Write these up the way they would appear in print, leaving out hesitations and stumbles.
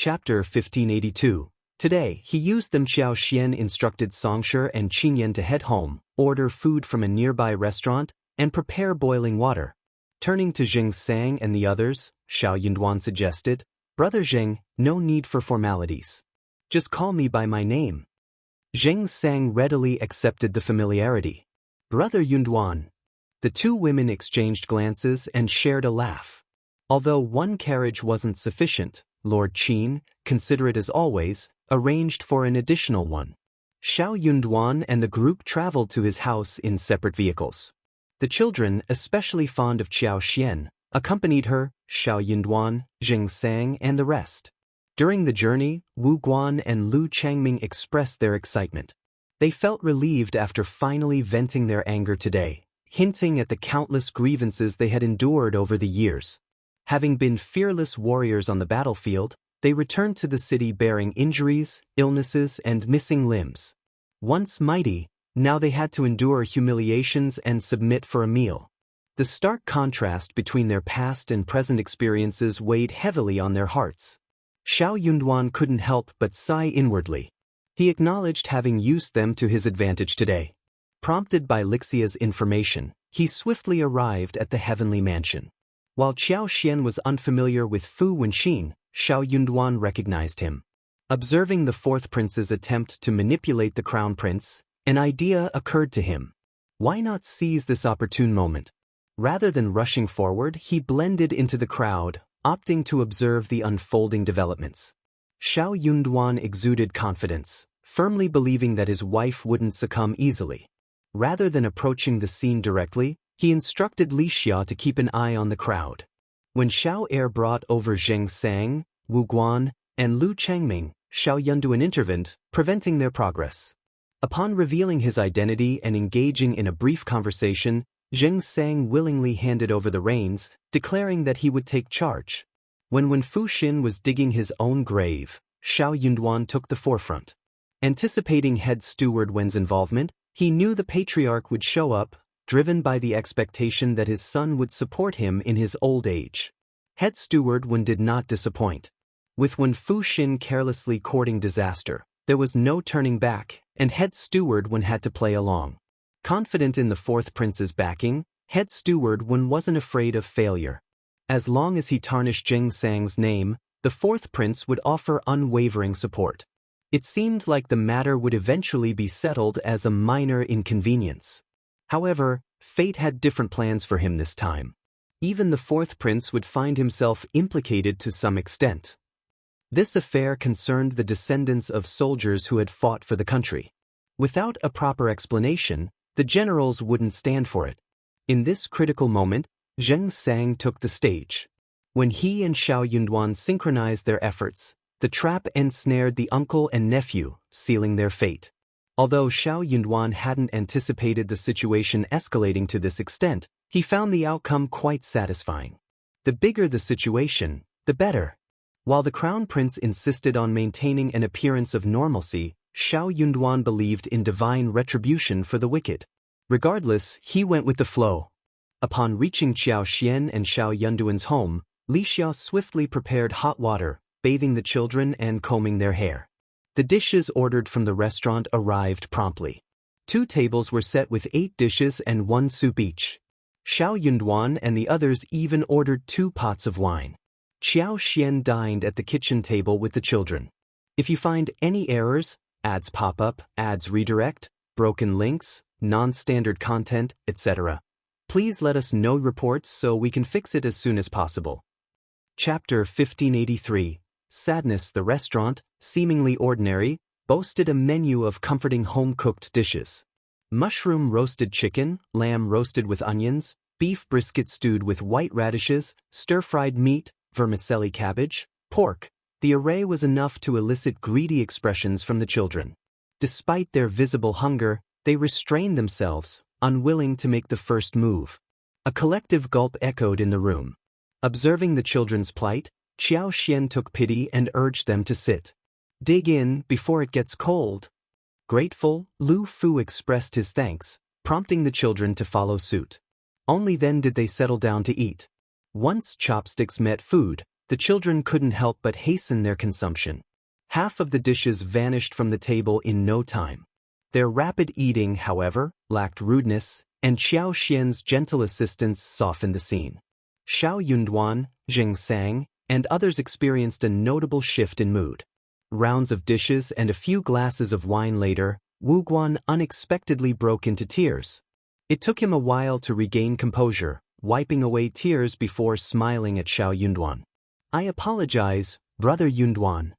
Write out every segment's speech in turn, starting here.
Chapter 1582. Today, he used them. Qiao Xian instructed Xianxia and Qingyan to head home, order food from a nearby restaurant, and prepare boiling water. Turning to Zheng Sang and the others, Shao Yunduan suggested, "Brother Zheng, no need for formalities. Just call me by my name." Zheng Sang readily accepted the familiarity. "Brother Yunduan." The two women exchanged glances and shared a laugh. Although one carriage wasn't sufficient, Lord Qin, considerate as always, arranged for an additional one. Shao Yunduan and the group traveled to his house in separate vehicles. The children, especially fond of Qiao Xian, accompanied her, Shao Yunduan, Zheng Sang and the rest. During the journey, Wu Guan and Lu Changming expressed their excitement. They felt relieved after finally venting their anger today, hinting at the countless grievances they had endured over the years. Having been fearless warriors on the battlefield, they returned to the city bearing injuries, illnesses, and missing limbs. Once mighty, now they had to endure humiliations and submit for a meal. The stark contrast between their past and present experiences weighed heavily on their hearts. Shao Yunduan couldn't help but sigh inwardly. He acknowledged having used them to his advantage today. Prompted by Lixia's information, he swiftly arrived at the heavenly mansion. While Qiao Xian was unfamiliar with Fu Wenxin, Shao Yunduan recognized him. Observing the fourth prince's attempt to manipulate the crown prince, an idea occurred to him. Why not seize this opportune moment? Rather than rushing forward, he blended into the crowd, opting to observe the unfolding developments. Shao Yunduan exuded confidence, firmly believing that his wife wouldn't succumb easily. Rather than approaching the scene directly, he instructed Lixia to keep an eye on the crowd. When Shao Air brought over Zheng Sang, Wu Guan, and Lu Changming, Shao Yunduan intervened, preventing their progress. Upon revealing his identity and engaging in a brief conversation, Zheng Sang willingly handed over the reins, declaring that he would take charge. When Fu Xin was digging his own grave, Shao Yunduan took the forefront. Anticipating head steward Wen's involvement, he knew the patriarch would show up, driven by the expectation that his son would support him in his old age. Head steward Wen did not disappoint. With Wen Fu Xin carelessly courting disaster, there was no turning back, and head steward Wen had to play along. Confident in the fourth prince's backing, head steward Wen wasn't afraid of failure. As long as he tarnished Zheng Sang's name, the fourth prince would offer unwavering support. It seemed like the matter would eventually be settled as a minor inconvenience. However, fate had different plans for him this time. Even the fourth prince would find himself implicated to some extent. This affair concerned the descendants of soldiers who had fought for the country. Without a proper explanation, the generals wouldn't stand for it. In this critical moment, Zheng Sang took the stage. When he and Shao Yunduan synchronized their efforts, the trap ensnared the uncle and nephew, sealing their fate. Although Shao Yunduan hadn't anticipated the situation escalating to this extent, he found the outcome quite satisfying. The bigger the situation, the better. While the crown prince insisted on maintaining an appearance of normalcy, Shao Yunduan believed in divine retribution for the wicked. Regardless, he went with the flow. Upon reaching Qiao Xian and Shao Yunduan's home, Lixia swiftly prepared hot water, bathing the children and combing their hair. The dishes ordered from the restaurant arrived promptly. 2 tables were set with 8 dishes and 1 soup each. Shao Yunduan and the others even ordered 2 pots of wine. Qiao Xian dined at the kitchen table with the children. If you find any errors, ads pop up, ads redirect, broken links, non-standard content, etc., please let us know reports so we can fix it as soon as possible. Chapter 1583. Sadness. The restaurant, seemingly ordinary, boasted a menu of comforting home-cooked dishes. Mushroom roasted chicken, lamb roasted with onions, beef brisket stewed with white radishes, stir-fried meat, vermicelli cabbage, pork. The array was enough to elicit greedy expressions from the children. Despite their visible hunger, they restrained themselves, unwilling to make the first move. A collective gulp echoed in the room. Observing the children's plight, Qiao Xian took pity and urged them to sit. Dig in before it gets cold. Grateful, Lu Fu expressed his thanks, prompting the children to follow suit. Only then did they settle down to eat. Once chopsticks met food, the children couldn't help but hasten their consumption. Half of the dishes vanished from the table in no time. Their rapid eating, however, lacked rudeness, and Qiao Xian's gentle assistance softened the scene. Shao Yunduan, Xianxia, and others experienced a notable shift in mood. Rounds of dishes and a few glasses of wine later, Wu Guan unexpectedly broke into tears. It took him a while to regain composure, wiping away tears before smiling at Shao Yunduan. "I apologize, Brother Yunduan."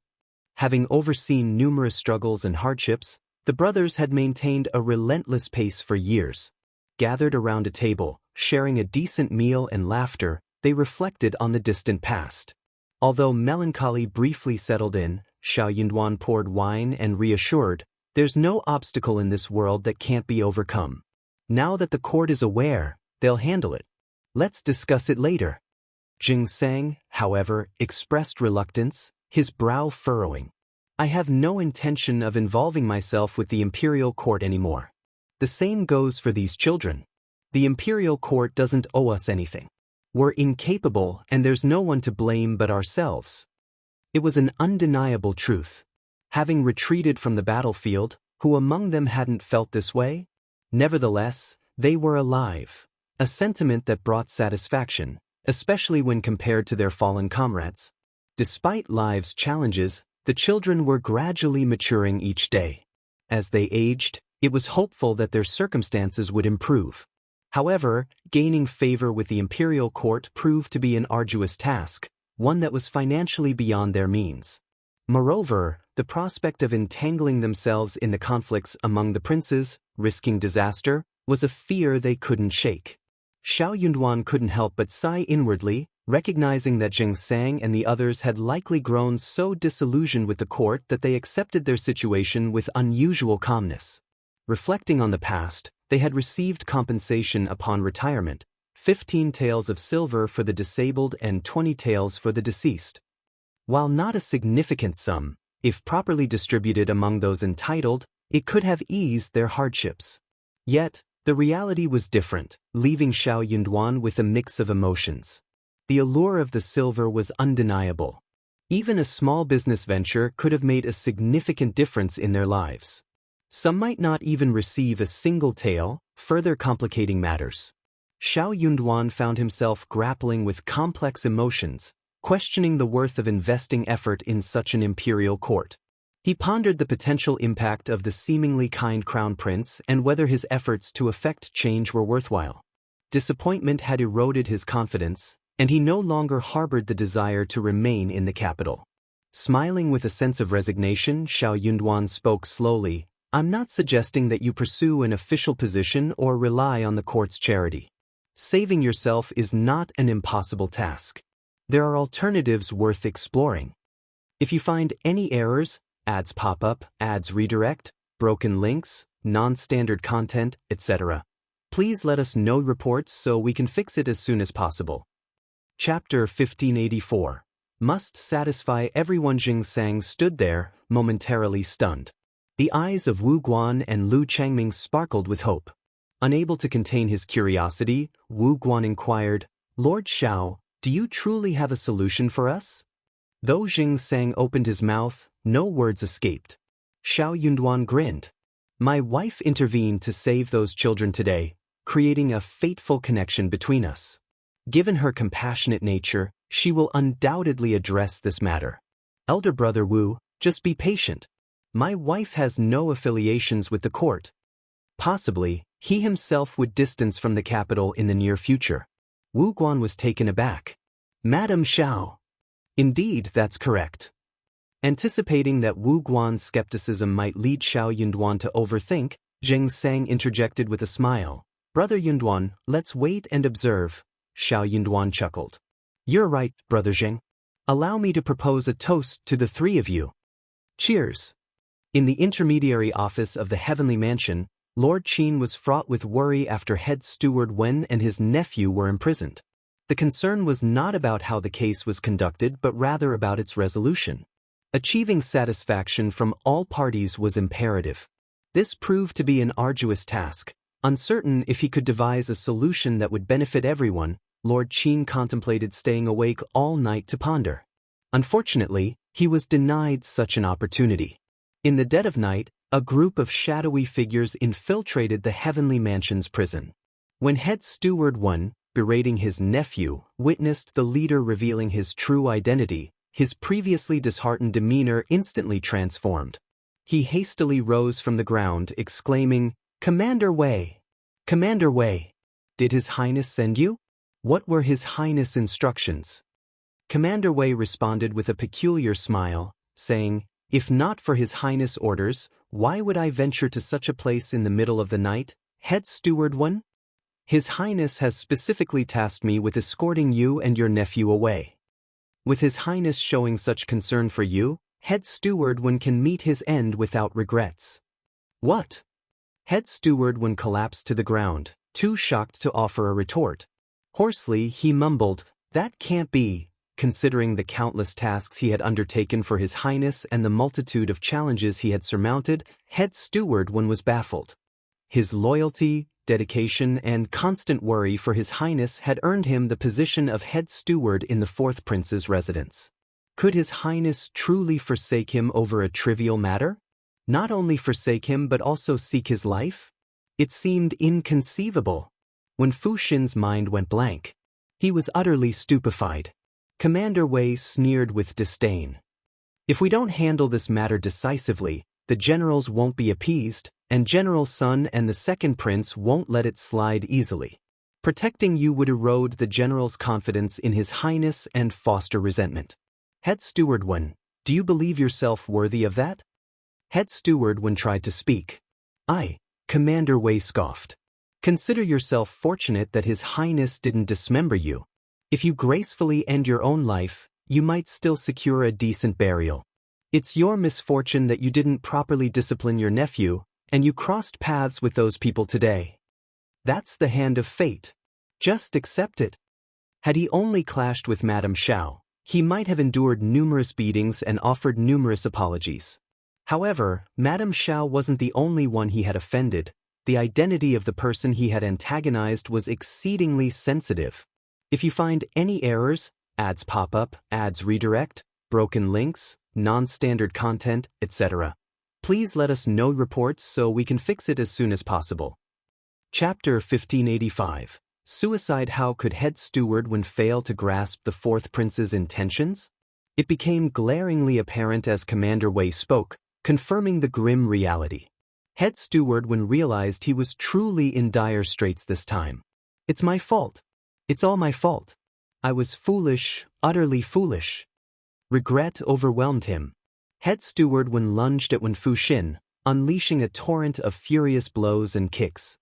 Having overseen numerous struggles and hardships, the brothers had maintained a relentless pace for years. Gathered around a table, sharing a decent meal and laughter, they reflected on the distant past. Although melancholy briefly settled in, Shao Yunduan poured wine and reassured, "There's no obstacle in this world that can't be overcome. Now that the court is aware, they'll handle it. Let's discuss it later." Xianxia, however, expressed reluctance, his brow furrowing. "I have no intention of involving myself with the imperial court anymore. The same goes for these children. The imperial court doesn't owe us anything. We're incapable and there's no one to blame but ourselves." It was an undeniable truth. Having retreated from the battlefield, who among them hadn't felt this way? Nevertheless, they were alive, a sentiment that brought satisfaction, especially when compared to their fallen comrades. Despite life's challenges, the children were gradually maturing each day. As they aged, it was hopeful that their circumstances would improve. However, gaining favor with the imperial court proved to be an arduous task, one that was financially beyond their means. Moreover, the prospect of entangling themselves in the conflicts among the princes, risking disaster, was a fear they couldn't shake. Shao Yunduan couldn't help but sigh inwardly, recognizing that Xianxia and the others had likely grown so disillusioned with the court that they accepted their situation with unusual calmness. Reflecting on the past, they had received compensation upon retirement, 15 taels of silver for the disabled and 20 taels for the deceased. While not a significant sum, if properly distributed among those entitled, it could have eased their hardships. Yet, the reality was different, leaving Shao Yunduan with a mix of emotions. The allure of the silver was undeniable. Even a small business venture could have made a significant difference in their lives. Some might not even receive a single tael, further complicating matters. Shao Yunduan found himself grappling with complex emotions, questioning the worth of investing effort in such an imperial court. He pondered the potential impact of the seemingly kind crown prince and whether his efforts to effect change were worthwhile. Disappointment had eroded his confidence, and he no longer harbored the desire to remain in the capital. Smiling with a sense of resignation, Shao Yunduan spoke slowly, "I'm not suggesting that you pursue an official position or rely on the court's charity. Saving yourself is not an impossible task. There are alternatives worth exploring. If you find any errors, ads pop up, ads redirect, broken links, non-standard content, etc., please let us know reports so we can fix it as soon as possible." Chapter 1584. Must satisfy everyone. Xianxia stood there, momentarily stunned. The eyes of Wu Guan and Lu Changming sparkled with hope. Unable to contain his curiosity, Wu Guan inquired, "Lord Shao, do you truly have a solution for us?" Though Xianxia opened his mouth, no words escaped. Shao Yunduan grinned. "My wife intervened to save those children today, creating a fateful connection between us. Given her compassionate nature, she will undoubtedly address this matter. Elder brother Wu, just be patient. My wife has no affiliations with the court. Possibly, he himself would distance from the capital in the near future." Wu Guan was taken aback. "Madam Shao." "Indeed, that's correct." Anticipating that Wu Guan's skepticism might lead Shao Yunduan to overthink, Xianxia interjected with a smile. "Brother Yunduan, let's wait and observe." Shao Yunduan chuckled. "You're right, Brother Zheng. Allow me to propose a toast to the three of you. Cheers." In the intermediary office of the Heavenly Mansion, Lord Qin was fraught with worry after head steward Wen and his nephew were imprisoned. The concern was not about how the case was conducted but rather about its resolution. Achieving satisfaction from all parties was imperative. This proved to be an arduous task. Uncertain if he could devise a solution that would benefit everyone, Lord Qin contemplated staying awake all night to ponder. Unfortunately, he was denied such an opportunity. In the dead of night, a group of shadowy figures infiltrated the Heavenly Mansion's prison. When head steward Wen, berating his nephew, witnessed the leader revealing his true identity, his previously disheartened demeanor instantly transformed. He hastily rose from the ground, exclaiming, "Commander Wei! Commander Wei! Did His Highness send you? What were His Highness' instructions?" Commander Wei responded with a peculiar smile, saying, "If not for His Highness' orders, why would I venture to such a place in the middle of the night, head steward Wen? His Highness has specifically tasked me with escorting you and your nephew away. With His Highness showing such concern for you, head steward Wen can meet his end without regrets." "What?" Head steward Wen collapsed to the ground, too shocked to offer a retort. Hoarsely, he mumbled, "That can't be," considering the countless tasks he had undertaken for His Highness and the multitude of challenges he had surmounted. Head steward Wen was baffled. His loyalty, dedication, and constant worry for His Highness had earned him the position of head steward in the fourth prince's residence. Could His Highness truly forsake him over a trivial matter? Not only forsake him but also seek his life? It seemed inconceivable. When Fu Xin's mind went blank, he was utterly stupefied. Commander Wei sneered with disdain. "If we don't handle this matter decisively, the generals won't be appeased, and General Sun and the second prince won't let it slide easily. Protecting you would erode the general's confidence in His Highness and foster resentment. Head steward Wen, do you believe yourself worthy of that?" Head steward Wen tried to speak. Commander Wei scoffed. "Consider yourself fortunate that His Highness didn't dismember you. If you gracefully end your own life, you might still secure a decent burial. It's your misfortune that you didn't properly discipline your nephew, and you crossed paths with those people today. That's the hand of fate. Just accept it." Had he only clashed with Madame Shao, he might have endured numerous beatings and offered numerous apologies. However, Madame Shao wasn't the only one he had offended. The identity of the person he had antagonized was exceedingly sensitive. If you find any errors, ads pop up, ads redirect, broken links, non-standard content, etc., please let us know reports so we can fix it as soon as possible. Chapter 1585. Suicide. How could head steward Wen fail to grasp the fourth prince's intentions? It became glaringly apparent as Commander Wei spoke, confirming the grim reality. Head steward Wen realized he was truly in dire straits this time. "It's my fault. It's all my fault. I was foolish, utterly foolish." Regret overwhelmed him. Head steward Wen lunged at Wen Fu Xin, unleashing a torrent of furious blows and kicks.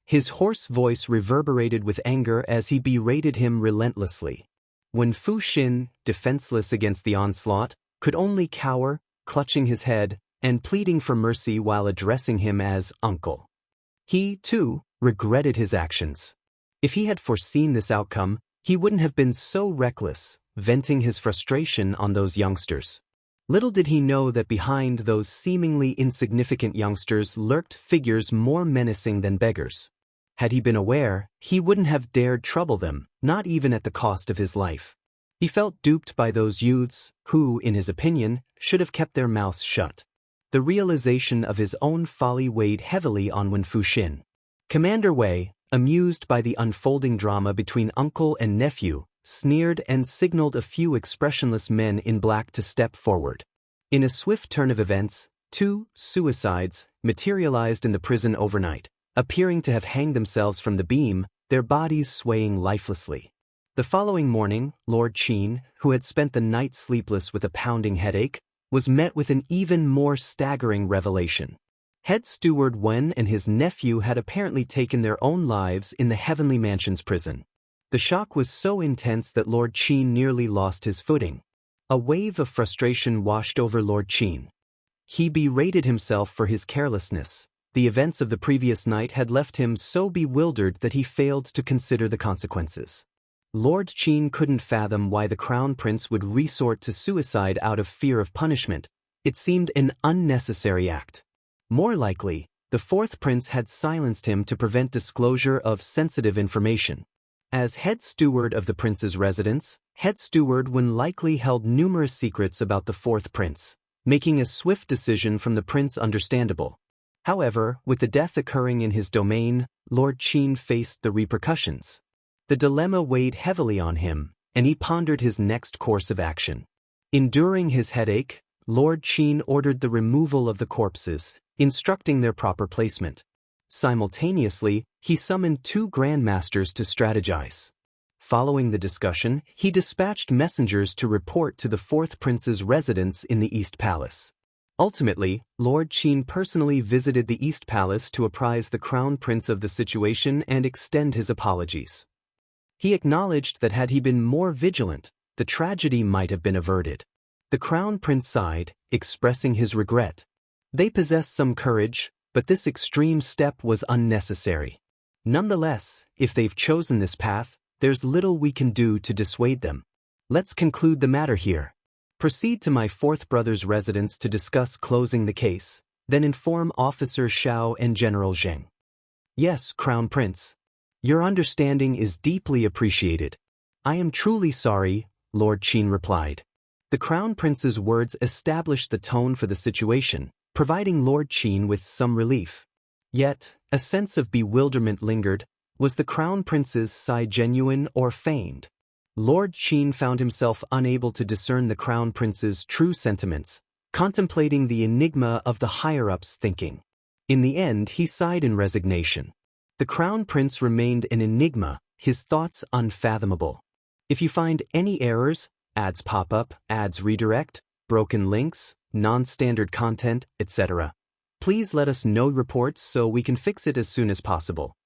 His hoarse voice reverberated with anger as he berated him relentlessly. Wen Fu Xin, defenseless against the onslaught, could only cower, clutching his head, and pleading for mercy while addressing him as uncle. He, too, regretted his actions. If he had foreseen this outcome, he wouldn't have been so reckless, venting his frustration on those youngsters. Little did he know that behind those seemingly insignificant youngsters lurked figures more menacing than beggars. Had he been aware, he wouldn't have dared trouble them, not even at the cost of his life. He felt duped by those youths, who, in his opinion, should have kept their mouths shut. The realization of his own folly weighed heavily on Wen Fu Xin. Commander Wei, amused by the unfolding drama between uncle and nephew, sneered and signaled a few expressionless men in black to step forward. In a swift turn of events, 2 suicides materialized in the prison overnight, appearing to have hanged themselves from the beam, their bodies swaying lifelessly. The following morning, Lord Qin, who had spent the night sleepless with a pounding headache, was met with an even more staggering revelation. Head steward Wen and his nephew had apparently taken their own lives in the Heavenly Mansion's prison. The shock was so intense that Lord Qin nearly lost his footing. A wave of frustration washed over Lord Qin. He berated himself for his carelessness. The events of the previous night had left him so bewildered that he failed to consider the consequences. Lord Qin couldn't fathom why the Crown Prince would resort to suicide out of fear of punishment. It seemed an unnecessary act. More likely, the fourth prince had silenced him to prevent disclosure of sensitive information. As head steward of the prince's residence, head steward Wen likely held numerous secrets about the fourth prince, making a swift decision from the prince understandable. However, with the death occurring in his domain, Lord Qin faced the repercussions. The dilemma weighed heavily on him, and he pondered his next course of action. Enduring his headache, Lord Qin ordered the removal of the corpses, instructing their proper placement. Simultaneously, he summoned 2 grandmasters to strategize. Following the discussion, he dispatched messengers to report to the fourth prince's residence in the East Palace. Ultimately, Lord Qin personally visited the East Palace to apprise the Crown Prince of the situation and extend his apologies. He acknowledged that had he been more vigilant, the tragedy might have been averted. The Crown Prince sighed, expressing his regret. They possessed some courage, but this extreme step was unnecessary. Nonetheless, if they've chosen this path, there's little we can do to dissuade them. Let's conclude the matter here. Proceed to my fourth brother's residence to discuss closing the case, then inform Officer Shao and General Zheng. Yes, Crown Prince. Your understanding is deeply appreciated. I am truly sorry, Lord Qin replied. The Crown Prince's words established the tone for the situation, providing Lord Qin with some relief. Yet, a sense of bewilderment lingered. Was the Crown Prince's sigh genuine or feigned? Lord Qin found himself unable to discern the Crown Prince's true sentiments, contemplating the enigma of the higher-ups' thinking. In the end, he sighed in resignation. The Crown Prince remained an enigma, his thoughts unfathomable. If you find any errors, ads pop up, ads redirect, broken links, non-standard content, etc., please let us know reports so we can fix it as soon as possible.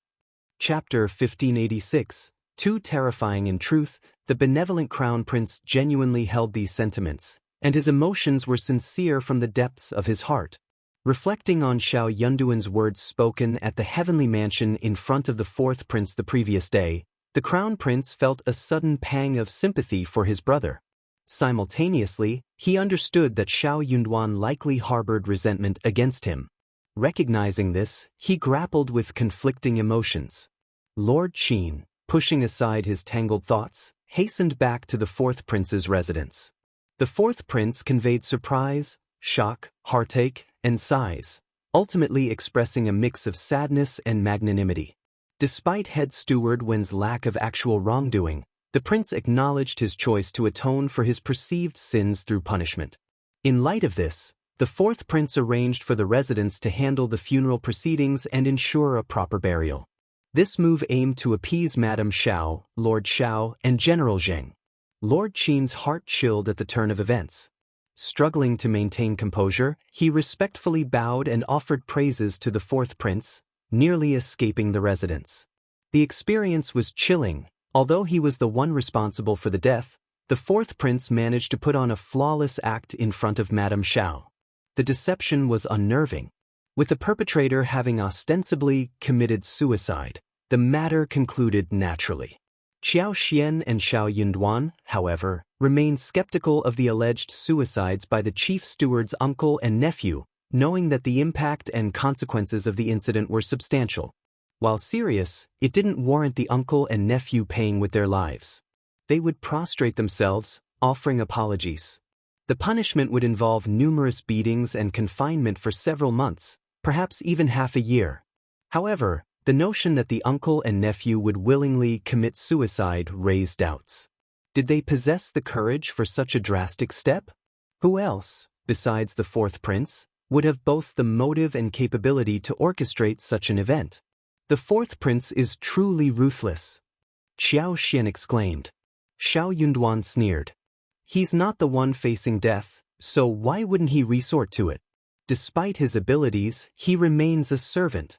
Chapter 1586. Too terrifying in truth, the benevolent Crown Prince genuinely held these sentiments, and his emotions were sincere from the depths of his heart. Reflecting on Shao Yunduan's words spoken at the heavenly mansion in front of the fourth prince the previous day, the Crown Prince felt a sudden pang of sympathy for his brother. Simultaneously, he understood that Shao Yunduan likely harbored resentment against him. Recognizing this, he grappled with conflicting emotions. Lord Qin, pushing aside his tangled thoughts, hastened back to the fourth prince's residence. The fourth prince conveyed surprise, shock, heartache, and sighs, ultimately expressing a mix of sadness and magnanimity. Despite head steward Wen's lack of actual wrongdoing, the prince acknowledged his choice to atone for his perceived sins through punishment. In light of this, the fourth prince arranged for the residents to handle the funeral proceedings and ensure a proper burial. This move aimed to appease Madame Shao, Lord Shao, and General Zheng. Lord Qin's heart chilled at the turn of events. Struggling to maintain composure, he respectfully bowed and offered praises to the fourth prince, nearly escaping the residence. The experience was chilling. Although he was the one responsible for the death, the fourth prince managed to put on a flawless act in front of Madame Shao. The deception was unnerving. With the perpetrator having ostensibly committed suicide, the matter concluded naturally. Qiao Xian and Shao Yunduan, however, remained skeptical of the alleged suicides by the chief steward's uncle and nephew, knowing that the impact and consequences of the incident were substantial. While serious, it didn't warrant the uncle and nephew paying with their lives. They would prostrate themselves, offering apologies. The punishment would involve numerous beatings and confinement for several months, perhaps even half a year. However, the notion that the uncle and nephew would willingly commit suicide raised doubts. Did they possess the courage for such a drastic step? Who else, besides the fourth prince, would have both the motive and capability to orchestrate such an event? The fourth prince is truly ruthless, Qiao Xian exclaimed. Shao Yunduan sneered. He's not the one facing death, so why wouldn't he resort to it? Despite his abilities, he remains a servant.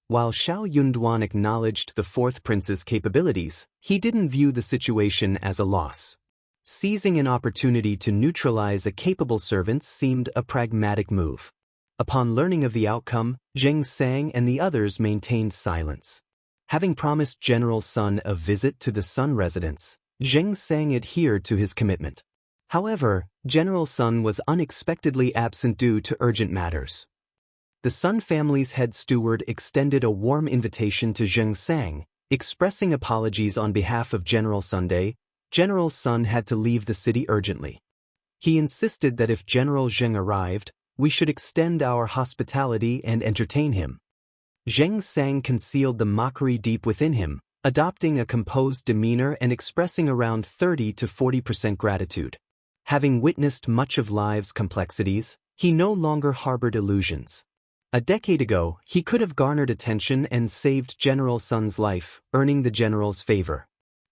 While Shao Yunduan acknowledged the fourth prince's capabilities, he didn't view the situation as a loss. Seizing an opportunity to neutralize a capable servant seemed a pragmatic move. Upon learning of the outcome, Xianxia and the others maintained silence. Having promised General Sun a visit to the Sun residence, Xianxia adhered to his commitment. However, General Sun was unexpectedly absent due to urgent matters. The Sun family's head steward extended a warm invitation to Xianxia, Expressing apologies on behalf of General Sunday, General Sun had to leave the city urgently. He insisted that if General Zheng arrived, we should extend our hospitality and entertain him. Zheng Sang concealed the mockery deep within him, adopting a composed demeanor and expressing around 30 to 40% gratitude. Having witnessed much of life's complexities, he no longer harbored illusions. A decade ago, he could have garnered attention and saved General Sun's life, earning the general's favor.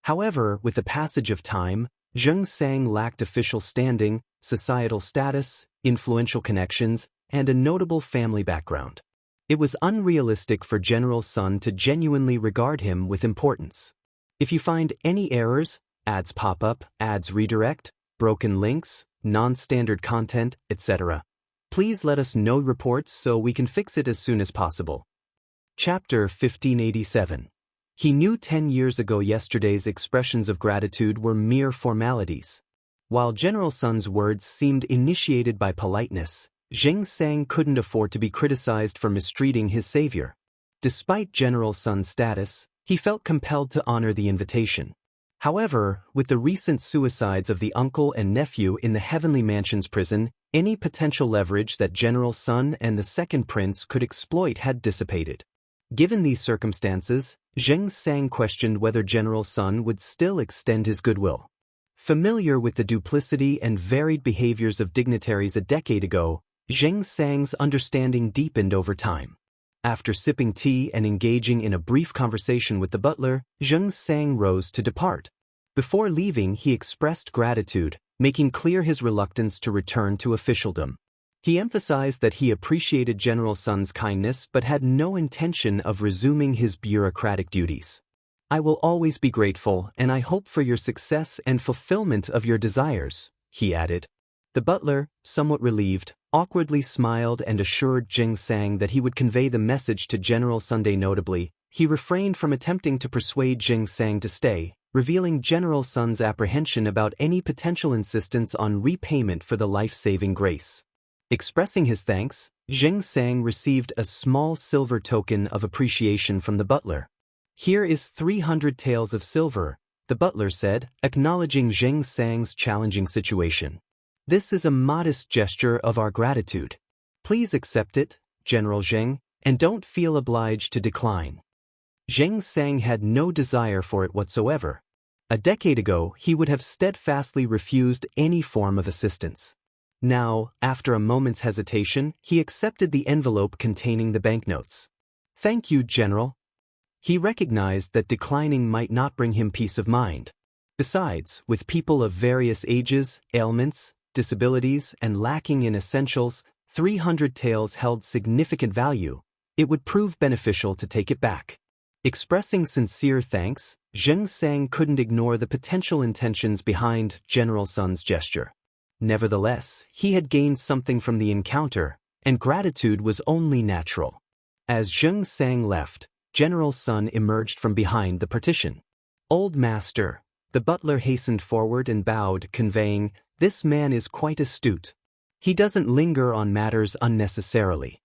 However, with the passage of time, Zheng Sang lacked official standing, societal status, influential connections, and a notable family background. It was unrealistic for General Sun to genuinely regard him with importance. If you find any errors, ads pop up, ads redirect, broken links, non-standard content, etc., please let us know reports so we can fix it as soon as possible. Chapter 1587. He knew 10 years ago yesterday's expressions of gratitude were mere formalities. While General Sun's words seemed initiated by politeness, Zheng Sang couldn't afford to be criticized for mistreating his savior. Despite General Sun's status, he felt compelled to honor the invitation. However, with the recent suicides of the uncle and nephew in the Heavenly Mansion's prison, any potential leverage that General Sun and the second prince could exploit had dissipated. Given these circumstances, Zheng Sang questioned whether General Sun would still extend his goodwill. Familiar with the duplicity and varied behaviors of dignitaries a decade ago, Zheng Sang's understanding deepened over time. After sipping tea and engaging in a brief conversation with the butler, Zheng Sang rose to depart. Before leaving, he expressed gratitude, making clear his reluctance to return to officialdom. He emphasized that he appreciated General Sun's kindness but had no intention of resuming his bureaucratic duties. "I will always be grateful, and I hope for your success and fulfillment of your desires," he added. The butler, somewhat relieved, awkwardly smiled and assured Zheng Sang that he would convey the message to General Sunday. Notably, he refrained from attempting to persuade Zheng Sang to stay, revealing General Sun's apprehension about any potential insistence on repayment for the life-saving grace. Expressing his thanks, Zheng Sang received a small silver token of appreciation from the butler. "Here is 300 taels of silver," the butler said, acknowledging Zheng Sang's challenging situation. "This is a modest gesture of our gratitude. Please accept it, General Zheng, and don't feel obliged to decline." Zheng Sang had no desire for it whatsoever. A decade ago, he would have steadfastly refused any form of assistance. Now, after a moment's hesitation, he accepted the envelope containing the banknotes. "Thank you, General." He recognized that declining might not bring him peace of mind. Besides, with people of various ages, ailments, disabilities, and lacking in essentials, 300 taels held significant value. It would prove beneficial to take it back. Expressing sincere thanks, Zheng Sang couldn't ignore the potential intentions behind General Sun's gesture. Nevertheless, he had gained something from the encounter, and gratitude was only natural. As Zheng Sang left, General Sun emerged from behind the partition. "Old master," the butler hastened forward and bowed, conveying, "This man is quite astute. He doesn't linger on matters unnecessarily."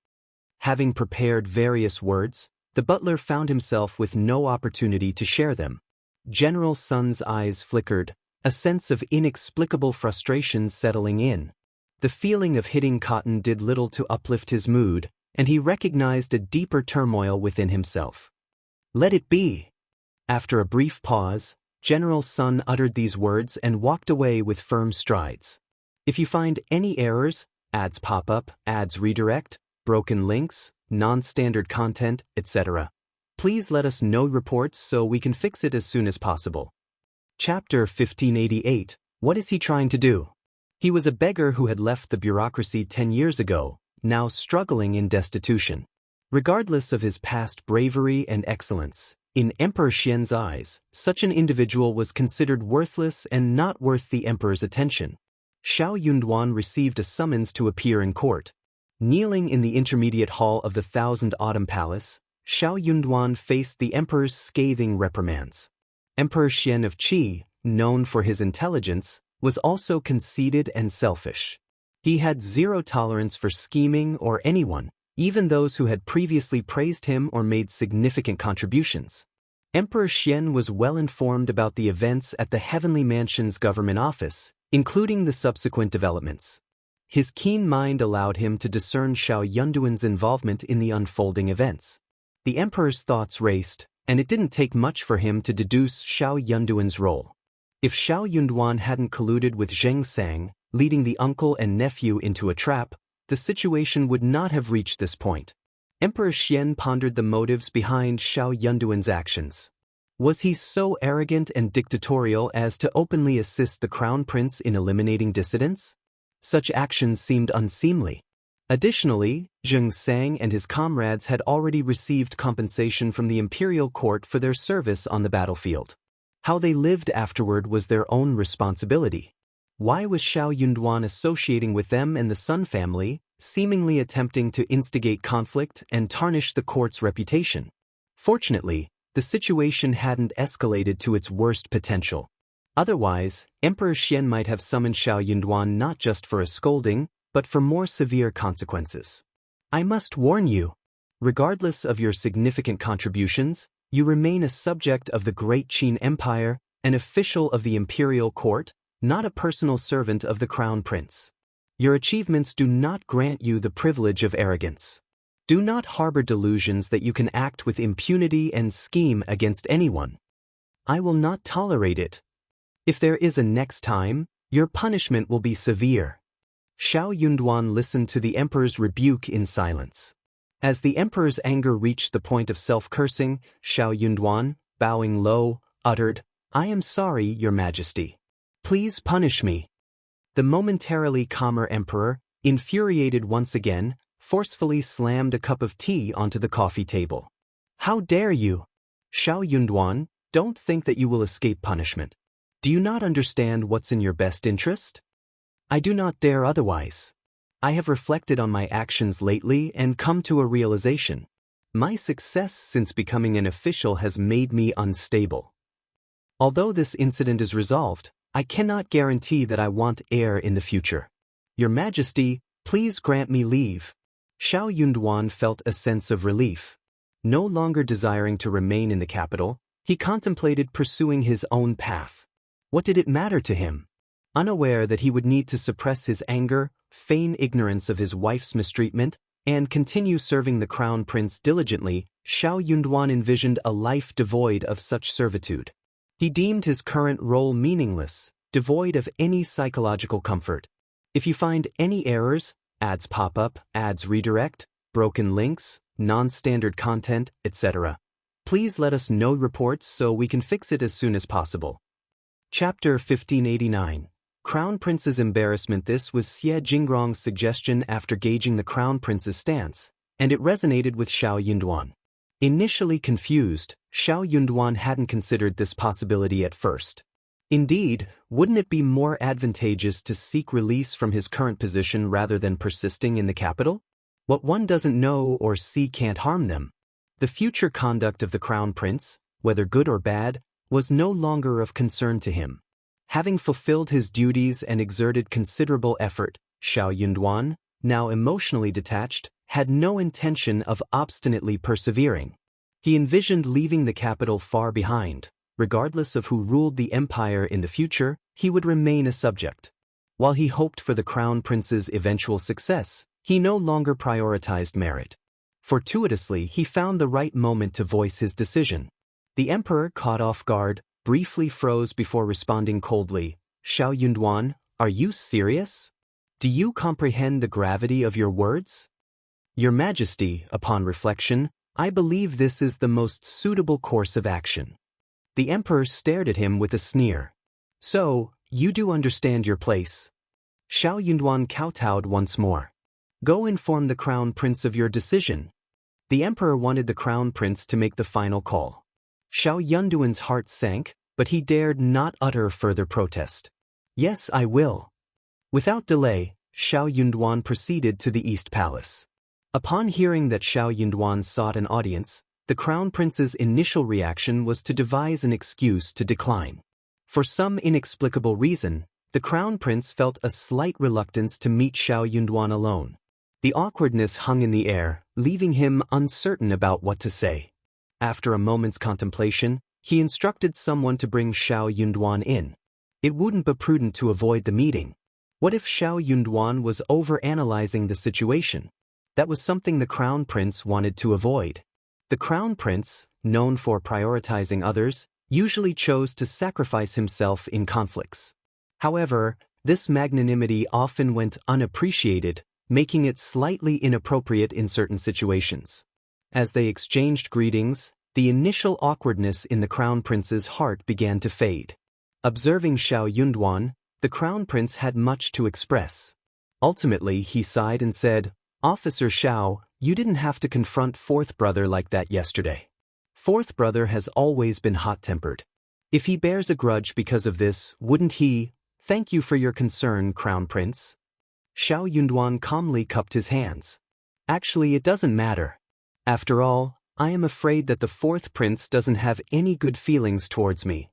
Having prepared various words, the butler found himself with no opportunity to share them. General Sun's eyes flickered, a sense of inexplicable frustration settling in. The feeling of hitting cotton did little to uplift his mood, and he recognized a deeper turmoil within himself. "Let it be." After a brief pause, General Sun uttered these words and walked away with firm strides. "If you find any errors, ads pop up, ads redirect, broken links, non-standard content, etc., please let us know reports so we can fix it as soon as possible." Chapter 1588. What is he trying to do? He was a beggar who had left the bureaucracy 10 years ago, now struggling in destitution. Regardless of his past bravery and excellence, in Emperor Xian's eyes, such an individual was considered worthless and not worth the emperor's attention. Shao Yunduan received a summons to appear in court. Kneeling in the intermediate hall of the Thousand Autumn Palace, Shao Yunduan faced the emperor's scathing reprimands. Emperor Xian of Qi, known for his intelligence, was also conceited and selfish. He had zero tolerance for scheming or anyone, even those who had previously praised him or made significant contributions. Emperor Xian was well informed about the events at the Heavenly Mansion's government office, including the subsequent developments. His keen mind allowed him to discern Shao Yunduan's involvement in the unfolding events. The emperor's thoughts raced, and it didn't take much for him to deduce Shao Yunduan's role. If Shao Yunduan hadn't colluded with Xianxia, leading the uncle and nephew into a trap, the situation would not have reached this point. Emperor Xian pondered the motives behind Shao Yunduan's actions. Was he so arrogant and dictatorial as to openly assist the crown prince in eliminating dissidents? Such actions seemed unseemly. Additionally, Xianxia and his comrades had already received compensation from the imperial court for their service on the battlefield. How they lived afterward was their own responsibility. Why was Shao Yunduan associating with them and the Sun family, seemingly attempting to instigate conflict and tarnish the court's reputation? Fortunately, the situation hadn't escalated to its worst potential. Otherwise, Emperor Xian might have summoned Shao Yunduan not just for a scolding, but for more severe consequences. I must warn you. Regardless of your significant contributions, you remain a subject of the Great Qin Empire, an official of the imperial court, not a personal servant of the crown prince. Your achievements do not grant you the privilege of arrogance. Do not harbor delusions that you can act with impunity and scheme against anyone. I will not tolerate it. If there is a next time, your punishment will be severe. Shao Yunduan listened to the emperor's rebuke in silence. As the emperor's anger reached the point of self-cursing, Shao Yunduan, bowing low, uttered, "I am sorry, Your Majesty. Please punish me." The momentarily calmer emperor, infuriated once again, forcefully slammed a cup of tea onto the coffee table. "How dare you? Shao Yunduan, don't think that you will escape punishment. Do you not understand what's in your best interest? I do not dare otherwise. I have reflected on my actions lately and come to a realization. My success since becoming an official has made me unstable. Although this incident is resolved, I cannot guarantee that I want heir in the future. Your Majesty, please grant me leave." Shao Yunduan felt a sense of relief. No longer desiring to remain in the capital, he contemplated pursuing his own path. What did it matter to him? Unaware that he would need to suppress his anger, feign ignorance of his wife's mistreatment, and continue serving the crown prince diligently, Shao Yunduan envisioned a life devoid of such servitude. He deemed his current role meaningless, devoid of any psychological comfort. If you find any errors, ads pop up, ads redirect, broken links, non-standard content, etc., please let us know reports so we can fix it as soon as possible. Chapter 1589. Crown Prince's Embarrassment. This was Xie Jingrong's suggestion after gauging the Crown Prince's stance, and it resonated with Shao Yunduan. Initially confused, Shao Yunduan hadn't considered this possibility at first. Indeed, wouldn't it be more advantageous to seek release from his current position rather than persisting in the capital? What one doesn't know or see can't harm them. The future conduct of the Crown Prince, whether good or bad, was no longer of concern to him. Having fulfilled his duties and exerted considerable effort, Shao Yunduan, now emotionally detached, had no intention of obstinately persevering. He envisioned leaving the capital far behind. Regardless of who ruled the empire in the future, he would remain a subject. While he hoped for the Crown Prince's eventual success, he no longer prioritized merit. Fortuitously, he found the right moment to voice his decision. The emperor, caught off guard, briefly froze before responding coldly. "Shao Yunduan, are you serious? Do you comprehend the gravity of your words?" "Your Majesty, upon reflection, I believe this is the most suitable course of action." The emperor stared at him with a sneer. "So, you do understand your place?" Shao Yunduan kowtowed once more. "Go inform the Crown Prince of your decision." The emperor wanted the Crown Prince to make the final call. Shao Yunduan's heart sank, but he dared not utter further protest. "Yes, I will." Without delay, Shao Yunduan proceeded to the East Palace. Upon hearing that Shao Yunduan sought an audience, the Crown Prince's initial reaction was to devise an excuse to decline. For some inexplicable reason, the Crown Prince felt a slight reluctance to meet Shao Yunduan alone. The awkwardness hung in the air, leaving him uncertain about what to say. After a moment's contemplation, he instructed someone to bring Shao Yunduan in. It wouldn't be prudent to avoid the meeting. What if Shao Yunduan was overanalyzing the situation? That was something the Crown Prince wanted to avoid. The Crown Prince, known for prioritizing others, usually chose to sacrifice himself in conflicts. However, this magnanimity often went unappreciated, making it slightly inappropriate in certain situations. As they exchanged greetings, the initial awkwardness in the Crown Prince's heart began to fade. Observing Shao Yunduan, the Crown Prince had much to express. Ultimately, he sighed and said, "Officer Shao, you didn't have to confront Fourth Brother like that yesterday. Fourth Brother has always been hot-tempered. If he bears a grudge because of this, wouldn't he? Thank you for your concern, Crown Prince." Shao Yunduan calmly cupped his hands. "Actually, it doesn't matter. After all, I am afraid that the Fourth Prince doesn't have any good feelings towards me."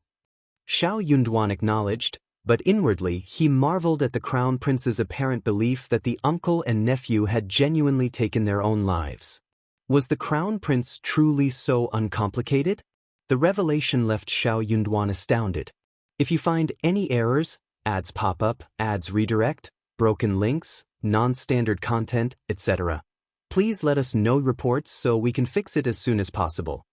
Shao Yunduan acknowledged, but inwardly he marveled at the Crown Prince's apparent belief that the uncle and nephew had genuinely taken their own lives. Was the Crown Prince truly so uncomplicated? The revelation left Shao Yunduan astounded. If you find any errors, ads pop up, ads redirect, broken links, non-standard content, etc., please let us know reports so we can fix it as soon as possible.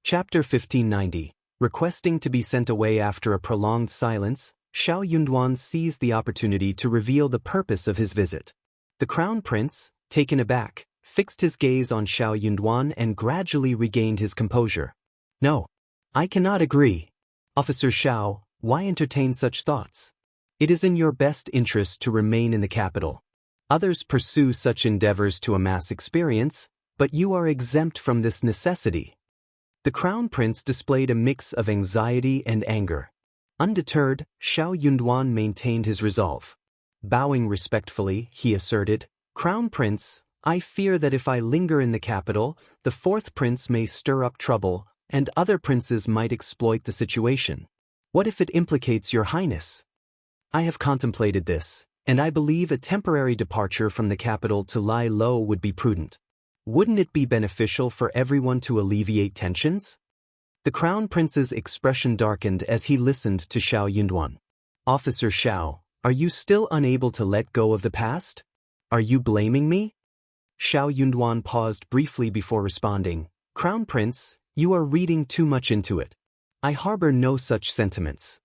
Chapter 1590. Requesting to be sent away after a prolonged silence, Shao Yunduan seized the opportunity to reveal the purpose of his visit. The Crown Prince, taken aback, fixed his gaze on Shao Yunduan and gradually regained his composure. "No, I cannot agree. Officer Shao, why entertain such thoughts? It is in your best interest to remain in the capital. Others pursue such endeavors to amass experience, but you are exempt from this necessity." The Crown Prince displayed a mix of anxiety and anger. Undeterred, Shao Yunduan maintained his resolve. Bowing respectfully, he asserted, "Crown Prince, I fear that if I linger in the capital, the Fourth Prince may stir up trouble, and other princes might exploit the situation. What if it implicates your highness? I have contemplated this, and I believe a temporary departure from the capital to lie low would be prudent. Wouldn't it be beneficial for everyone to alleviate tensions?" The Crown Prince's expression darkened as he listened to Shao Yunduan. "Officer Shao, are you still unable to let go of the past? Are you blaming me?" Shao Yunduan paused briefly before responding. "Crown Prince, you are reading too much into it. I harbor no such sentiments."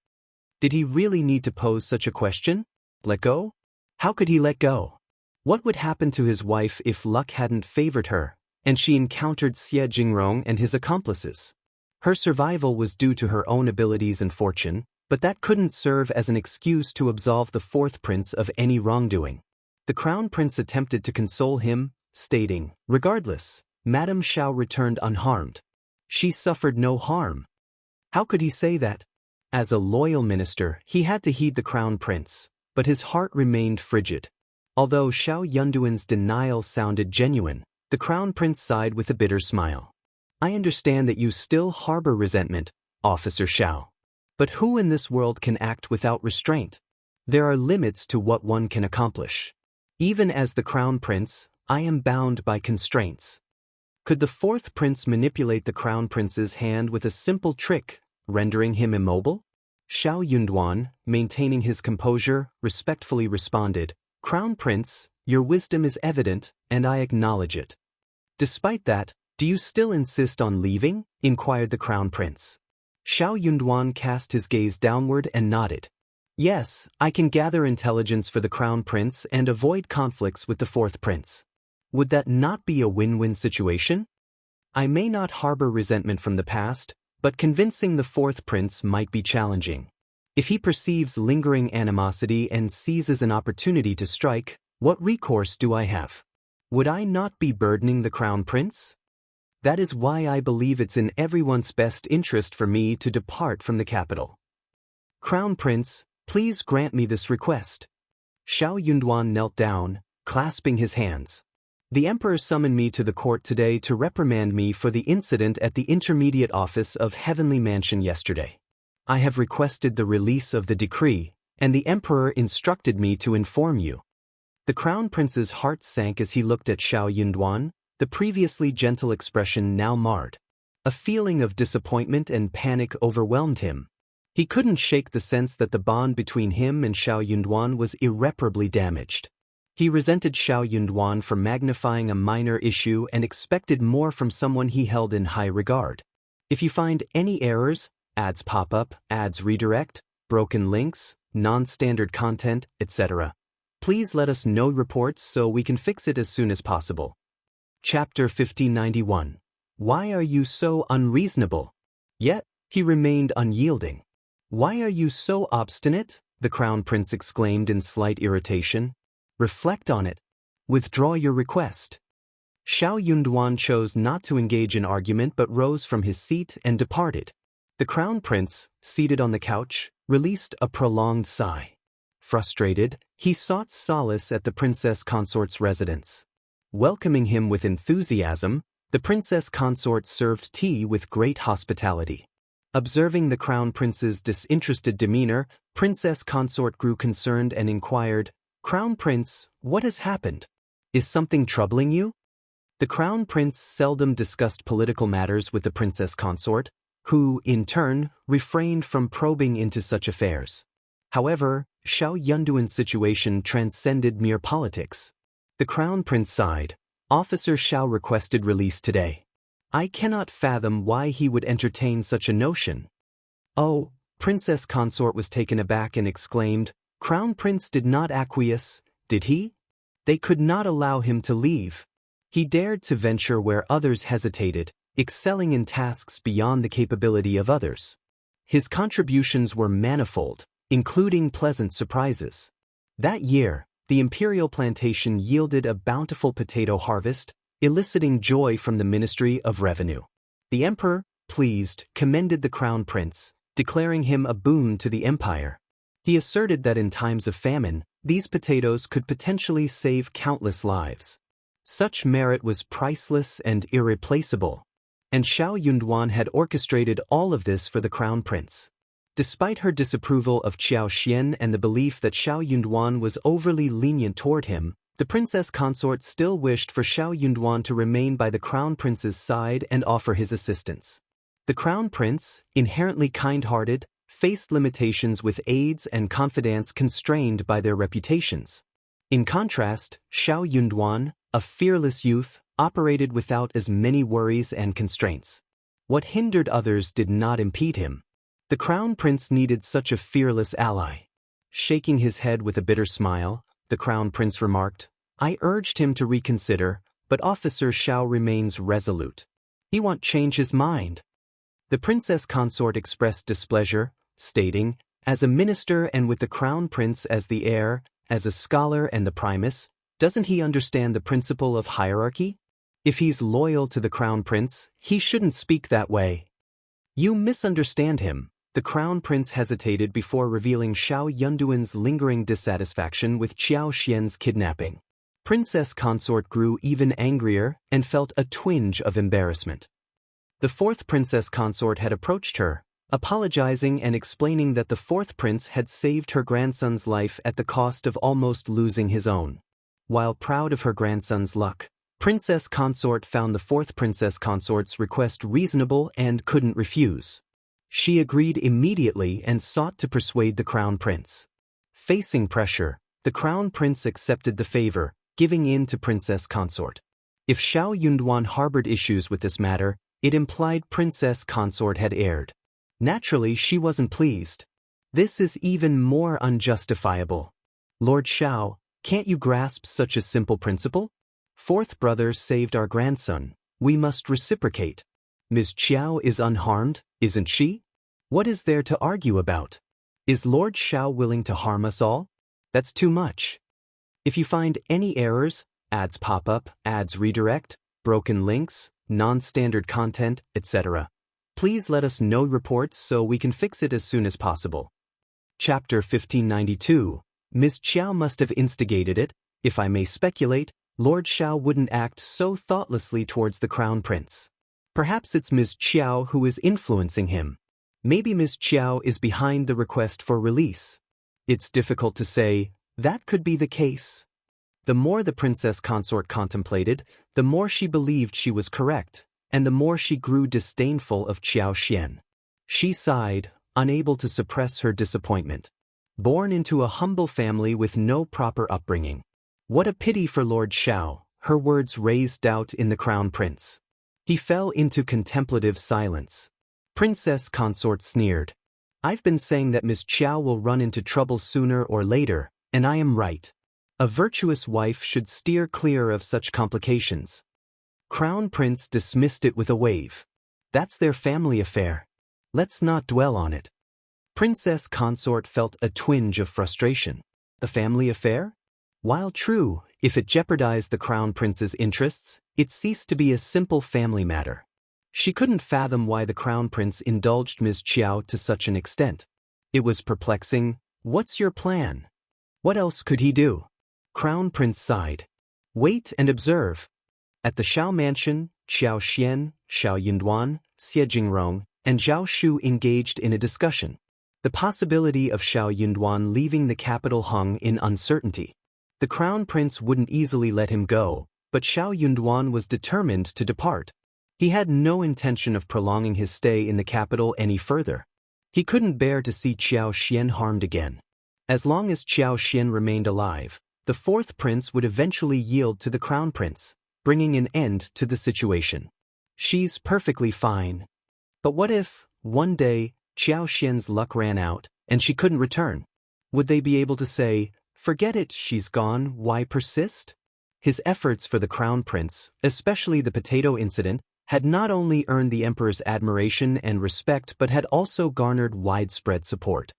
Did he really need to pose such a question? Let go? How could he let go? What would happen to his wife if luck hadn't favored her, and she encountered Xie Jingrong and his accomplices? Her survival was due to her own abilities and fortune, but that couldn't serve as an excuse to absolve the Fourth Prince of any wrongdoing. The Crown Prince attempted to console him, stating, "Regardless, Madame Shao returned unharmed. She suffered no harm." How could he say that? As a loyal minister, he had to heed the Crown Prince, but his heart remained frigid. Although Shao Yunduan's denial sounded genuine, the Crown Prince sighed with a bitter smile. "I understand that you still harbor resentment, Officer Shao. But who in this world can act without restraint? There are limits to what one can accomplish. Even as the Crown Prince, I am bound by constraints." Could the Fourth Prince manipulate the Crown Prince's hand with a simple trick, rendering him immobile? Shao Yunduan, maintaining his composure, respectfully responded, "Crown Prince, your wisdom is evident, and I acknowledge it. Despite that, do you still insist on leaving?" inquired the Crown Prince. Shao Yunduan cast his gaze downward and nodded. "Yes, I can gather intelligence for the Crown Prince and avoid conflicts with the Fourth Prince. Would that not be a win-win situation? I may not harbor resentment from the past, but convincing the Fourth Prince might be challenging. If he perceives lingering animosity and seizes an opportunity to strike, what recourse do I have? Would I not be burdening the Crown Prince? That is why I believe it's in everyone's best interest for me to depart from the capital. Crown Prince, please grant me this request." Shao Yunduan knelt down, clasping his hands. "The Emperor summoned me to the court today to reprimand me for the incident at the Intermediate Office of Heavenly Mansion yesterday. I have requested the release of the decree, and the Emperor instructed me to inform you." The Crown Prince's heart sank as he looked at Shao Yunduan, the previously gentle expression now marred. A feeling of disappointment and panic overwhelmed him. He couldn't shake the sense that the bond between him and Xiao Yunduan was irreparably damaged. He resented Xiao Yunduan for magnifying a minor issue and expected more from someone he held in high regard. If you find any errors, ads pop up, ads redirect, broken links, non-standard content, etc., please let us know reports so we can fix it as soon as possible. Chapter 1591. Why are you so unreasonable? Yet, he remained unyielding. Why are you so obstinate? The Crown Prince exclaimed in slight irritation. Reflect on it. Withdraw your request. Xiao Yunduan chose not to engage in argument but rose from his seat and departed. The Crown Prince, seated on the couch, released a prolonged sigh. Frustrated, he sought solace at the princess consort's residence. Welcoming him with enthusiasm, the princess consort served tea with great hospitality. Observing the Crown Prince's disinterested demeanor, Princess Consort grew concerned and inquired, "Crown Prince, what has happened? Is something troubling you?" The Crown Prince seldom discussed political matters with the Princess Consort, who, in turn, refrained from probing into such affairs. However, Xiao Yunduan's situation transcended mere politics. The Crown Prince sighed. Officer Shao requested release today. I cannot fathom why he would entertain such a notion. Oh, Princess Consort was taken aback and exclaimed, Crown Prince did not acquiesce, did he? They could not allow him to leave. He dared to venture where others hesitated, excelling in tasks beyond the capability of others. His contributions were manifold, including pleasant surprises. That year, the imperial plantation yielded a bountiful potato harvest, eliciting joy from the Ministry of Revenue. The emperor, pleased, commended the Crown Prince, declaring him a boon to the empire. He asserted that in times of famine, these potatoes could potentially save countless lives. Such merit was priceless and irreplaceable. And Xiao Yunduan had orchestrated all of this for the Crown Prince. Despite her disapproval of Qiao Xian and the belief that Xiao Yunduan was overly lenient toward him, the princess consort still wished for Xiao Yunduan to remain by the Crown Prince's side and offer his assistance. The Crown Prince, inherently kind-hearted, faced limitations with aides and confidants constrained by their reputations. In contrast, Xiao Yunduan, a fearless youth, operated without as many worries and constraints. What hindered others did not impede him. The Crown Prince needed such a fearless ally. Shaking his head with a bitter smile, the Crown Prince remarked, I urged him to reconsider, but Officer Shao remains resolute. He won't change his mind. The princess consort expressed displeasure, stating, as a minister and with the Crown Prince as the heir, as a scholar and the primus, doesn't he understand the principle of hierarchy? If he's loyal to the Crown Prince, he shouldn't speak that way. You misunderstand him. The Crown Prince hesitated before revealing Xiao Yunduan's lingering dissatisfaction with Qiao Xian's kidnapping. Princess Consort grew even angrier and felt a twinge of embarrassment. The fourth Princess Consort had approached her, apologizing and explaining that the fourth prince had saved her grandson's life at the cost of almost losing his own. While proud of her grandson's luck, Princess Consort found the fourth Princess Consort's request reasonable and couldn't refuse. She agreed immediately and sought to persuade the Crown Prince. Facing pressure, the Crown Prince accepted the favor, giving in to Princess Consort. If Xiao Yunduan harbored issues with this matter, it implied Princess Consort had erred. Naturally, she wasn't pleased. This is even more unjustifiable. Lord Shao, can't you grasp such a simple principle? Fourth brother saved our grandson. We must reciprocate. Ms. Qiao is unharmed, isn't she? What is there to argue about? Is Lord Shao willing to harm us all? That's too much. If you find any errors, ads pop up, ads redirect, broken links, non-standard content, etc., please let us know reports so we can fix it as soon as possible. Chapter 1592. Ms. Qiao must have instigated it. If I may speculate, Lord Shao wouldn't act so thoughtlessly towards the Crown Prince. Perhaps it's Ms. Qiao who is influencing him. Maybe Ms. Qiao is behind the request for release. It's difficult to say. That could be the case. The more the princess consort contemplated, the more she believed she was correct, and the more she grew disdainful of Qiao Xian. She sighed, unable to suppress her disappointment. Born into a humble family with no proper upbringing. What a pity for Lord Shao, her words raised doubt in the crown prince. He fell into contemplative silence. Princess consort sneered. I've been saying that Miss Qiao will run into trouble sooner or later, and I am right. A virtuous wife should steer clear of such complications. Crown Prince dismissed it with a wave. That's their family affair. Let's not dwell on it. Princess consort felt a twinge of frustration. The family affair? While true, if it jeopardized the Crown Prince's interests, it ceased to be a simple family matter. She couldn't fathom why the Crown Prince indulged Ms. Qiao to such an extent. It was perplexing. What's your plan? What else could he do? Crown Prince sighed. Wait and observe. At the Shao mansion, Qiao Xian, Shao Yunduan, Xie Jingrong, and Zhao Shu engaged in a discussion. The possibility of Shao Yunduan leaving the capital hung in uncertainty. The Crown Prince wouldn't easily let him go, but Shao Yunduan was determined to depart. He had no intention of prolonging his stay in the capital any further. He couldn't bear to see Qiao Xian harmed again. As long as Qiao Xian remained alive, the fourth prince would eventually yield to the Crown Prince, bringing an end to the situation. She's perfectly fine. But what if, one day, Qiao Xian's luck ran out, and she couldn't return? Would they be able to say, forget it, she's gone, why persist? His efforts for the Crown Prince, especially the potato incident, had not only earned the Emperor's admiration and respect but had also garnered widespread support.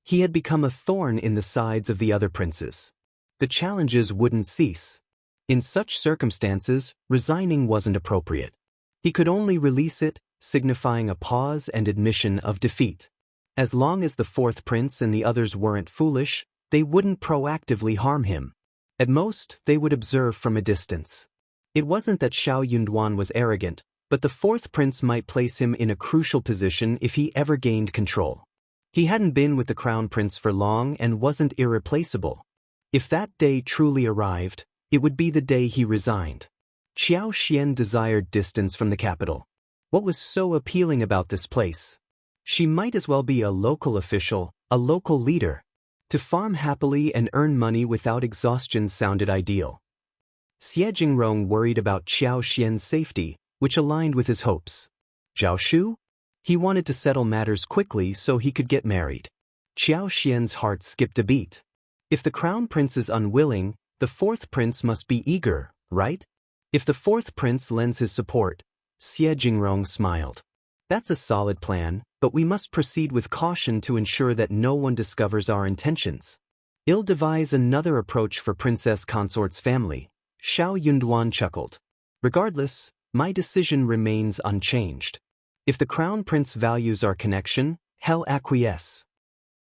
He had become a thorn in the sides of the other princes. The challenges wouldn't cease. In such circumstances, resigning wasn't appropriate. He could only release it, signifying a pause and admission of defeat. As long as the fourth prince and the others weren't foolish, they wouldn't proactively harm him. At most, they would observe from a distance. It wasn't that Shao Yunduan was arrogant, but the fourth prince might place him in a crucial position if he ever gained control. He hadn't been with the Crown Prince for long and wasn't irreplaceable. If that day truly arrived, it would be the day he resigned. Qiao Xian desired distance from the capital. What was so appealing about this place? She might as well be a local official, a local leader. To farm happily and earn money without exhaustion sounded ideal. Xie Jingrong worried about Qiao Xian's safety, which aligned with his hopes. Zhao Shu? He wanted to settle matters quickly so he could get married. Qiao Xian's heart skipped a beat. If the Crown Prince is unwilling, the fourth prince must be eager, right? If the fourth prince lends his support, Xie Jingrong smiled. That's a solid plan, but we must proceed with caution to ensure that no one discovers our intentions. I'll devise another approach for Princess Consort's family. Shao Yunduan chuckled. Regardless, my decision remains unchanged. If the Crown Prince values our connection, he'll acquiesce.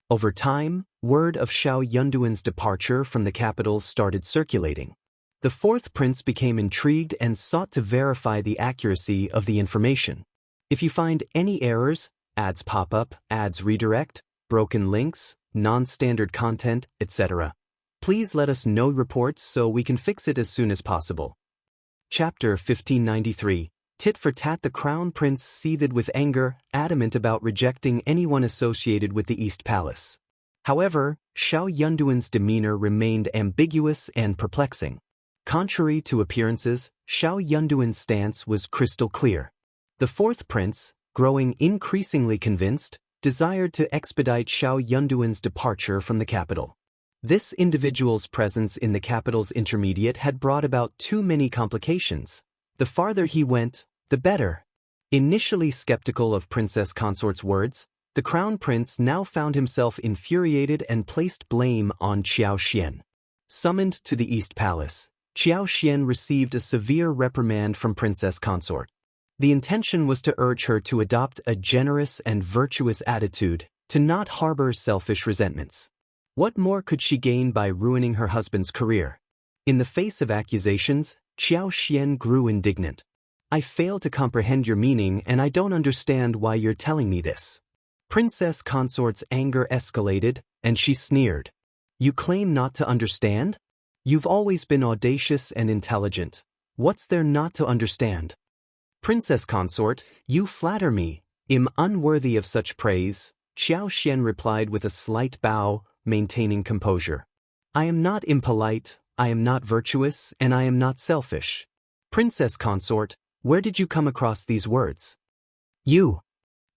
Over time, word of Shao Yunduan's departure from the capital started circulating. The fourth prince became intrigued and sought to verify the accuracy of the information. If you find any errors, ads pop up, ads redirect, broken links, non-standard content, etc., please let us know reports so we can fix it as soon as possible. Chapter 1593. Tit for tat. The Crown Prince seethed with anger, adamant about rejecting anyone associated with the East Palace. However, Shao Yunduan's demeanor remained ambiguous and perplexing. Contrary to appearances, Shao Yunduan's stance was crystal clear. The fourth prince, growing increasingly convinced, desired to expedite Shao Yunduan's departure from the capital. This individual's presence in the capital's intermediate had brought about too many complications. The farther he went, the better. Initially skeptical of Princess Consort's words, the Crown Prince now found himself infuriated and placed blame on Qiao Xian. Summoned to the East Palace, Qiao Xian received a severe reprimand from Princess Consort. The intention was to urge her to adopt a generous and virtuous attitude, to not harbor selfish resentments. What more could she gain by ruining her husband's career? In the face of accusations, Qiao Xian grew indignant. I fail to comprehend your meaning and I don't understand why you're telling me this. Princess Consort's anger escalated, and she sneered. You claim not to understand? You've always been audacious and intelligent. What's there not to understand? Princess Consort, you flatter me. Am unworthy of such praise, Xianxia replied with a slight bow, maintaining composure. I am not impolite, I am not virtuous, and I am not selfish. Princess Consort, where did you come across these words? You.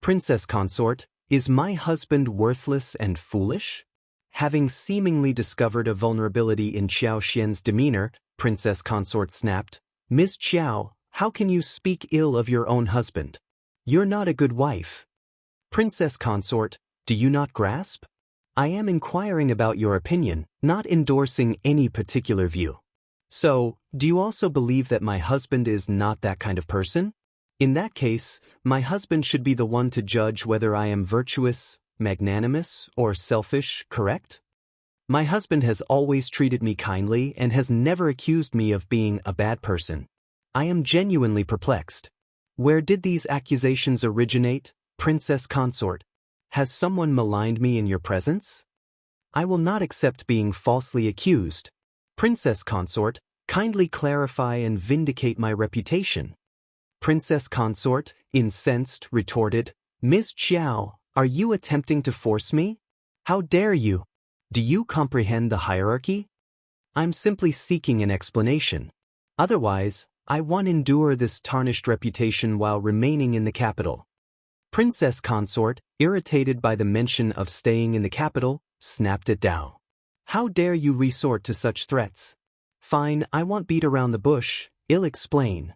Princess Consort, is my husband worthless and foolish? Having seemingly discovered a vulnerability in Xiaoxian's demeanor, Princess Consort snapped, Ms. Qiao, how can you speak ill of your own husband? You're not a good wife. Princess Consort, do you not grasp? I am inquiring about your opinion, not endorsing any particular view. So, do you also believe that my husband is not that kind of person? In that case, my husband should be the one to judge whether I am virtuous, magnanimous, or selfish, correct? My husband has always treated me kindly and has never accused me of being a bad person. I am genuinely perplexed. Where did these accusations originate, Princess Consort? Has someone maligned me in your presence? I will not accept being falsely accused. Princess Consort, kindly clarify and vindicate my reputation. Princess Consort, incensed, retorted, Ms. Qiao, are you attempting to force me? How dare you? Do you comprehend the hierarchy? I'm simply seeking an explanation. Otherwise, I won't endure this tarnished reputation while remaining in the capital. Princess Consort, irritated by the mention of staying in the capital, snapped at Dao. How dare you resort to such threats? Fine, I won't beat around the bush, I'll explain.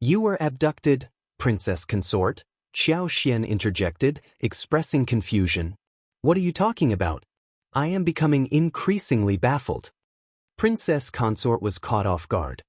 You were abducted, Princess Consort, Xiaoxian interjected, expressing confusion. What are you talking about? I am becoming increasingly baffled. Princess Consort was caught off guard.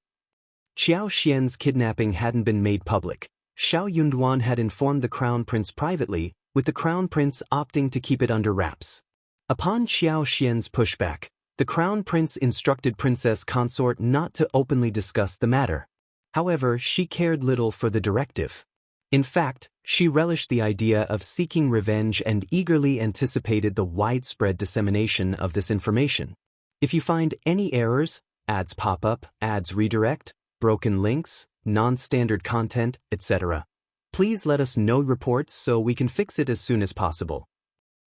Xiaoxian's kidnapping hadn't been made public. Shao Yunduan had informed the Crown Prince privately, with the Crown Prince opting to keep it under wraps. Upon Xiaoxian's pushback, the Crown Prince instructed Princess Consort not to openly discuss the matter. However, she cared little for the directive. In fact, she relished the idea of seeking revenge and eagerly anticipated the widespread dissemination of this information. If you find any errors, ads pop up, ads redirect, broken links, non-standard content, etc., please let us know reports so we can fix it as soon as possible.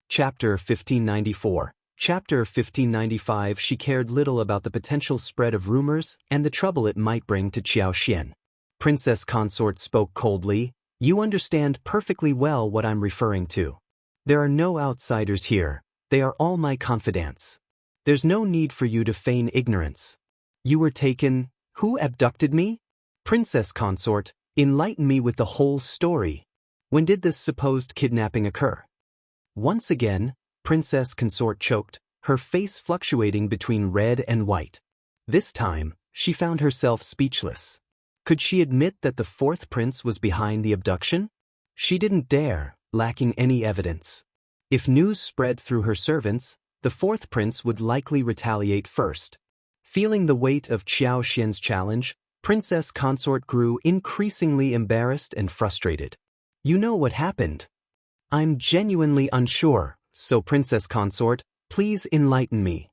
Chapter 1594. Chapter 1595. She cared little about the potential spread of rumors and the trouble it might bring to Xiaoxian. Princess Consort spoke coldly, You understand perfectly well what I'm referring to. There are no outsiders here, they are all my confidants. There's no need for you to feign ignorance. You were taken, who abducted me? Princess Consort, enlighten me with the whole story. When did this supposed kidnapping occur? Once again, Princess Consort choked, her face fluctuating between red and white. This time, she found herself speechless. Could she admit that the fourth prince was behind the abduction? She didn't dare, lacking any evidence. If news spread through her servants, the fourth prince would likely retaliate first. Feeling the weight of Xiaoxian's challenge, Princess Consort grew increasingly embarrassed and frustrated. You know what happened? I'm genuinely unsure, so Princess Consort, please enlighten me.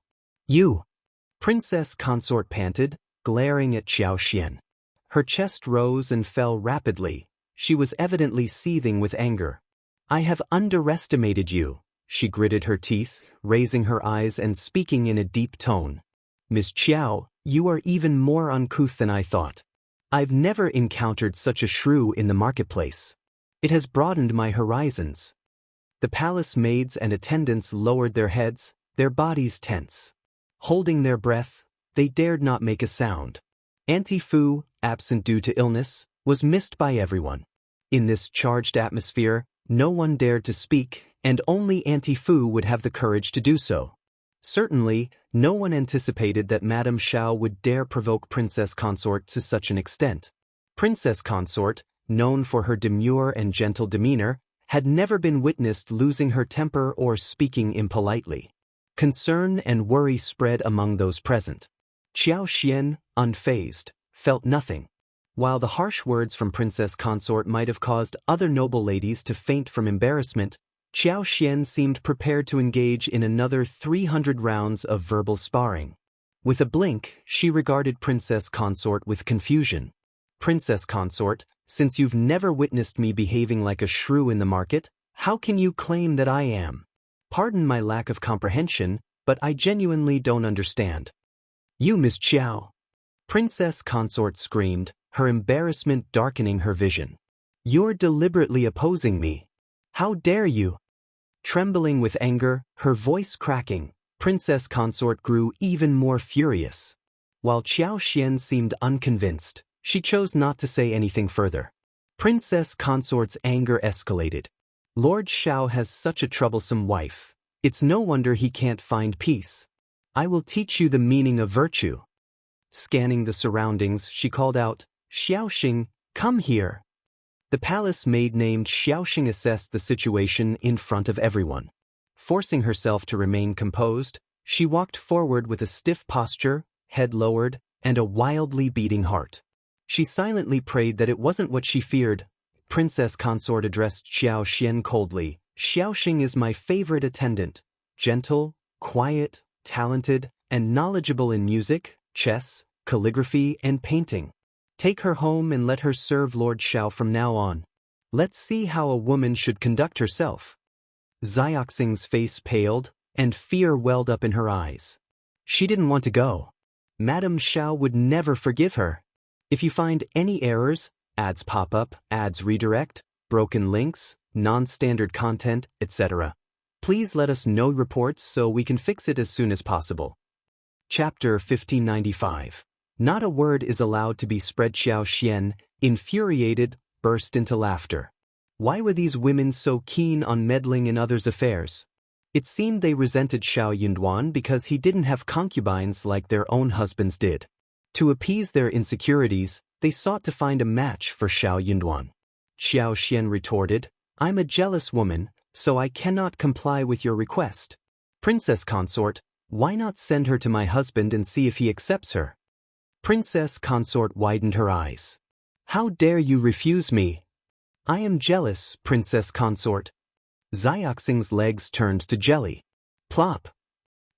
You. Princess Consort panted, glaring at Xiaoxian. Her chest rose and fell rapidly. She was evidently seething with anger. I have underestimated you, she gritted her teeth, raising her eyes and speaking in a deep tone. Miss Qiao, you are even more uncouth than I thought. I've never encountered such a shrew in the marketplace. It has broadened my horizons. The palace maids and attendants lowered their heads, their bodies tense. Holding their breath, they dared not make a sound. Auntie Fu, absent due to illness, was missed by everyone. In this charged atmosphere, no one dared to speak, and only Auntie Fu would have the courage to do so. Certainly, no one anticipated that Madame Shao would dare provoke Princess Consort to such an extent. Princess Consort, known for her demure and gentle demeanor, had never been witnessed losing her temper or speaking impolitely. Concern and worry spread among those present. Xiaoxian, unfazed, felt nothing. While the harsh words from Princess Consort might have caused other noble ladies to faint from embarrassment, Xiaoxian seemed prepared to engage in another 300 rounds of verbal sparring. With a blink, she regarded Princess Consort with confusion. Princess Consort, Since you've never witnessed me behaving like a shrew in the market, how can you claim that I am? Pardon my lack of comprehension, but I genuinely don't understand. You, Miss Qiao! Princess Consort screamed, her embarrassment darkening her vision. You're deliberately opposing me. How dare you? Trembling with anger, her voice cracking, Princess Consort grew even more furious. While Xiao seemed unconvinced, she chose not to say anything further. Princess Consort's anger escalated. Lord Shao has such a troublesome wife. It's no wonder he can't find peace. I will teach you the meaning of virtue. Scanning the surroundings, she called out, Xiaoxing, come here. The palace maid named Xiaoxing assessed the situation in front of everyone. Forcing herself to remain composed, she walked forward with a stiff posture, head lowered, and a wildly beating heart. She silently prayed that it wasn't what she feared. Princess Consort addressed Xiao coldly. Xiaoxing is my favorite attendant. Gentle, quiet, talented, and knowledgeable in music, chess, calligraphy, and painting. Take her home and let her serve Lord Shao from now on. Let's see how a woman should conduct herself. Xiaoxing's face paled, and fear welled up in her eyes. She didn't want to go. Madame Shao would never forgive her. If you find any errors, ads pop up, ads redirect, broken links, non-standard content, etc., please let us know reports so we can fix it as soon as possible. Chapter 1595. Not a word is allowed to be spread. Xiao, infuriated, burst into laughter. Why were these women so keen on meddling in others' affairs? It seemed they resented Shao Yunduan because he didn't have concubines like their own husbands did. To appease their insecurities, they sought to find a match for Shao Yunduan. Xiao retorted, I'm a jealous woman, so I cannot comply with your request. Princess Consort, why not send her to my husband and see if he accepts her? Princess Consort widened her eyes. How dare you refuse me? I am jealous, Princess Consort. Xiaoxing's legs turned to jelly. Plop.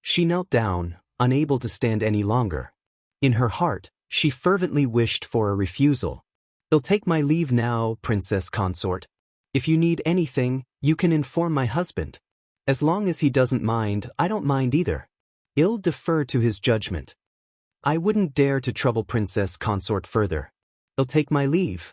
She knelt down, unable to stand any longer. In her heart, she fervently wished for a refusal. I'll take my leave now, Princess Consort. If you need anything, you can inform my husband. As long as he doesn't mind, I don't mind either. I'll defer to his judgment. I wouldn't dare to trouble Princess Consort further. I'll take my leave.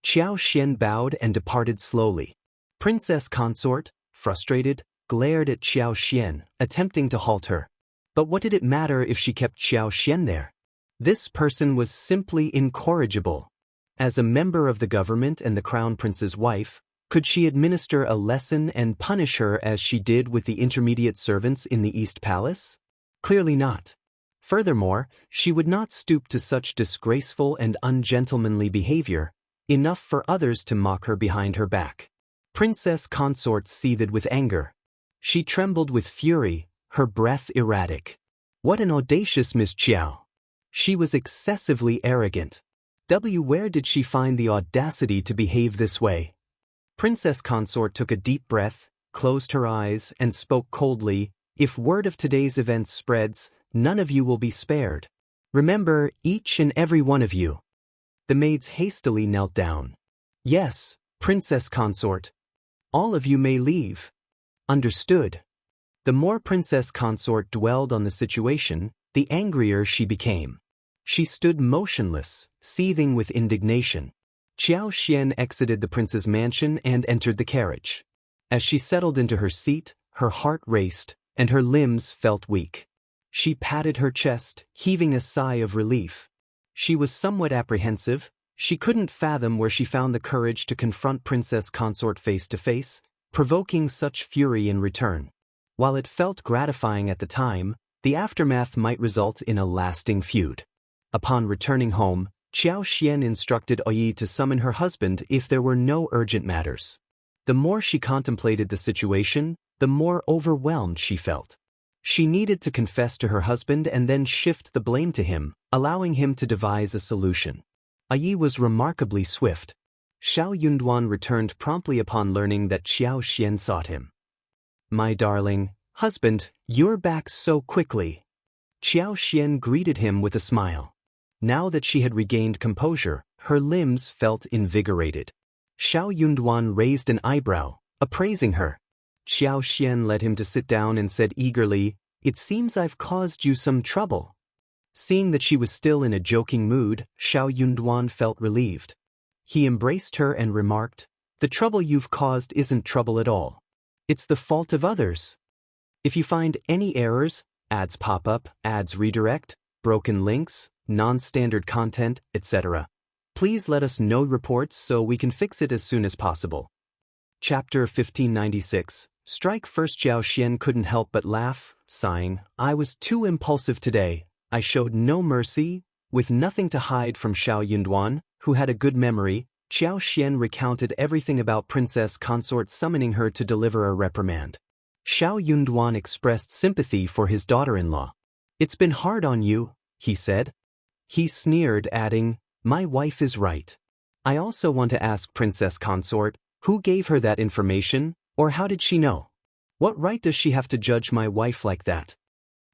Xiao bowed and departed slowly. Princess Consort, frustrated, glared at Xiao, attempting to halt her. But what did it matter if she kept Xiao there? This person was simply incorrigible. As a member of the government and the crown prince's wife, could she administer a lesson and punish her as she did with the intermediate servants in the East Palace? Clearly not. Furthermore, she would not stoop to such disgraceful and ungentlemanly behavior, enough for others to mock her behind her back. Princess Consort seethed with anger. She trembled with fury, her breath erratic. What an audacious Miss Qiao! She was excessively arrogant. Where did she find the audacity to behave this way? Princess Consort took a deep breath, closed her eyes, and spoke coldly, if word of today's events spreads, none of you will be spared. Remember, each and every one of you. The maids hastily knelt down. Yes, Princess Consort. All of you may leave. Understood. The more Princess Consort dwelled on the situation, the angrier she became. She stood motionless, seething with indignation. Xiao exited the prince's mansion and entered the carriage. As she settled into her seat, her heart raced, and her limbs felt weak. She patted her chest, heaving a sigh of relief. She was somewhat apprehensive. She couldn't fathom where she found the courage to confront Princess Consort face to face, provoking such fury in return. While it felt gratifying at the time, the aftermath might result in a lasting feud. Upon returning home, Xiao instructed Yi to summon her husband if there were no urgent matters. The more she contemplated the situation, the more overwhelmed she felt. She needed to confess to her husband and then shift the blame to him, allowing him to devise a solution. Yi was remarkably swift. Shao Yunduan returned promptly upon learning that Xiao sought him. My darling husband, you're back so quickly. Xiao greeted him with a smile. Now that she had regained composure, her limbs felt invigorated. Shao Yunduan raised an eyebrow, appraising her. Xiao led him to sit down and said eagerly, "It seems I've caused you some trouble." Seeing that she was still in a joking mood, Shao Yunduan felt relieved. He embraced her and remarked, "The trouble you've caused isn't trouble at all. It's the fault of others. If you find any errors, ads pop up, ads redirect, broken links, non-standard content, etc., please let us know reports so we can fix it as soon as possible." Chapter 1596. Strike First. Zhao couldn't help but laugh, sighing, "I was too impulsive today. I showed no mercy." With nothing to hide from Shao Yunduan, who had a good memory, Qiao recounted everything about Princess Consort summoning her to deliver a reprimand. Shao Yunduan expressed sympathy for his daughter-in-law. "It's been hard on you," he said. He sneered, adding, "My wife is right. I also want to ask Princess Consort, who gave her that information, or how did she know? What right does she have to judge my wife like that?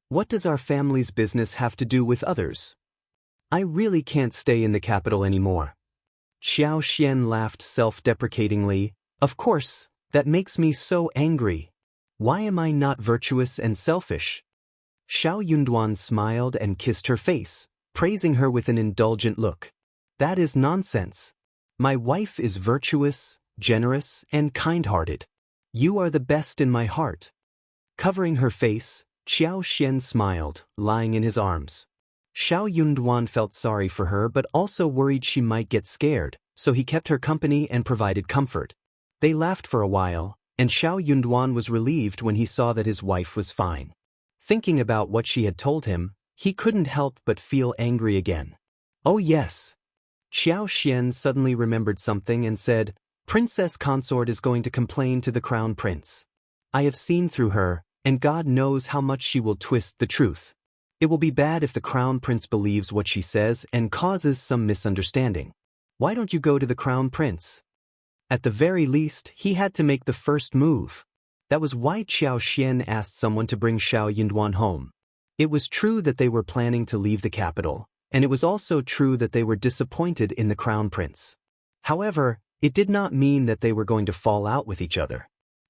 What does our family's business have to do with others? I really can't stay in the capital anymore." Qiao laughed self-deprecatingly. "Of course, that makes me so angry. Why am I not virtuous and selfish?" Shao Yunduan smiled and kissed her face, praising her with an indulgent look. "That is nonsense. My wife is virtuous, generous, and kind-hearted. You are the best in my heart." Covering her face, Qiao smiled, lying in his arms. Shao Yunduan felt sorry for her but also worried she might get scared, so he kept her company and provided comfort. They laughed for a while, and Shao Yunduan was relieved when he saw that his wife was fine. Thinking about what she had told him, he couldn't help but feel angry again. "Oh yes." Qiao suddenly remembered something and said, "Princess Consort is going to complain to the Crown Prince. I have seen through her, and God knows how much she will twist the truth. It will be bad if the Crown Prince believes what she says and causes some misunderstanding. Why don't you go to the Crown Prince?" At the very least, he had to make the first move. That was why Qiao asked someone to bring Shao Yunduan home. It was true that they were planning to leave the capital, and it was also true that they were disappointed in the Crown Prince. However, it did not mean that they were going to fall out with each other.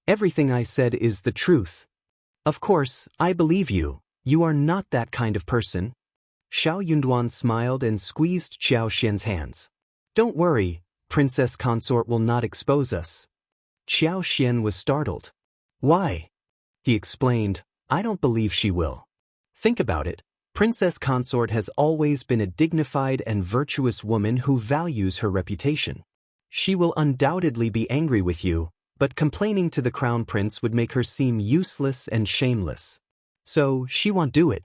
"Everything I said is the truth. Of course, I believe you. You are not that kind of person." Shao Yunduan smiled and squeezed Qiao hands. "Don't worry, Princess Consort will not expose us." Qiao was startled. "Why?" He explained, "I don't believe she will. Think about it. Princess Consort has always been a dignified and virtuous woman who values her reputation. She will undoubtedly be angry with you, but complaining to the Crown Prince would make her seem useless and shameless. So, she won't do it.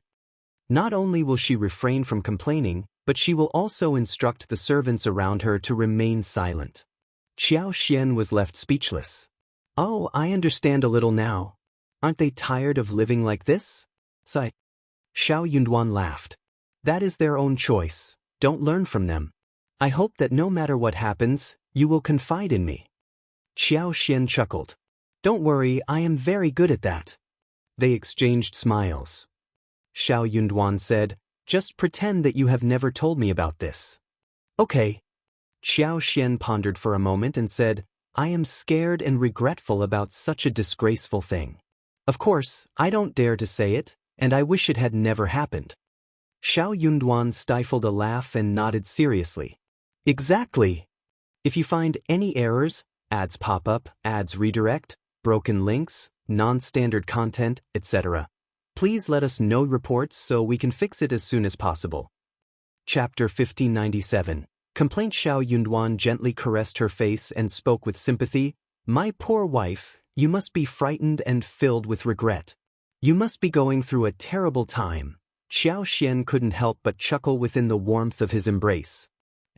Not only will she refrain from complaining, but she will also instruct the servants around her to remain silent." Qiao was left speechless. "Oh, I understand a little now. Aren't they tired of living like this?" Sigh. Shao Yunduan laughed. "That is their own choice. Don't learn from them. I hope that no matter what happens, you will confide in me." Qiao chuckled. "Don't worry, I am very good at that." They exchanged smiles. Shao Yunduan said, "Just pretend that you have never told me about this." "Okay." Qiao pondered for a moment and said, "I am scared and regretful about such a disgraceful thing. Of course, I don't dare to say it, and I wish it had never happened." Shao Yunduan stifled a laugh and nodded seriously. "Exactly. If you find any errors, ads pop up, ads redirect, broken links, non-standard content, etc., please let us know reports so we can fix it as soon as possible." Chapter 1597. Complaint. Shao Yunduan gently caressed her face and spoke with sympathy. "My poor wife, you must be frightened and filled with regret. You must be going through a terrible time." Qiao couldn't help but chuckle within the warmth of his embrace.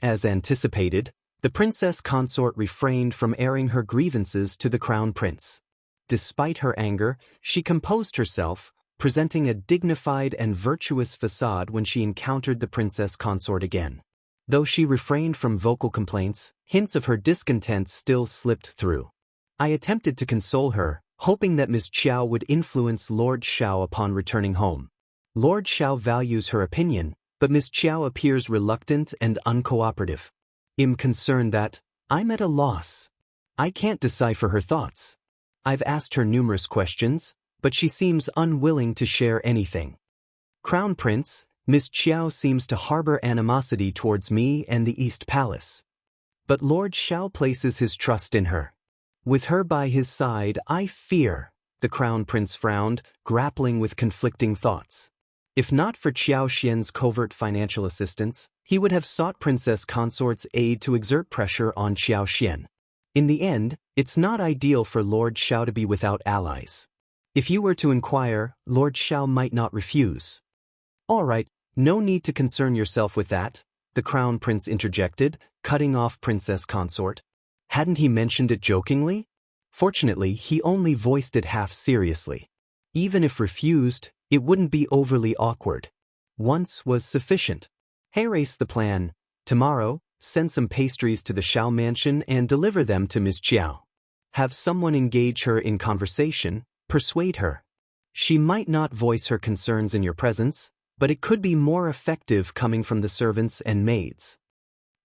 As anticipated, the Princess Consort refrained from airing her grievances to the Crown Prince. Despite her anger, she composed herself, presenting a dignified and virtuous facade when she encountered the Princess Consort again. Though she refrained from vocal complaints, hints of her discontent still slipped through. "I attempted to console her, hoping that Miss Qiao would influence Lord Shao upon returning home. Lord Shao values her opinion, but Miss Qiao appears reluctant and uncooperative. I'm concerned that I'm at a loss. I can't decipher her thoughts. I've asked her numerous questions, but she seems unwilling to share anything. Crown Prince, Miss Qiao seems to harbor animosity towards me and the East Palace. But Lord Shao places his trust in her. With her by his side, I fear, the Crown Prince frowned, grappling with conflicting thoughts. If not for Qiao Xian's covert financial assistance, he would have sought Princess Consort's aid to exert pressure on Qiao Xian. In the end, it's not ideal for Lord Shao to be without allies. If you were to inquire, Lord Shao might not refuse. All right, no need to concern yourself with that, the Crown Prince interjected, cutting off Princess Consort. Hadn't he mentioned it jokingly? Fortunately, he only voiced it half seriously. Even if refused, it wouldn't be overly awkward. Once was sufficient. Erase the plan. Tomorrow, send some pastries to the Shao mansion and deliver them to Ms. Qiao. Have someone engage her in conversation, persuade her. She might not voice her concerns in your presence, but it could be more effective coming from the servants and maids.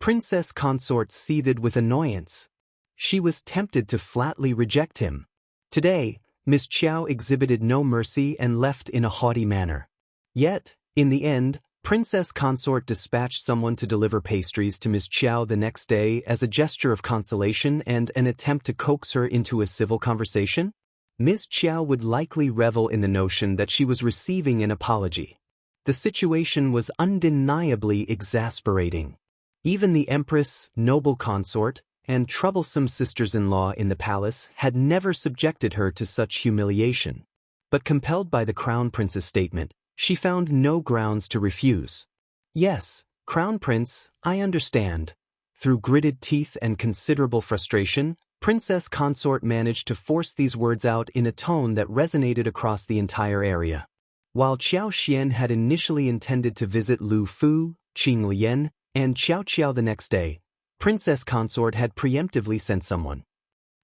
Princess Consort seethed with annoyance. She was tempted to flatly reject him. Today, Miss Qiao exhibited no mercy and left in a haughty manner. Yet, in the end, Princess Consort dispatched someone to deliver pastries to Miss Qiao the next day as a gesture of consolation and an attempt to coax her into a civil conversation. Miss Qiao would likely revel in the notion that she was receiving an apology. The situation was undeniably exasperating. Even the Empress, noble consort, and troublesome sisters-in-law in the palace had never subjected her to such humiliation. But compelled by the Crown Prince's statement, she found no grounds to refuse. Yes, Crown Prince, I understand. Through gritted teeth and considerable frustration, Princess Consort managed to force these words out in a tone that resonated across the entire area. While Qiao Xian had initially intended to visit Lu Fu, Qing Lian, and Qiao the next day, Princess Consort had preemptively sent someone.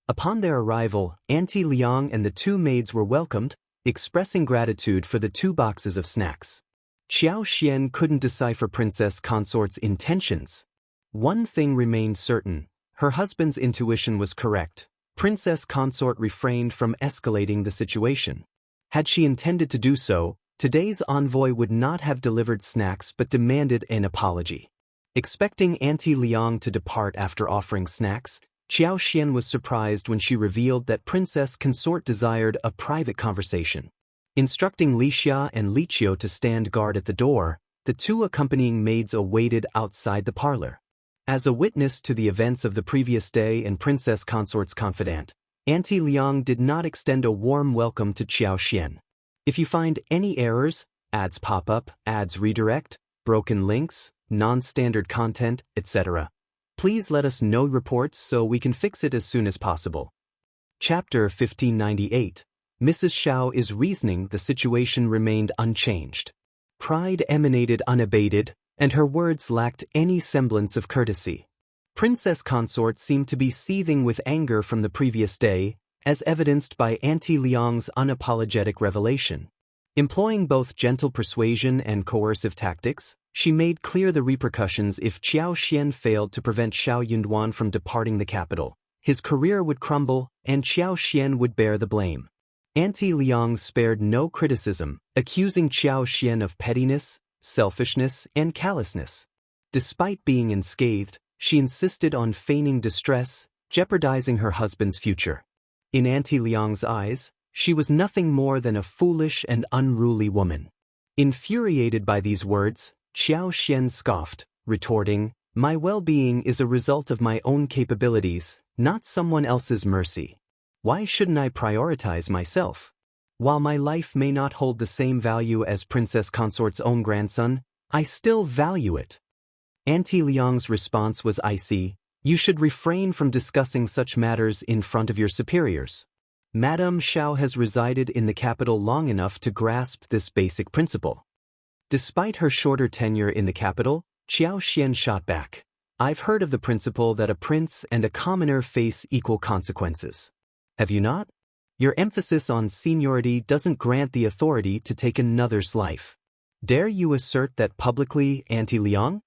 Upon their arrival, Auntie Liang and the two maids were welcomed, expressing gratitude for the 2 boxes of snacks. Qiao Xian couldn't decipher Princess Consort's intentions. One thing remained certain: her husband's intuition was correct. Princess Consort refrained from escalating the situation. Had she intended to do so, today's envoy would not have delivered snacks but demanded an apology. Expecting Auntie Liang to depart after offering snacks, Qiao Xian was surprised when she revealed that Princess Consort desired a private conversation. Instructing Li Xia and Li Qiao to stand guard at the door, the 2 accompanying maids awaited outside the parlor. As a witness to the events of the previous day and Princess Consort's confidant, Auntie Liang did not extend a warm welcome to Qiao Xian. If you find any errors, ads pop up, ads redirect, broken links, non-standard content, etc., please let us know reports so we can fix it as soon as possible. Chapter 1598. Mrs. Shao is reasoning. The situation remained unchanged. Pride emanated unabated, and her words lacked any semblance of courtesy. Princess Consort seemed to be seething with anger from the previous day, as evidenced by Auntie Liang's unapologetic revelation. Employing both gentle persuasion and coercive tactics, she made clear the repercussions if Qiao Xian failed to prevent Shao Yunduan from departing the capital. His career would crumble, and Qiao Xian would bear the blame. Auntie Liang spared no criticism, accusing Qiao Xian of pettiness, selfishness, and callousness. Despite being unscathed, she insisted on feigning distress, jeopardizing her husband's future. In Auntie Liang's eyes, she was nothing more than a foolish and unruly woman. Infuriated by these words, Qiao Xian scoffed, retorting, "My well-being is a result of my own capabilities, not someone else's mercy. Why shouldn't I prioritize myself? While my life may not hold the same value as Princess Consort's own grandson, I still value it." Auntie Liang's response was icy. "You should refrain from discussing such matters in front of your superiors. Madame Shao has resided in the capital long enough to grasp this basic principle." Despite her shorter tenure in the capital, Qiao Xian shot back. "I've heard of the principle that a prince and a commoner face equal consequences. Have you not? Your emphasis on seniority doesn't grant the authority to take another's life. Dare you assert that publicly, Auntie Liang?"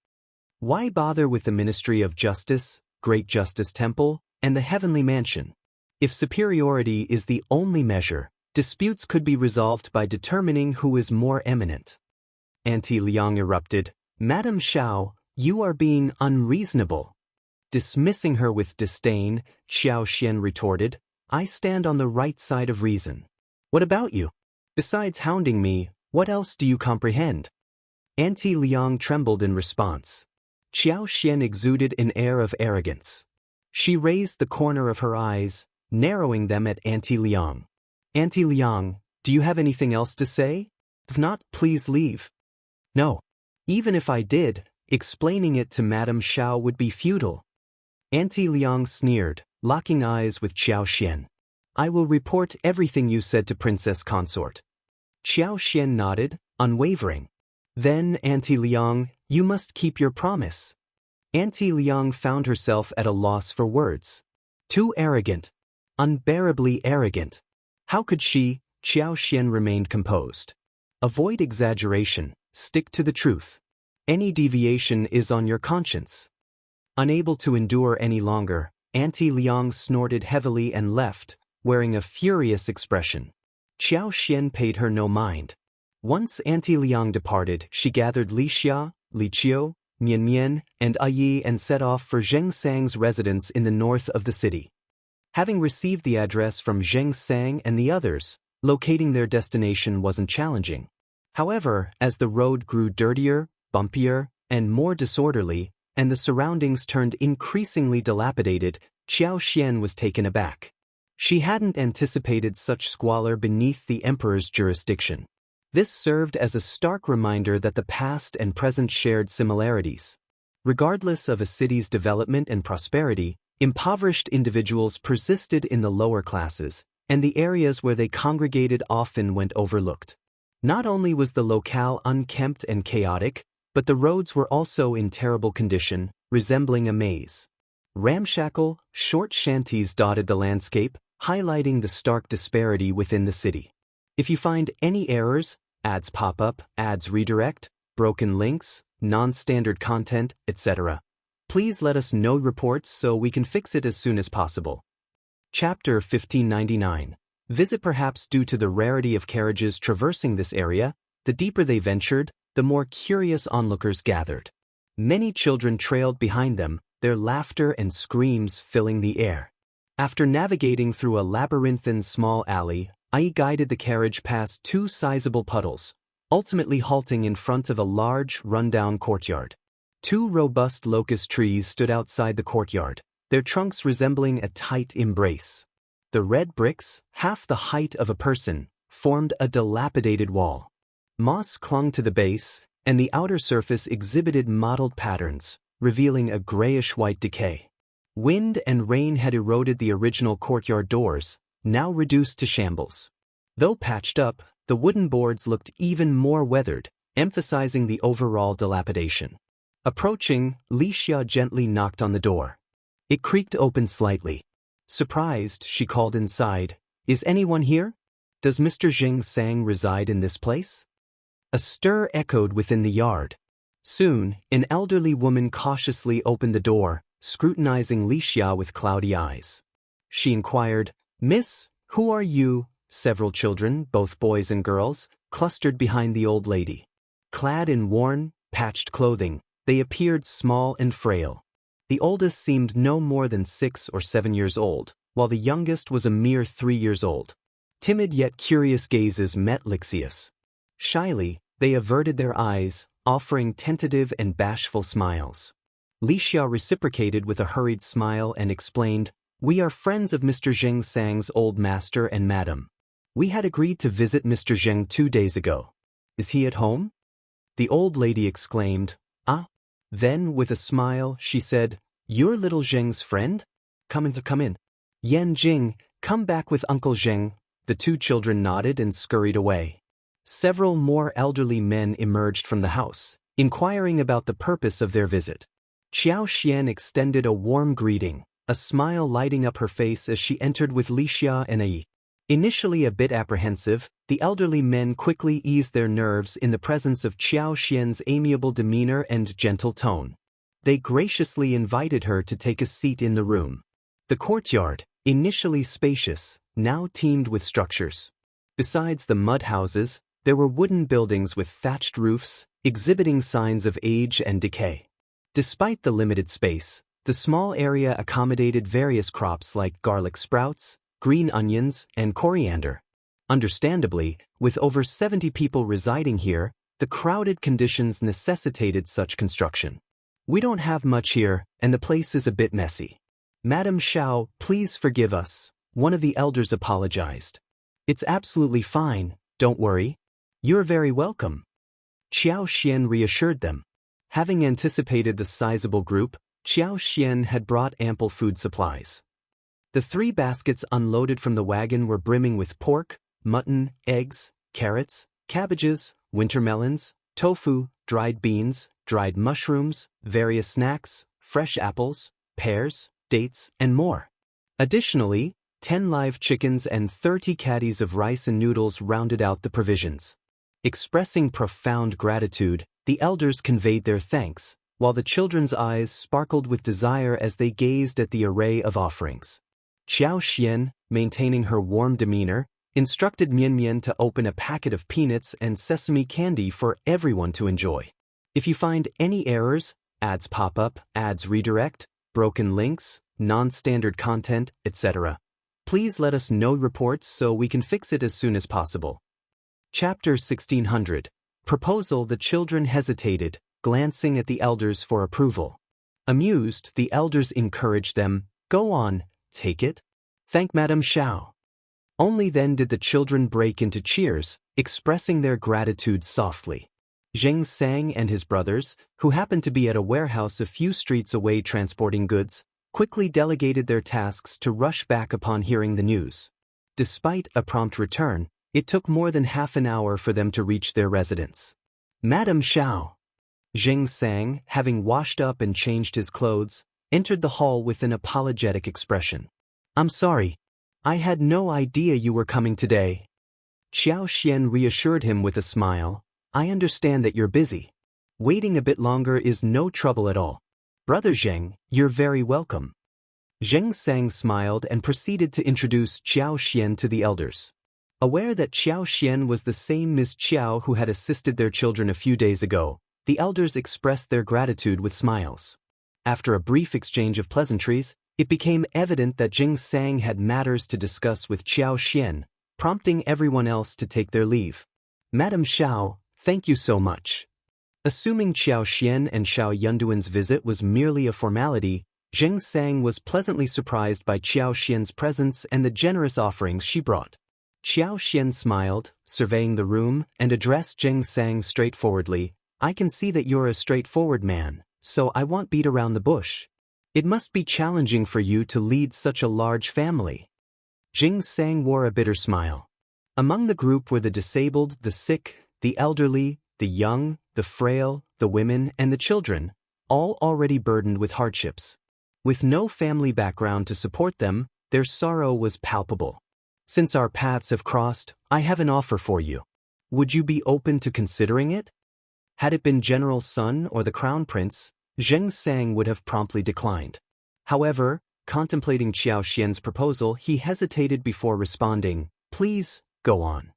Why bother with the Ministry of Justice, Great Justice Temple, and the Heavenly Mansion? If superiority is the only measure, disputes could be resolved by determining who is more eminent. Auntie Liang erupted, Madam Shao, you are being unreasonable. Dismissing her with disdain, Xianxia retorted, I stand on the right side of reason. What about you? Besides hounding me, what else do you comprehend? Auntie Liang trembled in response. Xianxia exuded an air of arrogance. She raised the corner of her eyes, narrowing them at Auntie Liang. Auntie Liang, do you have anything else to say? If not, please leave. No. Even if I did, explaining it to Madame Shao would be futile. Auntie Liang sneered, locking eyes with Xianxia. I will report everything you said to Princess Consort. Xianxia nodded, unwavering. Then, Auntie Liang, you must keep your promise. Auntie Liang found herself at a loss for words. Too arrogant. Unbearably arrogant. How could she? Xianxia remained composed. Avoid exaggeration, stick to the truth. Any deviation is on your conscience. Unable to endure any longer, Auntie Liang snorted heavily and left, wearing a furious expression. Xianxia paid her no mind. Once Auntie Liang departed, she gathered Li Xia, Li Qiao, Mian Mian, and Yi and set off for Zheng Sang's residence in the north of the city. Having received the address from Zheng Sang and the others, locating their destination wasn't challenging. However, as the road grew dirtier, bumpier, and more disorderly, and the surroundings turned increasingly dilapidated, Xianxia was taken aback. She hadn't anticipated such squalor beneath the emperor's jurisdiction. This served as a stark reminder that the past and present shared similarities. Regardless of a city's development and prosperity, impoverished individuals persisted in the lower classes, and the areas where they congregated often went overlooked. Not only was the locale unkempt and chaotic, but the roads were also in terrible condition, resembling a maze. Ramshackle, short shanties dotted the landscape, highlighting the stark disparity within the city. If you find any errors, ads pop up, ads redirect, broken links, non-standard content, etc., please let us know reports so we can fix it as soon as possible. Chapter 1599. Visit. Perhaps due to the rarity of carriages traversing this area, the deeper they ventured, the more curious onlookers gathered. Many children trailed behind them, their laughter and screams filling the air. After navigating through a labyrinthine small alley, Ai guided the carriage past two sizable puddles, ultimately halting in front of a large, run-down courtyard. Two robust locust trees stood outside the courtyard, their trunks resembling a tight embrace. The red bricks, half the height of a person, formed a dilapidated wall. Moss clung to the base, and the outer surface exhibited mottled patterns, revealing a grayish-white decay. Wind and rain had eroded the original courtyard doors, now reduced to shambles. Though patched up, the wooden boards looked even more weathered, emphasizing the overall dilapidation. Approaching, Li Xia gently knocked on the door. It creaked open slightly. Surprised, she called inside, Is anyone here? Does Mr. Zheng Sang reside in this place? A stir echoed within the yard. Soon, an elderly woman cautiously opened the door, scrutinizing Li Xia with cloudy eyes. She inquired, Miss, who are you? Several children, both boys and girls, clustered behind the old lady. Clad in worn, patched clothing, they appeared small and frail. The oldest seemed no more than 6 or 7 years old, while the youngest was a mere 3 years old. Timid yet curious gazes met Lixius. Shyly, they averted their eyes, offering tentative and bashful smiles. Li Xia reciprocated with a hurried smile and explained, We are friends of Mr. Zheng Sang's old master and madam. We had agreed to visit Mr. Zheng 2 days ago. Is he at home? The old lady exclaimed, Ah. Then, with a smile, she said, You're little Zheng's friend? Come in. Yan Jing, come back with Uncle Zheng. The two children nodded and scurried away. Several more elderly men emerged from the house, inquiring about the purpose of their visit. Xianxia extended a warm greeting, a smile lighting up her face as she entered with Li Xia and Ai. Initially a bit apprehensive, the elderly men quickly eased their nerves in the presence of Xianxia's amiable demeanor and gentle tone. they graciously invited her to take a seat in the room. The courtyard, initially spacious, now teemed with structures. Besides the mud houses, there were wooden buildings with thatched roofs, exhibiting signs of age and decay. Despite the limited space, the small area accommodated various crops like garlic sprouts, green onions, and coriander. Understandably, with over 70 people residing here, the crowded conditions necessitated such construction. We don't have much here, and the place is a bit messy. Madam Shao, please forgive us, one of the elders apologized. It's absolutely fine, don't worry. You're very welcome. Xian reassured them. Having anticipated the sizable group, Xian had brought ample food supplies. The 3 baskets unloaded from the wagon were brimming with pork, mutton, eggs, carrots, cabbages, winter melons, tofu, dried beans, dried mushrooms, various snacks, fresh apples, pears, dates, and more. Additionally, 10 live chickens and 30 caddies of rice and noodles rounded out the provisions. Expressing profound gratitude, the elders conveyed their thanks, while the children's eyes sparkled with desire as they gazed at the array of offerings. Xian, maintaining her warm demeanor, instructed Mian to open a packet of peanuts and sesame candy for everyone to enjoy. If you find any errors, ads pop up, ads redirect, broken links, non-standard content, etc., please let us know reports so we can fix it as soon as possible. Chapter 1600. Proposal. The children hesitated, glancing at the elders for approval. Amused, the elders encouraged them, "Go on, take it. Thank Madame Shao." Only then did the children break into cheers, expressing their gratitude softly. Xianxia and his brothers, who happened to be at a warehouse a few streets away transporting goods, quickly delegated their tasks to rush back upon hearing the news. Despite a prompt return, it took more than half an hour for them to reach their residence. Madame Shao. Xianxia, having washed up and changed his clothes, entered the hall with an apologetic expression. "I'm sorry. I had no idea you were coming today." Xian reassured him with a smile. "I understand that you're busy. Waiting a bit longer is no trouble at all. Brother Zheng, you're very welcome." Xianxia smiled and proceeded to introduce Xian to the elders. Aware that Xian was the same Miss Qiao who had assisted their children a few days ago, the elders expressed their gratitude with smiles. After a brief exchange of pleasantries, it became evident that Xianxia had matters to discuss with Xian, prompting everyone else to take their leave. "Madame Shao, thank you so much." Assuming Xian and Shao Yunduan's visit was merely a formality, Xianxia was pleasantly surprised by Xian's presence and the generous offerings she brought. Xian smiled, surveying the room, and addressed Xianxia straightforwardly. "I can see that you're a straightforward man, so I won't beat around the bush. It must be challenging for you to lead such a large family." Xianxia wore a bitter smile. Among the group were the disabled, the sick, the elderly, the young, the frail, the women, and the children, all already burdened with hardships. With no family background to support them, their sorrow was palpable. "Since our paths have crossed, I have an offer for you. Would you be open to considering it?" Had it been General Sun or the Crown Prince, Xianxia would have promptly declined. However, contemplating Xian's proposal, he hesitated before responding, "Please, go on."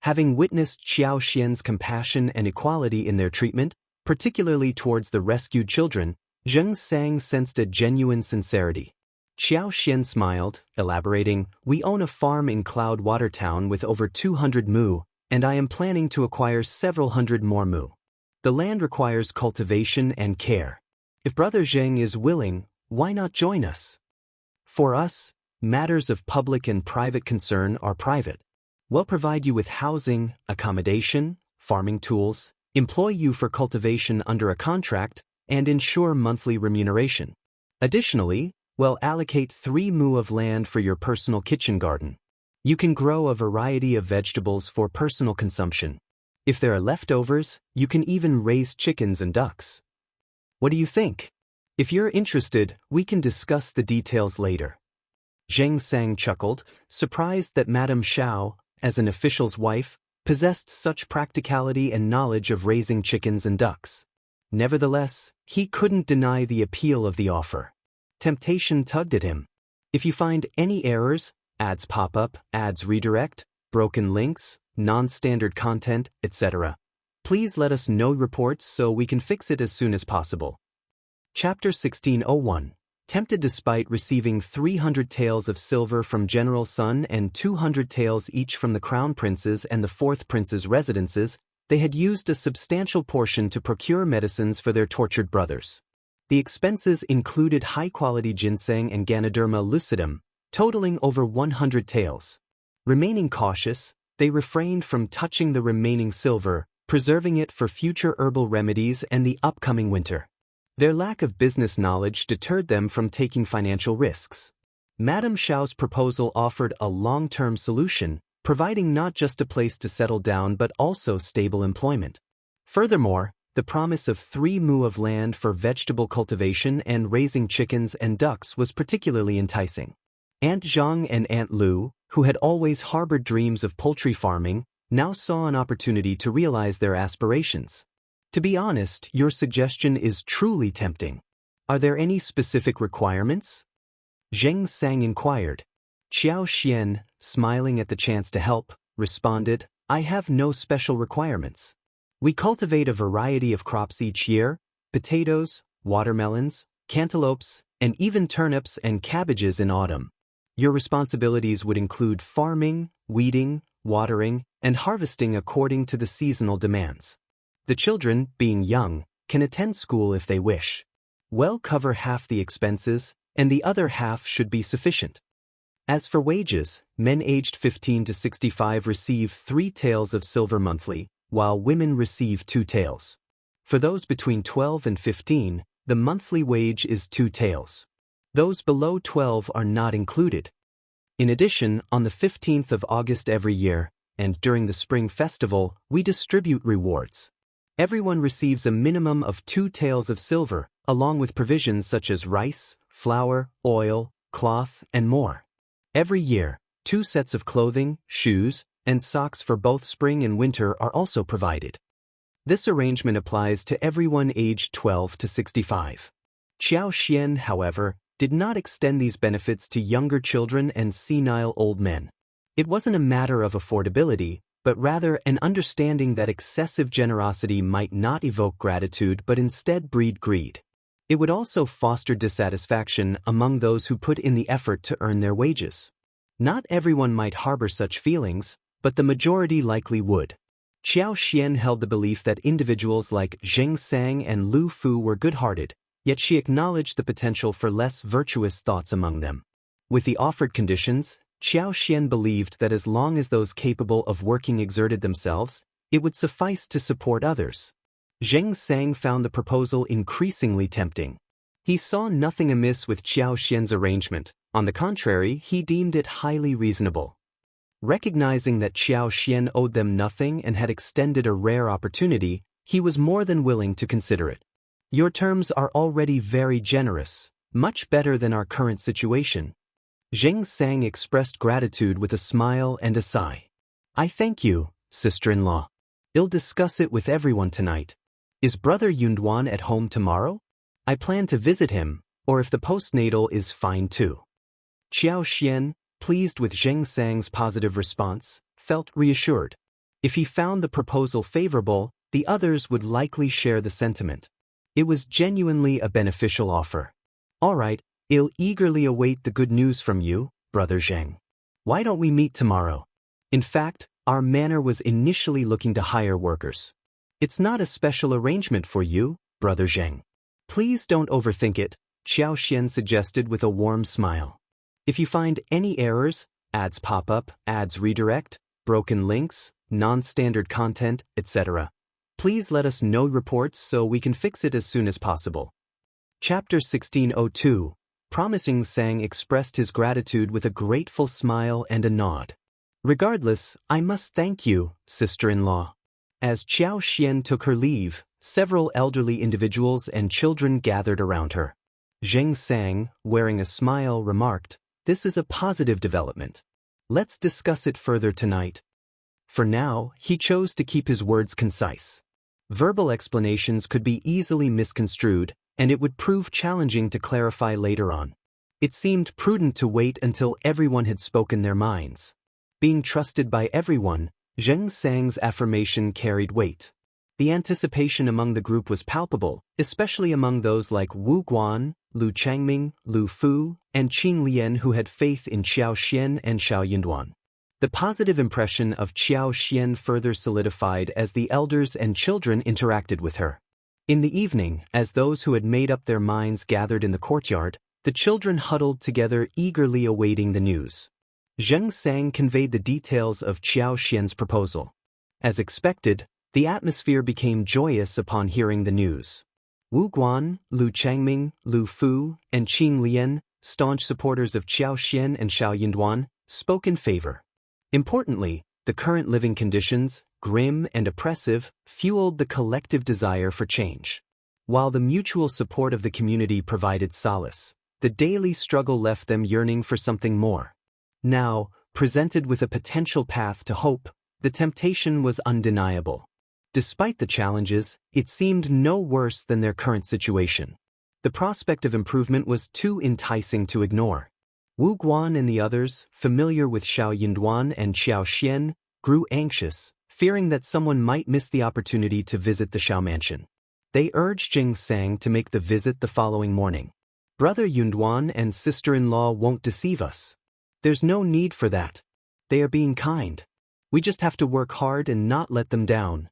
Having witnessed Xian's compassion and equality in their treatment, particularly towards the rescued children, Xianxia sensed a genuine sincerity. Xian smiled, elaborating, "We own a farm in Cloud Water Town with over 200 mu, and I am planning to acquire several hundred more mu. The land requires cultivation and care. If Brother Zheng is willing, why not join us? For us, matters of public and private concern are private. We'll provide you with housing, accommodation, farming tools, employ you for cultivation under a contract, and ensure monthly remuneration. Additionally, we'll allocate 3 mu of land for your personal kitchen garden. You can grow a variety of vegetables for personal consumption. If there are leftovers, you can even raise chickens and ducks. What do you think? If you're interested, we can discuss the details later." Xianxia chuckled, surprised that Madame Shao, as an official's wife, possessed such practicality and knowledge of raising chickens and ducks. Nevertheless, he couldn't deny the appeal of the offer. Temptation tugged at him. If you find any errors, ads pop up, ads redirect, broken links, non-standard content, etc., please let us know reports so we can fix it as soon as possible. Chapter 1601. Tempted. Despite receiving 300 taels of silver from General Sun and 200 taels each from the Crown Prince's and the Fourth Prince's residences, they had used a substantial portion to procure medicines for their tortured brothers. The expenses included high-quality ginseng and Ganoderma lucidum, totaling over 100 taels. Remaining cautious, they refrained from touching the remaining silver, preserving it for future herbal remedies and the upcoming winter. Their lack of business knowledge deterred them from taking financial risks. Madame Shao's proposal offered a long-term solution, providing not just a place to settle down but also stable employment. Furthermore, the promise of 3 mu of land for vegetable cultivation and raising chickens and ducks was particularly enticing. Aunt Zhang and Aunt Lu, who had always harbored dreams of poultry farming, now saw an opportunity to realize their aspirations. To be honest, your suggestion is truly tempting. Are there any specific requirements? Xianxia inquired. Qiao Xian, smiling at the chance to help, responded, I have no special requirements. We cultivate a variety of crops each year: potatoes, watermelons, cantaloupes, and even turnips and cabbages in autumn. Your responsibilities would include farming, weeding, watering, and harvesting according to the seasonal demands. The children, being young, can attend school if they wish. We'll cover half the expenses, and the other half should be sufficient. As for wages, men aged 15 to 65 receive 3 taels of silver monthly, while women receive 2 taels. For those between 12 and 15, the monthly wage is 2 taels. Those below 12 are not included. In addition, on the 15th of August every year, and during the Spring Festival, we distribute rewards. Everyone receives a minimum of 2 taels of silver, along with provisions such as rice, flour, oil, cloth, and more. Every year, 2 sets of clothing, shoes, and socks for both spring and winter are also provided. This arrangement applies to everyone aged 12 to 65. Qiao Xian, however, did not extend these benefits to younger children and senile old men. It wasn't a matter of affordability, but rather an understanding that excessive generosity might not evoke gratitude but instead breed greed. It would also foster dissatisfaction among those who put in the effort to earn their wages. Not everyone might harbor such feelings, but the majority likely would. Qiao Xian held the belief that individuals like Zheng Sang and Lu Fu were good-hearted, yet she acknowledged the potential for less virtuous thoughts among them. With the offered conditions, Qiao Xian believed that as long as those capable of working exerted themselves, it would suffice to support others. Zheng Sang found the proposal increasingly tempting. He saw nothing amiss with Qiao Xian's arrangement. On the contrary, he deemed it highly reasonable. Recognizing that Qiao Xian owed them nothing and had extended a rare opportunity, he was more than willing to consider it. Your terms are already very generous, much better than our current situation. Zheng Sang expressed gratitude with a smile and a sigh. I thank you, sister-in-law. I'll discuss it with everyone tonight. Is Brother Yunduan at home tomorrow? I plan to visit him, or if the postnatal is fine too. Qiao Xian, pleased with Zheng Sang's positive response, felt reassured. If he found the proposal favorable, the others would likely share the sentiment. It was genuinely a beneficial offer. All right, I'll eagerly await the good news from you, Brother Zheng. Why don't we meet tomorrow? In fact, our manor was initially looking to hire workers. It's not a special arrangement for you, Brother Zheng. Please don't overthink it, Qiao Xian suggested with a warm smile. If you find any errors, ads pop up, ads redirect, broken links, non-standard content, etc., please let us know reports so we can fix it as soon as possible. Chapter 1602. Promising Sang expressed his gratitude with a grateful smile and a nod. Regardless, I must thank you, sister-in-law. As Qiao Xian took her leave, several elderly individuals and children gathered around her. Zheng Sang, wearing a smile, remarked, "This is a positive development. Let's discuss it further tonight." For now, he chose to keep his words concise. Verbal explanations could be easily misconstrued, and it would prove challenging to clarify later on. It seemed prudent to wait until everyone had spoken their minds. Being trusted by everyone, Xianxia's affirmation carried weight. The anticipation among the group was palpable, especially among those like Wu Guan, Lu Changming, Lu Fu, and Qing Lian who had faith in Qiao Xian and Shao Yunduan. The positive impression of Qiao Xian further solidified as the elders and children interacted with her. In the evening, as those who had made up their minds gathered in the courtyard, the children huddled together eagerly awaiting the news. Xianxia conveyed the details of Qiao Xian's proposal. As expected, the atmosphere became joyous upon hearing the news. Wu Guan, Lu Changming, Lu Fu, and Qing Lian, staunch supporters of Qiao Xian and Shao Yunduan, spoke in favor. Importantly, the current living conditions, grim and oppressive, fueled the collective desire for change. While the mutual support of the community provided solace, the daily struggle left them yearning for something more. Now, presented with a potential path to hope, the temptation was undeniable. Despite the challenges, it seemed no worse than their current situation. The prospect of improvement was too enticing to ignore. Wu Guan and the others, familiar with Shao Yunduan and Qiao Xian, grew anxious, fearing that someone might miss the opportunity to visit the Shao mansion. They urged Xianxia to make the visit the following morning. Brother Yunduan and sister-in-law won't deceive us. There's no need for that. They are being kind. We just have to work hard and not let them down.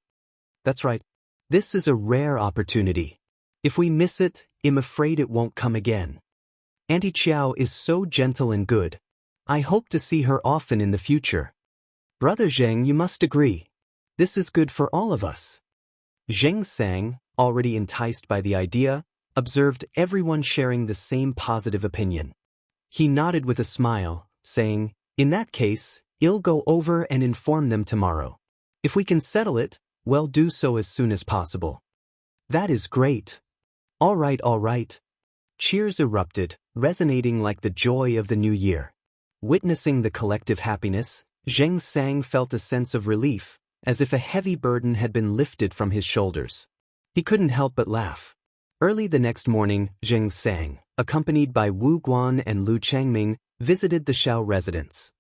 That's right. This is a rare opportunity. If we miss it, I'm afraid it won't come again. Auntie Qiao is so gentle and good. I hope to see her often in the future. Brother Zheng, you must agree. This is good for all of us. Xianxia, already enticed by the idea, observed everyone sharing the same positive opinion. He nodded with a smile, saying, "In that case, I'll go over and inform them tomorrow. If we can settle it, well, do so as soon as possible." "That is great." All right. Cheers erupted, resonating like the joy of the new year. Witnessing the collective happiness, Xianxia felt a sense of relief, as if a heavy burden had been lifted from his shoulders. He couldn't help but laugh. Early the next morning, Xianxia, accompanied by Wu Guan and Lu Changming, visited the Shao residence.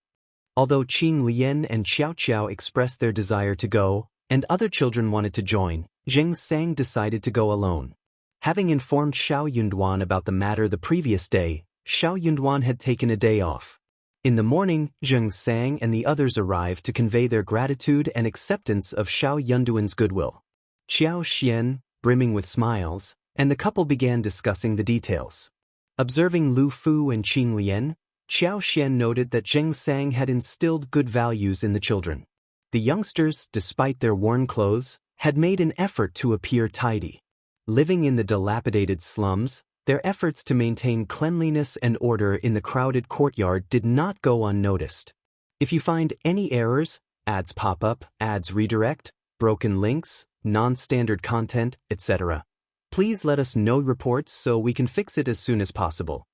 Although Qing Lian and Xiao expressed their desire to go, and other children wanted to join, Xianxia decided to go alone. Having informed Shao Yunduan about the matter the previous day, Shao Yunduan had taken a day off. In the morning, Xianxia and the others arrived to convey their gratitude and acceptance of Shao Yunduan's goodwill. Qiao Xian, brimming with smiles, and the couple began discussing the details. Observing Lu Fu and Qing Lian, Qiao Xian noted that Xianxia had instilled good values in the children. The youngsters, despite their worn clothes, had made an effort to appear tidy. Living in the dilapidated slums, their efforts to maintain cleanliness and order in the crowded courtyard did not go unnoticed. If you find any errors, ads pop up, ads redirect, broken links, non-standard content, etc., please let us know reports so we can fix it as soon as possible.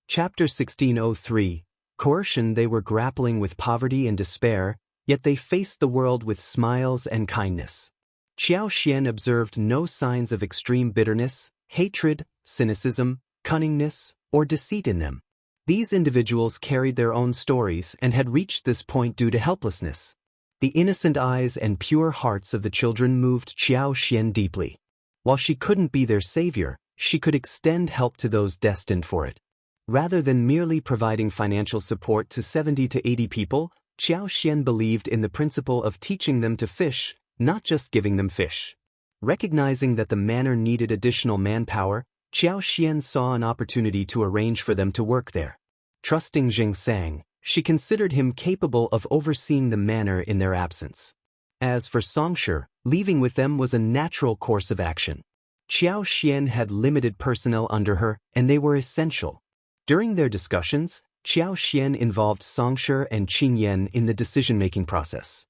Chapter 1603, Coercion. They were grappling with poverty and despair, yet they faced the world with smiles and kindness. Qiao Xian observed no signs of extreme bitterness, hatred, cynicism, cunningness, or deceit in them. These individuals carried their own stories and had reached this point due to helplessness. The innocent eyes and pure hearts of the children moved Qiao Xian deeply. While she couldn't be their savior, she could extend help to those destined for it. Rather than merely providing financial support to 70 to 80 people, Qiao Xian believed in the principle of teaching them to fish, not just giving them fish. Recognizing that the manor needed additional manpower, Qiao Xian saw an opportunity to arrange for them to work there. Trusting Xianxia, she considered him capable of overseeing the manor in their absence. As for Xianxia, leaving with them was a natural course of action. Qiao Xian had limited personnel under her, and they were essential. During their discussions, Qiao Xian involved Xianxia and Qingyan in the decision-making process.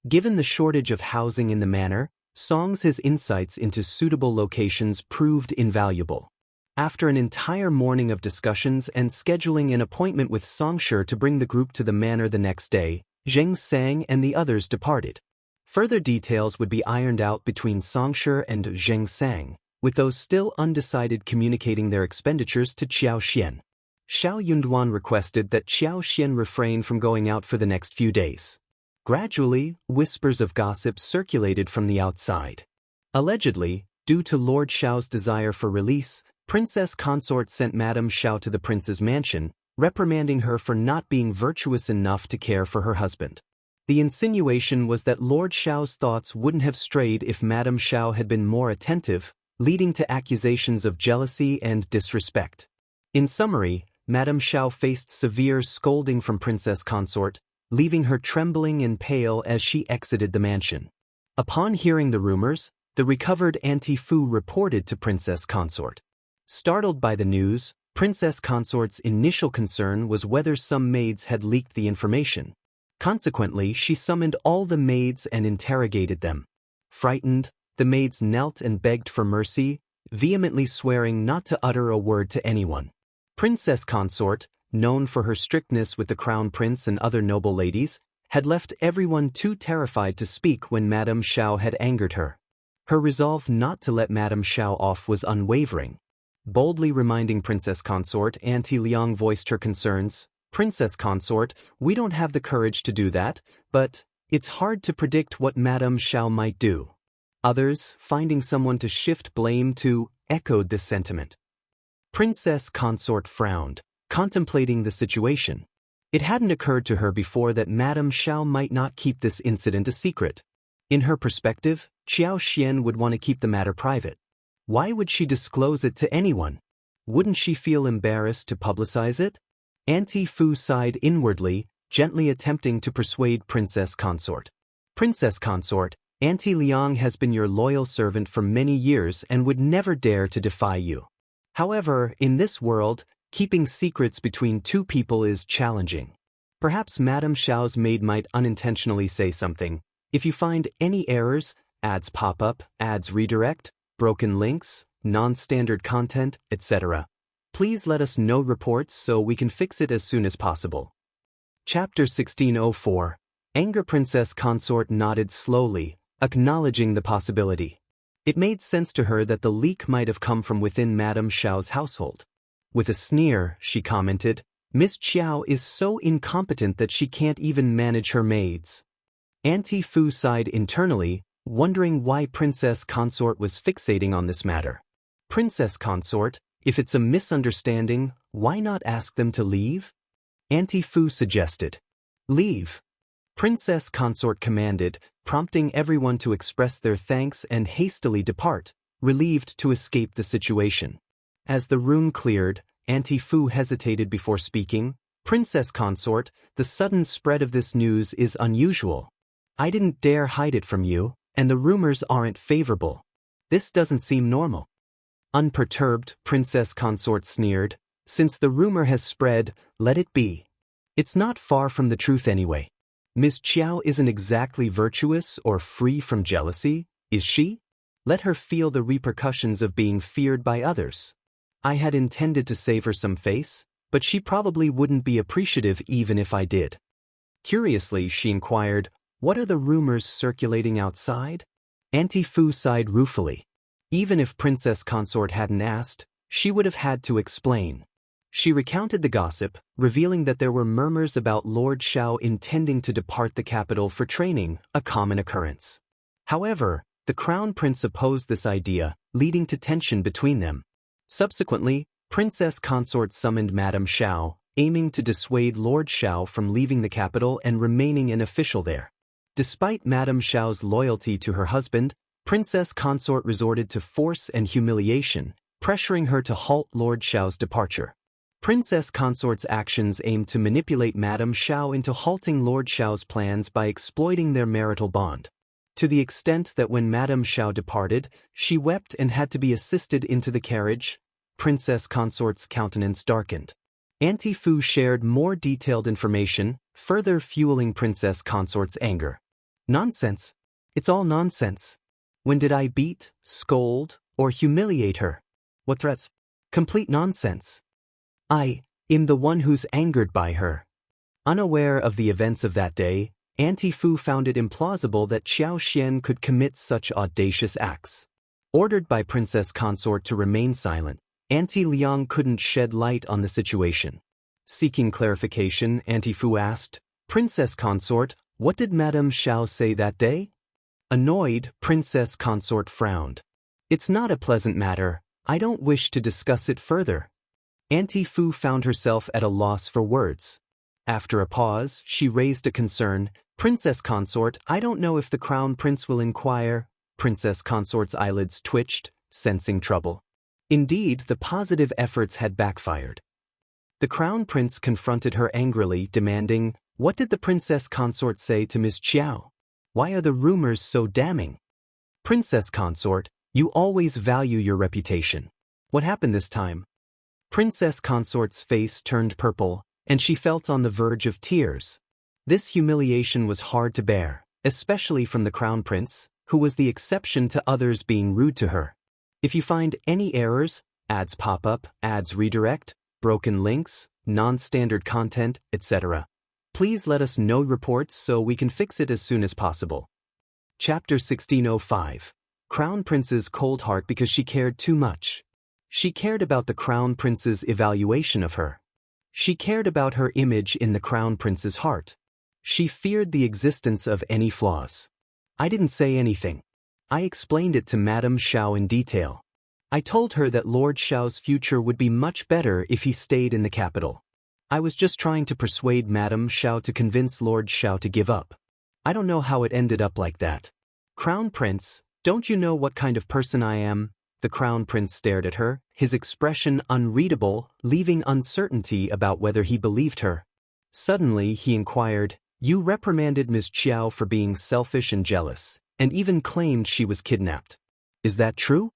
Given the shortage of housing in the manor, Xianxia's insights into suitable locations proved invaluable. After an entire morning of discussions and scheduling an appointment with Xianxia to bring the group to the manor the next day, Xianxia and the others departed. Further details would be ironed out between Xianxia and Xianxia, with those still undecided communicating their expenditures to Qiao. Shao Yunduan requested that Qiao refrain from going out for the next few days. Gradually, whispers of gossip circulated from the outside. Allegedly, due to Lord Shao's desire for release, Princess Consort sent Madame Shao to the prince's mansion, reprimanding her for not being virtuous enough to care for her husband. The insinuation was that Lord Shao's thoughts wouldn't have strayed if Madame Shao had been more attentive, leading to accusations of jealousy and disrespect. In summary, Madame Shao faced severe scolding from Princess Consort, leaving her trembling and pale as she exited the mansion. Upon hearing the rumors, the recovered Auntie Fu reported to Princess Consort. Startled by the news, Princess Consort's initial concern was whether some maids had leaked the information. Consequently, she summoned all the maids and interrogated them. Frightened, the maids knelt and begged for mercy, vehemently swearing not to utter a word to anyone. Princess Consort, known for her strictness with the crown prince and other noble ladies, had left everyone too terrified to speak when Madame Shao had angered her. Her resolve not to let Madame Shao off was unwavering. Boldly reminding Princess Consort, Auntie Liang voiced her concerns. Princess Consort, we don't have the courage to do that, but it's hard to predict what Madame Shao might do. Others, finding someone to shift blame to, echoed this sentiment. Princess Consort frowned, contemplating the situation. It hadn't occurred to her before that Madame Shao might not keep this incident a secret. In her perspective, Xiao would want to keep the matter private. Why would she disclose it to anyone? Wouldn't she feel embarrassed to publicize it? Auntie Fu sighed inwardly, gently attempting to persuade Princess Consort. Princess Consort, Auntie Liang has been your loyal servant for many years and would never dare to defy you. However, in this world, keeping secrets between two people is challenging. Perhaps Madame Shao's maid might unintentionally say something. If you find any errors, ads pop up, ads redirect, broken links, non-standard content, etc., please let us know reports so we can fix it as soon as possible. Chapter 1604. Anger. Princess Consort nodded slowly, acknowledging the possibility. It made sense to her that the leak might have come from within Madame Shao's household. With a sneer, she commented, Miss Qiao is so incompetent that she can't even manage her maids. Auntie Fu sighed internally, wondering why Princess Consort was fixating on this matter. Princess Consort, if it's a misunderstanding, why not ask them to leave? Auntie Fu suggested. Leave. Princess Consort commanded, prompting everyone to express their thanks and hastily depart, relieved to escape the situation. As the room cleared, Auntie Fu hesitated before speaking. Princess Consort, the sudden spread of this news is unusual. I didn't dare hide it from you, and the rumors aren't favorable. This doesn't seem normal. Unperturbed, Princess Consort sneered. Since the rumor has spread, let it be. It's not far from the truth anyway. Miss Qiao isn't exactly virtuous or free from jealousy, is she? Let her feel the repercussions of being feared by others. I had intended to save her some face, but she probably wouldn't be appreciative even if I did. Curiously, she inquired, what are the rumors circulating outside? Auntie Fu sighed ruefully. Even if Princess Consort hadn't asked, she would have had to explain. She recounted the gossip, revealing that there were murmurs about Lord Shao intending to depart the capital for training, a common occurrence. However, the Crown Prince opposed this idea, leading to tension between them. Subsequently, Princess Consort summoned Madame Shao, aiming to dissuade Lord Shao from leaving the capital and remaining an official there. Despite Madame Shao's loyalty to her husband, Princess Consort resorted to force and humiliation, pressuring her to halt Lord Shao's departure. Princess Consort's actions aimed to manipulate Madame Shao into halting Lord Shao's plans by exploiting their marital bond. To the extent that when Madame Shao departed, she wept and had to be assisted into the carriage. Princess Consort's countenance darkened. Auntie Fu shared more detailed information, further fueling Princess Consort's anger. Nonsense. It's all nonsense. When did I beat, scold, or humiliate her? What threats? Complete nonsense. I am the one who's angered by her. Unaware of the events of that day, Auntie Fu found it implausible that Xianxia could commit such audacious acts. Ordered by Princess Consort to remain silent, Auntie Liang couldn't shed light on the situation. Seeking clarification, Auntie Fu asked, "Princess Consort, what did Madame Shao say that day?" Annoyed, Princess Consort frowned. "It's not a pleasant matter. I don't wish to discuss it further." Auntie Fu found herself at a loss for words. After a pause, she raised a concern. "Princess Consort, I don't know if the Crown Prince will inquire." Princess Consort's eyelids twitched, sensing trouble. Indeed, the positive efforts had backfired. The Crown Prince confronted her angrily, demanding, "What did the Princess Consort say to Ms. Qiao? Why are the rumors so damning?" "Princess Consort, you always value your reputation. What happened this time?" Princess Consort's face turned purple, and she felt on the verge of tears. This humiliation was hard to bear, especially from the Crown Prince, who was the exception to others being rude to her. If you find any errors, ads pop up, ads redirect, broken links, non-standard content, etc., please let us know reports so we can fix it as soon as possible. Chapter 1605. Crown Prince's cold heart because she cared too much. She cared about the Crown Prince's evaluation of her. She cared about her image in the Crown Prince's heart. She feared the existence of any flaws. "I didn't say anything. I explained it to Madame Shao in detail. I told her that Lord Shao's future would be much better if he stayed in the capital. I was just trying to persuade Madame Shao to convince Lord Shao to give up. I don't know how it ended up like that." "Crown Prince, don't you know what kind of person I am?" The Crown Prince stared at her, his expression unreadable, leaving uncertainty about whether he believed her. Suddenly he inquired, "You reprimanded Ms. Qiao for being selfish and jealous, and even claimed she was kidnapped. Is that true?"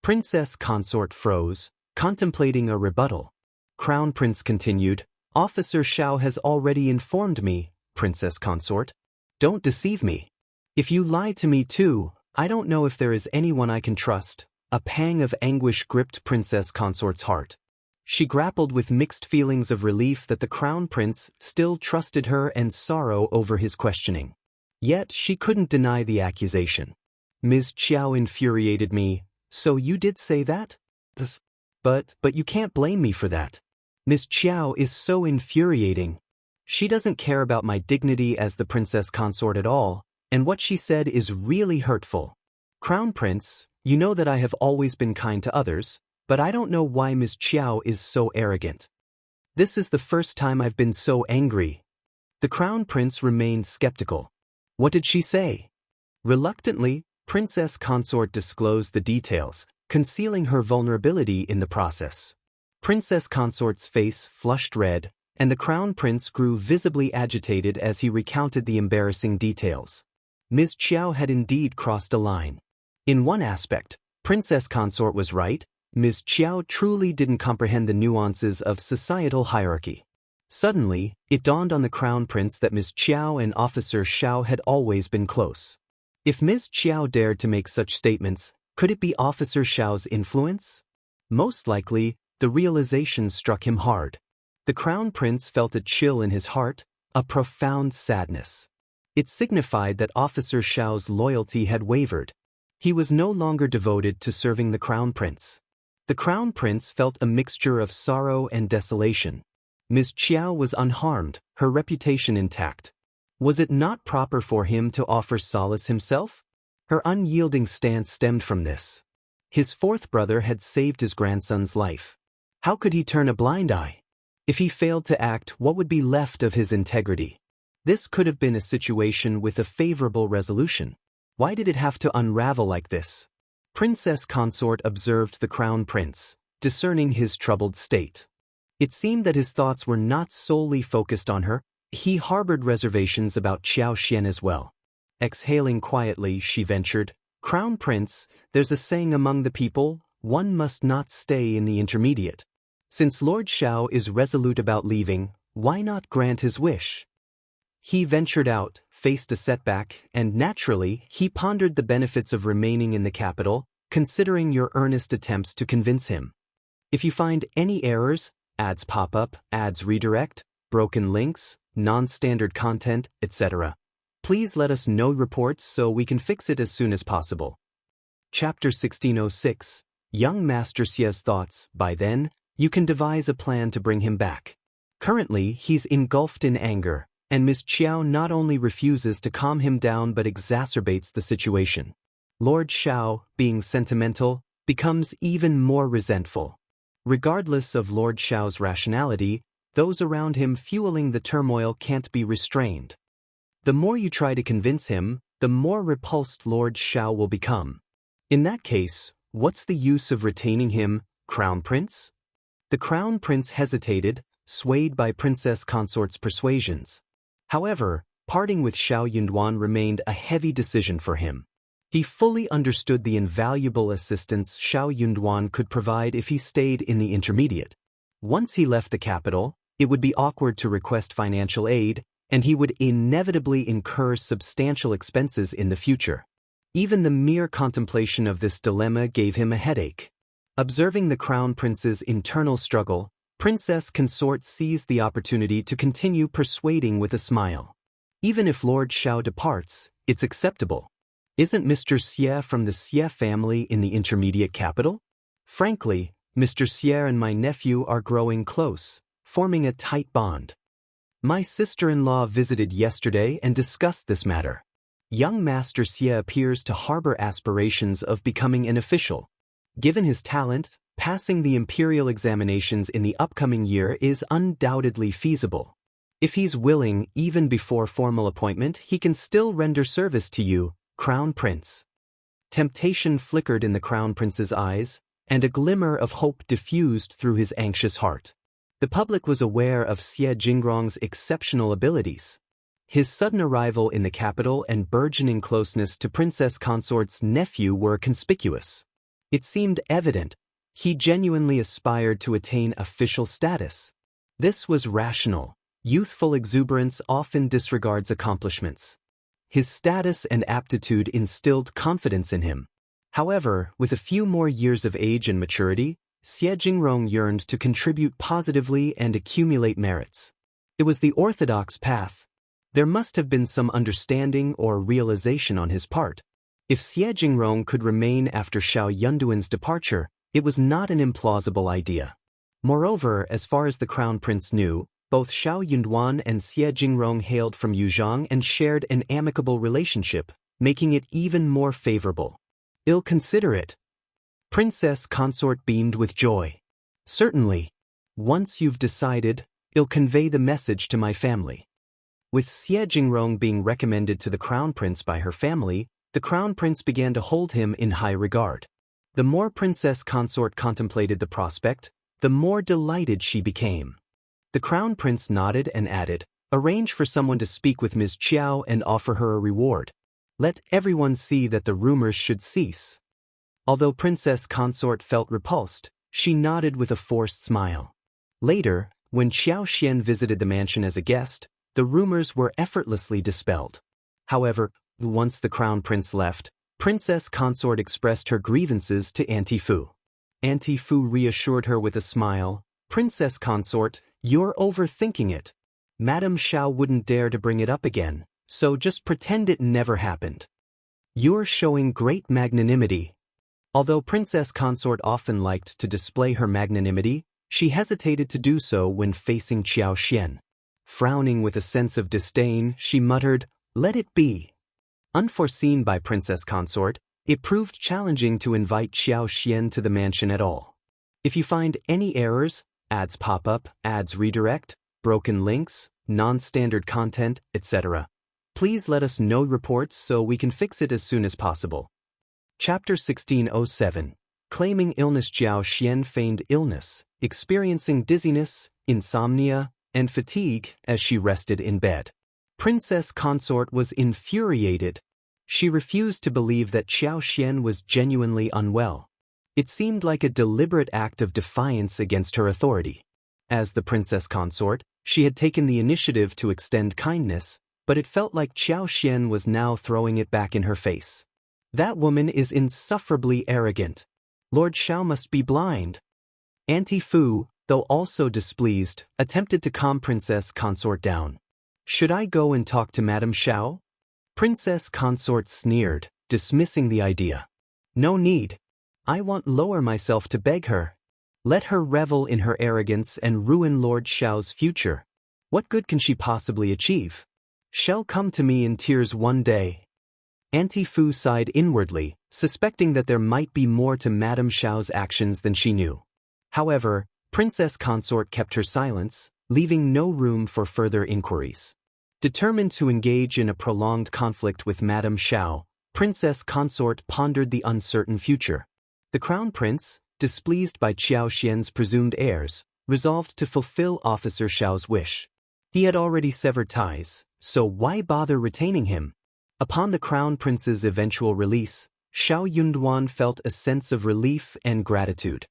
Princess Consort froze, contemplating a rebuttal. Crown Prince continued, "Officer Shao has already informed me, Princess Consort. Don't deceive me. If you lie to me too, I don't know if there is anyone I can trust." A pang of anguish gripped Princess Consort's heart. She grappled with mixed feelings of relief that the Crown Prince still trusted her and sorrow over his questioning. Yet she couldn't deny the accusation. "Ms. Qiao infuriated me, so you did say that? But you can't blame me for that. Ms. Qiao is so infuriating. She doesn't care about my dignity as the Princess Consort at all, and what she said is really hurtful. Crown Prince, you know that I have always been kind to others, but I don't know why Ms. Qiao is so arrogant. This is the first time I've been so angry." The Crown Prince remained skeptical. "What did she say?" Reluctantly, Princess Consort disclosed the details, concealing her vulnerability in the process. Princess Consort's face flushed red, and the Crown Prince grew visibly agitated as he recounted the embarrassing details. Ms. Qiao had indeed crossed a line. In one aspect, Princess Consort was right. Ms. Qiao truly didn't comprehend the nuances of societal hierarchy. Suddenly, it dawned on the Crown Prince that Ms. Qiao and Officer Shao had always been close. If Ms. Qiao dared to make such statements, could it be Officer Shao's influence? Most likely, the realization struck him hard. The Crown Prince felt a chill in his heart, a profound sadness. It signified that Officer Shao's loyalty had wavered. He was no longer devoted to serving the Crown Prince. The Crown Prince felt a mixture of sorrow and desolation. Ms. Qiao was unharmed, her reputation intact. Was it not proper for him to offer solace himself? Her unyielding stance stemmed from this. His fourth brother had saved his grandson's life. How could he turn a blind eye? If he failed to act, what would be left of his integrity? This could have been a situation with a favorable resolution. Why did it have to unravel like this? Princess Consort observed the Crown Prince, discerning his troubled state. It seemed that his thoughts were not solely focused on her. He harbored reservations about Xianxia as well. Exhaling quietly, she ventured, "Crown Prince, there's a saying among the people, one must not stay in the intermediate. Since Lord Shao is resolute about leaving, why not grant his wish?" He ventured out, faced a setback, and naturally, he pondered the benefits of remaining in the capital, considering your earnest attempts to convince him. If you find any errors, ads pop up, ads redirect, broken links, non-standard content, etc., Please let us know reports so we can fix it as soon as possible. Chapter 1606. Young Master Xia's thoughts. By then, you can devise a plan to bring him back. Currently, he's engulfed in anger, and Miss Qiao not only refuses to calm him down but exacerbates the situation. Lord Shao, being sentimental, becomes even more resentful. Regardless of Lord Shao's rationality, those around him fueling the turmoil can't be restrained. The more you try to convince him, the more repulsed Lord Shao will become. In that case, what's the use of retaining him, Crown Prince? The Crown Prince hesitated, swayed by Princess Consort's persuasions. However, parting with Shao Yunduan remained a heavy decision for him. He fully understood the invaluable assistance Shao Yunduan could provide if he stayed in the Intermediate. Once he left the capital, it would be awkward to request financial aid, and he would inevitably incur substantial expenses in the future. Even the mere contemplation of this dilemma gave him a headache. Observing the Crown Prince's internal struggle, Princess Consort seized the opportunity to continue persuading with a smile. Even if Lord Shao departs, it's acceptable. Isn't Mr. Xie from the Xie family in the Intermediate capital? Frankly, Mr. Xie and my nephew are growing close, forming a tight bond. My sister-in-law visited yesterday and discussed this matter. Young Master Xie appears to harbor aspirations of becoming an official. Given his talent, passing the imperial examinations in the upcoming year is undoubtedly feasible. If he's willing, even before formal appointment, he can still render service to you, Crown Prince. Temptation flickered in the Crown Prince's eyes, and a glimmer of hope diffused through his anxious heart. The public was aware of Xie Jingrong's exceptional abilities. His sudden arrival in the capital and burgeoning closeness to Princess Consort's nephew were conspicuous. It seemed evident he genuinely aspired to attain official status. This was rational. Youthful exuberance often disregards accomplishments. His status and aptitude instilled confidence in him. However, with a few more years of age and maturity, Xie Jingrong yearned to contribute positively and accumulate merits. It was the orthodox path. There must have been some understanding or realization on his part. If Xie Jingrong could remain after Shao Yunduan's departure, it was not an implausible idea. Moreover, as far as the Crown Prince knew, both Shao Yunduan and Xie Jingrong hailed from Yuzhang and shared an amicable relationship, making it even more favorable. I'll consider it. Princess Consort beamed with joy. Certainly. Once you've decided, I'll convey the message to my family. With Xie Jingrong being recommended to the Crown Prince by her family, the Crown Prince began to hold him in high regard. The more Princess Consort contemplated the prospect, the more delighted she became. The Crown Prince nodded and added, "Arrange for someone to speak with Ms. Qiao and offer her a reward. Let everyone see that the rumors should cease." Although Princess Consort felt repulsed, she nodded with a forced smile. Later, when Qiao Xian visited the mansion as a guest, the rumors were effortlessly dispelled. However, once the Crown Prince left, Princess Consort expressed her grievances to Auntie Fu. Auntie Fu reassured her with a smile, "Princess Consort, you're overthinking it. Madame Shao wouldn't dare to bring it up again, so just pretend it never happened. You're showing great magnanimity." Although Princess Consort often liked to display her magnanimity, she hesitated to do so when facing Qiao Xian. Frowning with a sense of disdain, she muttered, "Let it be." Unforeseen by Princess Consort, it proved challenging to invite Qiao Xian to the mansion at all. If you find any errors, ads pop up, ads redirect, broken links, non-standard content, etc., please let us know reports so we can fix it as soon as possible. Chapter 1607. Claiming illness. Qiao Xian feigned illness, experiencing dizziness, insomnia, and fatigue as she rested in bed. Princess Consort was infuriated. She refused to believe that Qiao Xian was genuinely unwell. It seemed like a deliberate act of defiance against her authority. As the Princess Consort, she had taken the initiative to extend kindness, but it felt like Qiao Xian was now throwing it back in her face. That woman is insufferably arrogant. Lord Shao must be blind. Auntie Fu, though also displeased, attempted to calm Princess Consort down. "Should I go and talk to Madame Shao?" Princess consort sneered, dismissing the idea. No need. I won't lower myself to beg her. Let her revel in her arrogance and ruin Lord Shao's future. What good can she possibly achieve? She'll come to me in tears one day. Auntie Fu sighed inwardly, suspecting that there might be more to Madame Shao's actions than she knew. However, Princess Consort kept her silence, leaving no room for further inquiries. Determined to engage in a prolonged conflict with Madame Shao, Princess Consort pondered the uncertain future. The Crown Prince, displeased by Qiao Xian's presumed heirs, resolved to fulfill Officer Shao's wish. He had already severed ties, so why bother retaining him? Upon the Crown Prince's eventual release, Shao Yunduan felt a sense of relief and gratitude.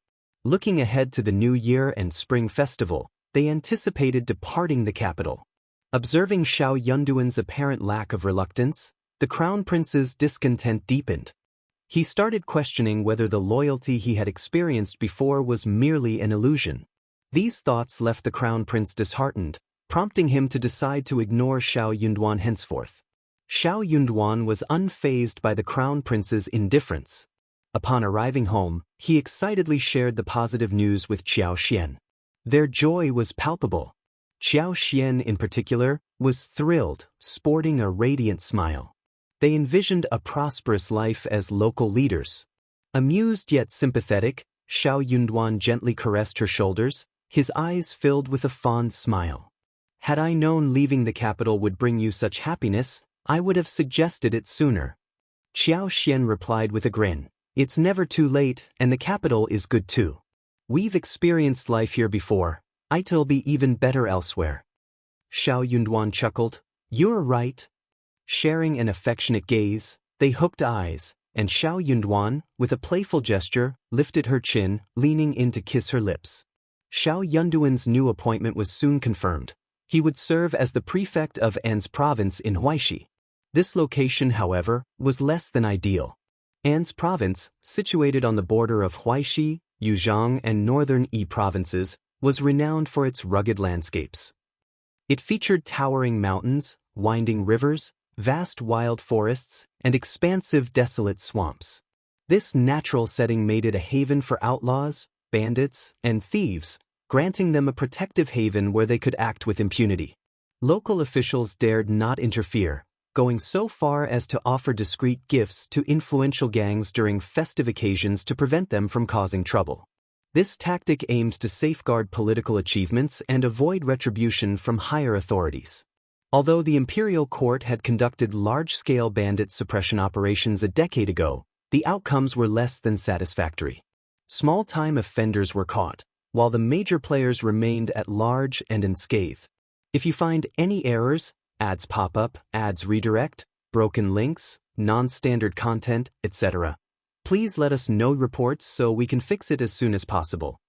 Looking ahead to the New Year and Spring Festival, they anticipated departing the capital. Observing Shao Yunduan's apparent lack of reluctance, the Crown Prince's discontent deepened. He started questioning whether the loyalty he had experienced before was merely an illusion. These thoughts left the Crown Prince disheartened, prompting him to decide to ignore Shao Yunduan henceforth. Shao Yunduan was unfazed by the Crown Prince's indifference. Upon arriving home, he excitedly shared the positive news with Qiao Xian. Their joy was palpable. Qiao Xian in particular was thrilled, sporting a radiant smile. They envisioned a prosperous life as local leaders. Amused yet sympathetic, Shao Yunduan gently caressed her shoulders, his eyes filled with a fond smile. Had I known leaving the capital would bring you such happiness, I would have suggested it sooner. Qiao Xian replied with a grin. It's never too late, and the capital is good too. We've experienced life here before. It'll be even better elsewhere. Shao Yunduan chuckled. You're right. Sharing an affectionate gaze, they hooked eyes, and Shao Yunduan, with a playful gesture, lifted her chin, leaning in to kiss her lips. Shao Yunduan's new appointment was soon confirmed. He would serve as the prefect of An's province in Huaishi. This location, however, was less than ideal. An's province, situated on the border of Huaishi, Yuzhang, and northern Yi provinces, was renowned for its rugged landscapes. It featured towering mountains, winding rivers, vast wild forests, and expansive desolate swamps. This natural setting made it a haven for outlaws, bandits, and thieves, granting them a protective haven where they could act with impunity. Local officials dared not interfere, going so far as to offer discreet gifts to influential gangs during festive occasions to prevent them from causing trouble. This tactic aimed to safeguard political achievements and avoid retribution from higher authorities. Although the imperial court had conducted large-scale bandit suppression operations a decade ago, the outcomes were less than satisfactory. Small-time offenders were caught, while the major players remained at large and unscathed. If you find any errors, ads pop up, ads redirect, broken links, non-standard content, etc., please let us know reports so we can fix it as soon as possible.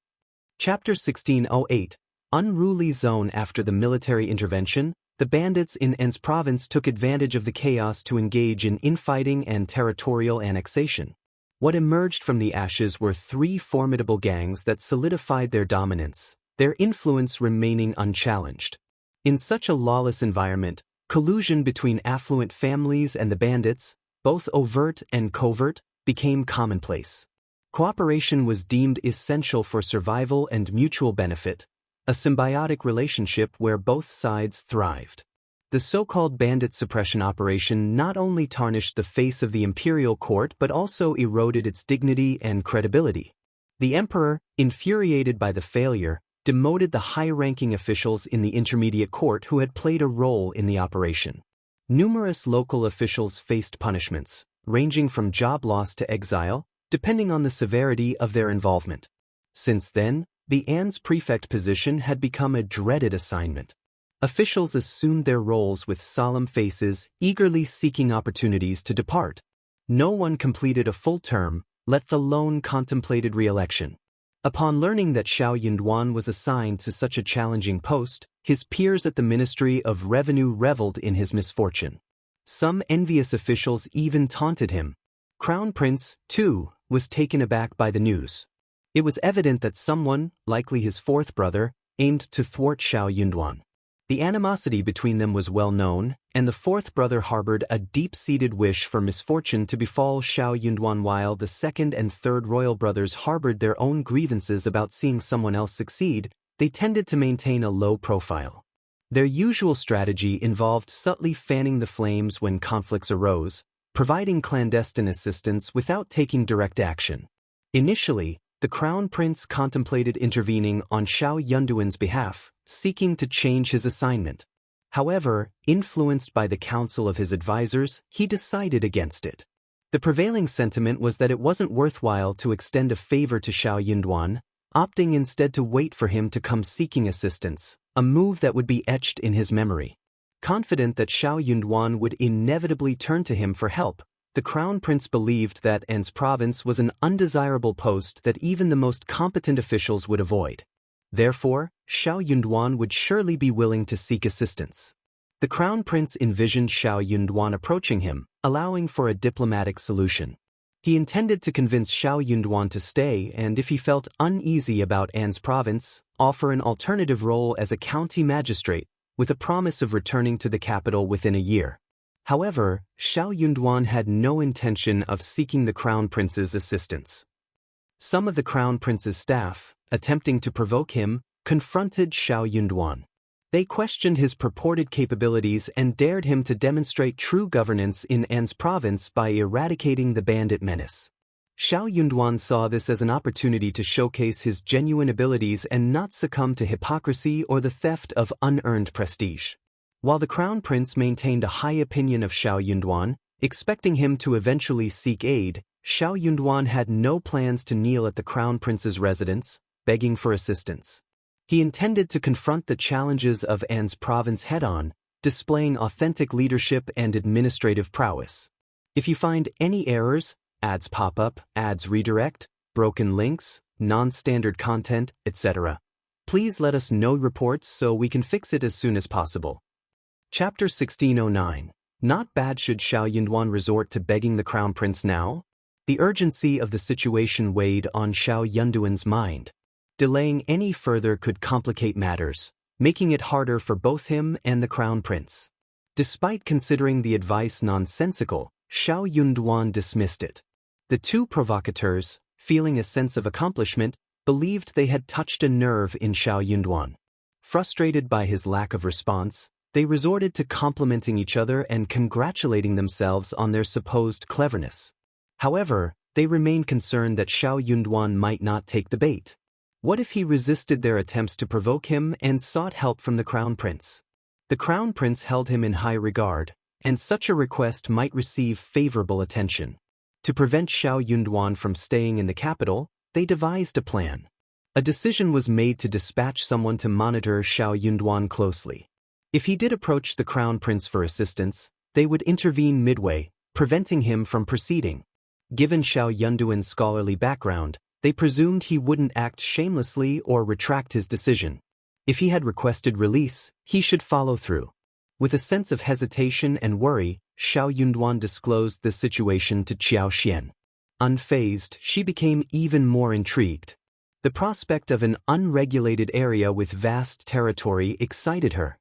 Chapter 1608, Unruly Zone. After the military intervention, the bandits in An's province took advantage of the chaos to engage in infighting and territorial annexation. What emerged from the ashes were three formidable gangs that solidified their dominance, their influence remaining unchallenged. In such a lawless environment, collusion between affluent families and the bandits, both overt and covert, became commonplace. Cooperation was deemed essential for survival and mutual benefit, a symbiotic relationship where both sides thrived. The so-called bandit suppression operation not only tarnished the face of the imperial court but also eroded its dignity and credibility. The emperor, infuriated by the failure, demoted the high-ranking officials in the intermediate court who had played a role in the operation. Numerous local officials faced punishments, ranging from job loss to exile, depending on the severity of their involvement. Since then, the An's prefect position had become a dreaded assignment. Officials assumed their roles with solemn faces, eagerly seeking opportunities to depart. No one completed a full term, let alone contemplated re-election. Upon learning that Shao Yunduan was assigned to such a challenging post, his peers at the Ministry of Revenue reveled in his misfortune. Some envious officials even taunted him. Crown Prince, too, was taken aback by the news. It was evident that someone, likely his fourth brother, aimed to thwart Shao Yunduan. The animosity between them was well known, and the fourth brother harbored a deep-seated wish for misfortune to befall Shao Yunduan, while the second and third royal brothers harbored their own grievances about seeing someone else succeed. They tended to maintain a low profile. Their usual strategy involved subtly fanning the flames when conflicts arose, providing clandestine assistance without taking direct action. Initially, the crown prince contemplated intervening on Shao Yunduan's behalf, seeking to change his assignment. However, influenced by the counsel of his advisors, he decided against it. The prevailing sentiment was that it wasn't worthwhile to extend a favor to Shao Yunduan, opting instead to wait for him to come seeking assistance, a move that would be etched in his memory. Confident that Shao Yunduan would inevitably turn to him for help, the crown prince believed that An's province was an undesirable post that even the most competent officials would avoid. Therefore, Shao Yunduan would surely be willing to seek assistance. The crown prince envisioned Shao Yunduan approaching him, allowing for a diplomatic solution. He intended to convince Shao Yunduan to stay and, if he felt uneasy about An's province, offer an alternative role as a county magistrate, with a promise of returning to the capital within a year. However, Shao Yunduan had no intention of seeking the crown prince's assistance. Some of the crown prince's staff, attempting to provoke him, confronted Shao Yunduan. They questioned his purported capabilities and dared him to demonstrate true governance in An's province by eradicating the bandit menace. Shao Yunduan saw this as an opportunity to showcase his genuine abilities and not succumb to hypocrisy or the theft of unearned prestige. While the crown prince maintained a high opinion of Shao Yunduan, expecting him to eventually seek aid, Shao Yunduan had no plans to kneel at the crown prince's residence, begging for assistance. He intended to confront the challenges of An's province head-on, displaying authentic leadership and administrative prowess. If you find any errors, ads pop up, ads redirect, broken links, non-standard content, etc., please let us know reports so we can fix it as soon as possible. Chapter 1609. Not bad. Should Shao Yunduan resort to begging the crown prince now? The urgency of the situation weighed on Shao Yunduan's mind. Delaying any further could complicate matters, making it harder for both him and the crown prince. Despite considering the advice nonsensical, Shao Yunduan dismissed it. The two provocateurs, feeling a sense of accomplishment, believed they had touched a nerve in Shao Yunduan. Frustrated by his lack of response, they resorted to complimenting each other and congratulating themselves on their supposed cleverness. However, they remained concerned that Shao Yunduan might not take the bait. What if he resisted their attempts to provoke him and sought help from the crown prince? The crown prince held him in high regard, and such a request might receive favorable attention. To prevent Shao Yunduan from staying in the capital, they devised a plan. A decision was made to dispatch someone to monitor Shao Yunduan closely. If he did approach the crown prince for assistance, they would intervene midway, preventing him from proceeding. Given Shao Yunduan's scholarly background, they presumed he wouldn't act shamelessly or retract his decision. If he had requested release, he should follow through. With a sense of hesitation and worry, Shao Yunduan disclosed the situation to Qiao. Unfazed, she became even more intrigued. The prospect of an unregulated area with vast territory excited her.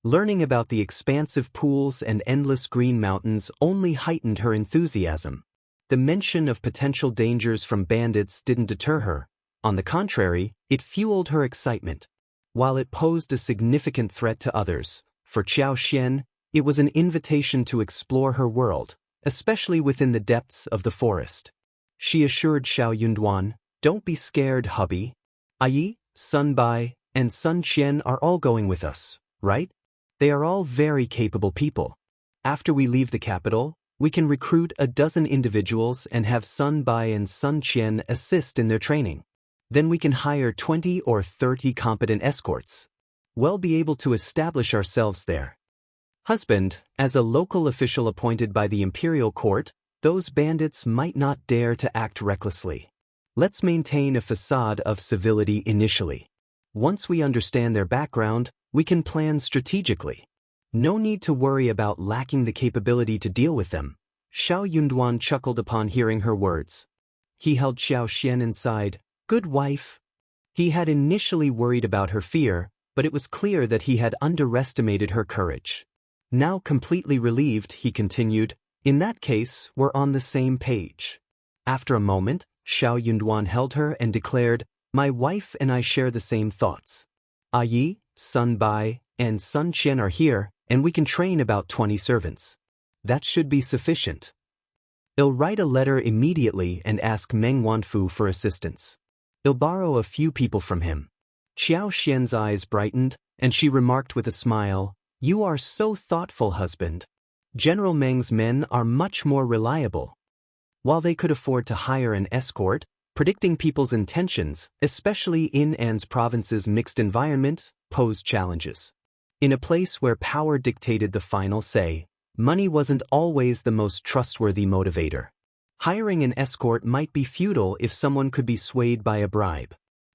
Learning about the expansive pools and endless green mountains only heightened her enthusiasm. The mention of potential dangers from bandits didn't deter her. On the contrary, it fueled her excitement. While it posed a significant threat to others, for Qiao, it was an invitation to explore her world, especially within the depths of the forest. She assured Shao Yunduan, "Don't be scared, hubby. Ai, Sun Bai, and Sun Qian are all going with us, right? They are all very capable people. After we leave the capital, we can recruit a dozen individuals and have Sun Bai and Sun Qian assist in their training. Then we can hire 20 or 30 competent escorts. We'll be able to establish ourselves there." Husband, as a local official appointed by the imperial court, those bandits might not dare to act recklessly. Let's maintain a facade of civility initially. Once we understand their background, we can plan strategically. No need to worry about lacking the capability to deal with them. Shao Yunduan chuckled upon hearing her words. He held Xiao inside. Good wife. He had initially worried about her fear, but it was clear that he had underestimated her courage. Now completely relieved, he continued, "In that case, we're on the same page." After a moment, Shao Yunduan held her and declared, "My wife and I share the same thoughts. Yi, Sun Bai, and Sun Qian are here, and we can train about 20 servants. That should be sufficient. I'll write a letter immediately and ask Meng Wanfu for assistance. I'll borrow a few people from him." Qiao Xian's eyes brightened, and she remarked with a smile, "You are so thoughtful, husband. General Meng's men are much more reliable." While they could afford to hire an escort, predicting people's intentions, especially in An's province's mixed environment, posed challenges. In a place where power dictated the final say, money wasn't always the most trustworthy motivator. Hiring an escort might be futile if someone could be swayed by a bribe.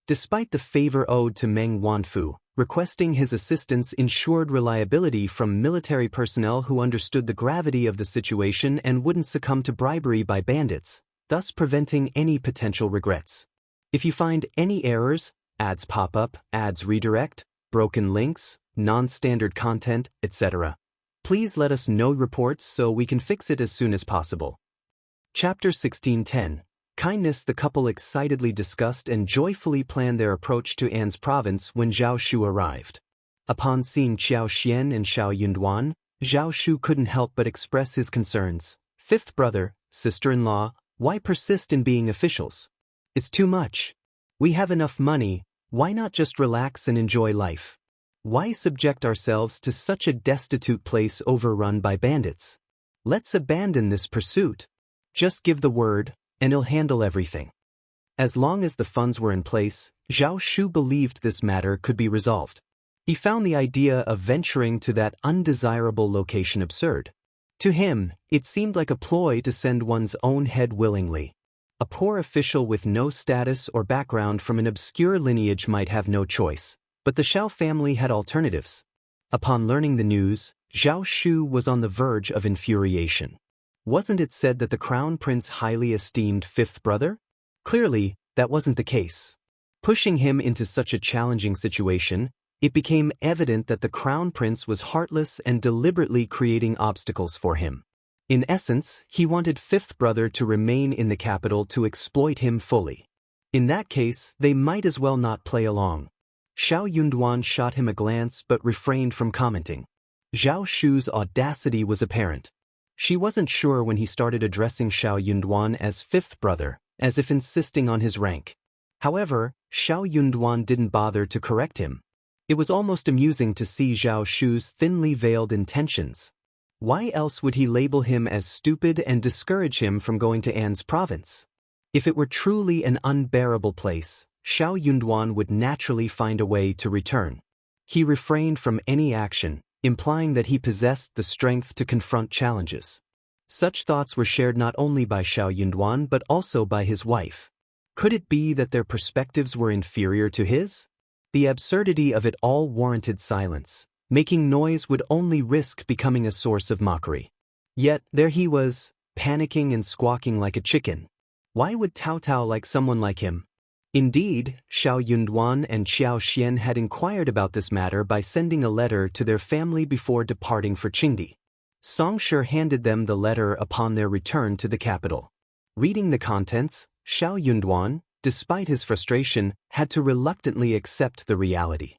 Despite the favor owed to Meng Wanfu, requesting his assistance ensured reliability from military personnel who understood the gravity of the situation and wouldn't succumb to bribery by bandits, thus preventing any potential regrets. If you find any errors, ads pop up, ads redirect, broken links, non-standard content, etc., please let us know reports so we can fix it as soon as possible. Chapter 16:10. Kindness. The couple excitedly discussed and joyfully planned their approach to An's province when Zhao Shu arrived. Upon seeing Qiao Xian and Shao Yunduan, Zhao Shu couldn't help but express his concerns. "Fifth brother, sister-in-law, why persist in being officials? It's too much. We have enough money, why not just relax and enjoy life? Why subject ourselves to such a destitute place overrun by bandits? Let's abandon this pursuit. Just give the word, and he'll handle everything." As long as the funds were in place, Zhao Shu believed this matter could be resolved. He found the idea of venturing to that undesirable location absurd. To him, it seemed like a ploy to send one's own head willingly. A poor official with no status or background from an obscure lineage might have no choice, but the Shao family had alternatives. Upon learning the news, Zhao Shu was on the verge of infuriation. Wasn't it said that the crown prince highly esteemed fifth brother? Clearly, that wasn't the case. Pushing him into such a challenging situation, it became evident that the crown prince was heartless and deliberately creating obstacles for him. In essence, he wanted fifth brother to remain in the capital to exploit him fully. In that case, they might as well not play along. Shao Yunduan shot him a glance but refrained from commenting. Zhao Shu's audacity was apparent. She wasn't sure when he started addressing Shao Yunduan as fifth brother, as if insisting on his rank. However, Shao Yunduan didn't bother to correct him. It was almost amusing to see Zhao Shu's thinly veiled intentions. Why else would he label him as stupid and discourage him from going to An's province? If it were truly an unbearable place, Shao Yunduan would naturally find a way to return. He refrained from any action, implying that he possessed the strength to confront challenges. Such thoughts were shared not only by Shao Yunduan but also by his wife. Could it be that their perspectives were inferior to his? The absurdity of it all warranted silence. Making noise would only risk becoming a source of mockery. Yet, there he was, panicking and squawking like a chicken. Why would Cao Cao like someone like him? Indeed, Shao Yunduan and Qiao Xian had inquired about this matter by sending a letter to their family before departing for Qingdi. Xianxia handed them the letter upon their return to the capital. Reading the contents, Shao Yunduan, despite his frustration, had to reluctantly accept the reality.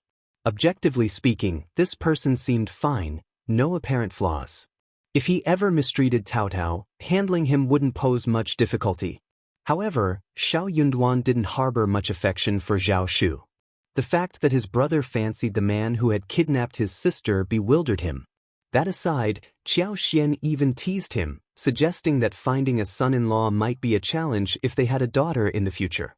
Objectively speaking, this person seemed fine, no apparent flaws. If he ever mistreated Cao Cao, handling him wouldn't pose much difficulty. However, Shao Yunduan didn't harbor much affection for Zhao Shu. The fact that his brother fancied the man who had kidnapped his sister bewildered him. That aside, Qiao Xian even teased him, suggesting that finding a son-in-law might be a challenge if they had a daughter in the future.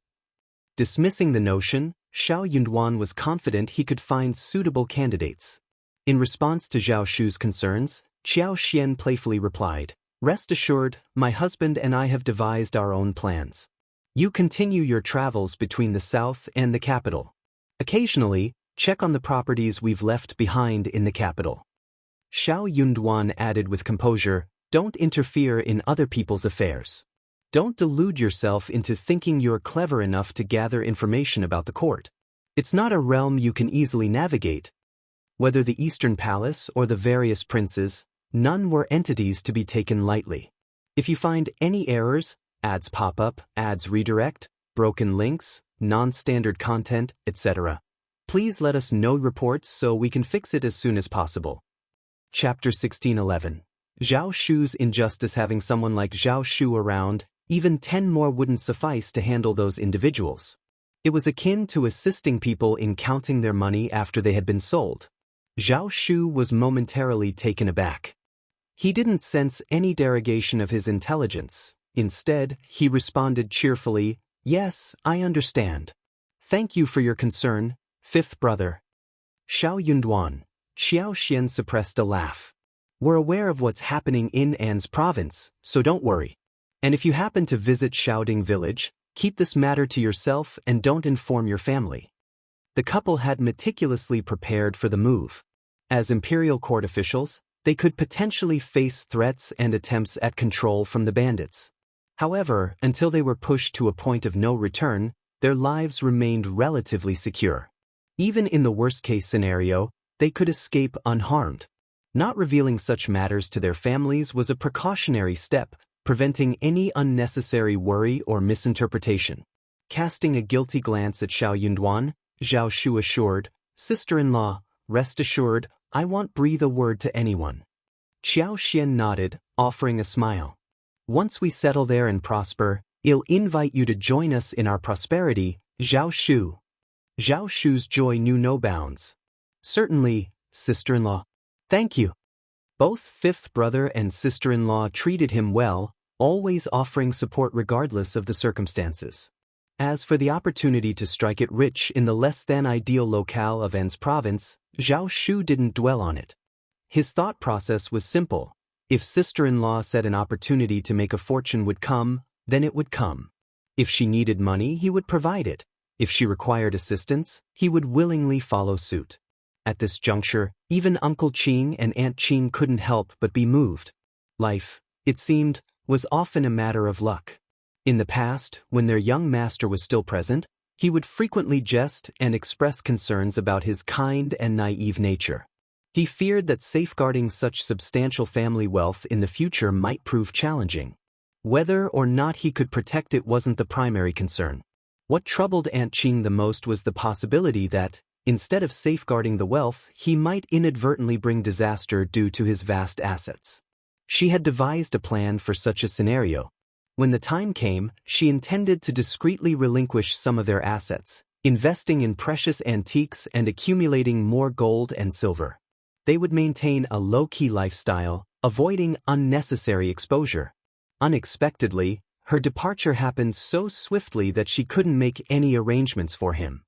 Dismissing the notion, Shao Yunduan was confident he could find suitable candidates. In response to Zhao Shu's concerns, Qiao Xian playfully replied, "Rest assured, my husband and I have devised our own plans. You continue your travels between the south and the capital. Occasionally, check on the properties we've left behind in the capital." Shao Yunduan added with composure, "Don't interfere in other people's affairs. Don't delude yourself into thinking you're clever enough to gather information about the court. It's not a realm you can easily navigate. Whether the Eastern Palace or the various princes, none were entities to be taken lightly. If you find any errors, ads pop up, ads redirect, broken links, non-standard content, etc., please let us know reports so we can fix it as soon as possible. Chapter 1611. Zhao Shu's injustice. Having someone like Zhao Shu around, even 10 more wouldn't suffice to handle those individuals. It was akin to assisting people in counting their money after they had been sold. Zhao Shu was momentarily taken aback. He didn't sense any derogation of his intelligence. Instead, he responded cheerfully, "Yes, I understand. Thank you for your concern, fifth brother." Shao Yunduan. Qiao suppressed a laugh. "We're aware of what's happening in An's province, so don't worry. And if you happen to visit Shaoding village, keep this matter to yourself and don't inform your family." The couple had meticulously prepared for the move. As imperial court officials, they could potentially face threats and attempts at control from the bandits. However, until they were pushed to a point of no return, their lives remained relatively secure. Even in the worst-case scenario, they could escape unharmed. Not revealing such matters to their families was a precautionary step, preventing any unnecessary worry or misinterpretation. Casting a guilty glance at Shao Yunduan, Zhao Shu assured, "Sister-in-law, rest assured, I won't breathe a word to anyone." Qiao nodded, offering a smile. "Once we settle there and prosper, I'll invite you to join us in our prosperity, Zhao Shu." Zhao Shu's joy knew no bounds. "Certainly, sister-in-law. Thank you." Both fifth brother and sister-in-law treated him well, always offering support regardless of the circumstances. As for the opportunity to strike it rich in the less-than-ideal locale of An's province, Zhao Shu didn't dwell on it. His thought process was simple. If sister-in-law said an opportunity to make a fortune would come, then it would come. If she needed money, he would provide it. If she required assistance, he would willingly follow suit. At this juncture, even Uncle Qing and Aunt Qing couldn't help but be moved. Life, it seemed, was often a matter of luck. In the past, when their young master was still present, he would frequently jest and express concerns about his kind and naive nature. He feared that safeguarding such substantial family wealth in the future might prove challenging. Whether or not he could protect it wasn't the primary concern. What troubled Aunt Qing the most was the possibility that, instead of safeguarding the wealth, he might inadvertently bring disaster due to his vast assets. She had devised a plan for such a scenario. When the time came, she intended to discreetly relinquish some of their assets, investing in precious antiques and accumulating more gold and silver. They would maintain a low-key lifestyle, avoiding unnecessary exposure. Unexpectedly, her departure happened so swiftly that she couldn't make any arrangements for him.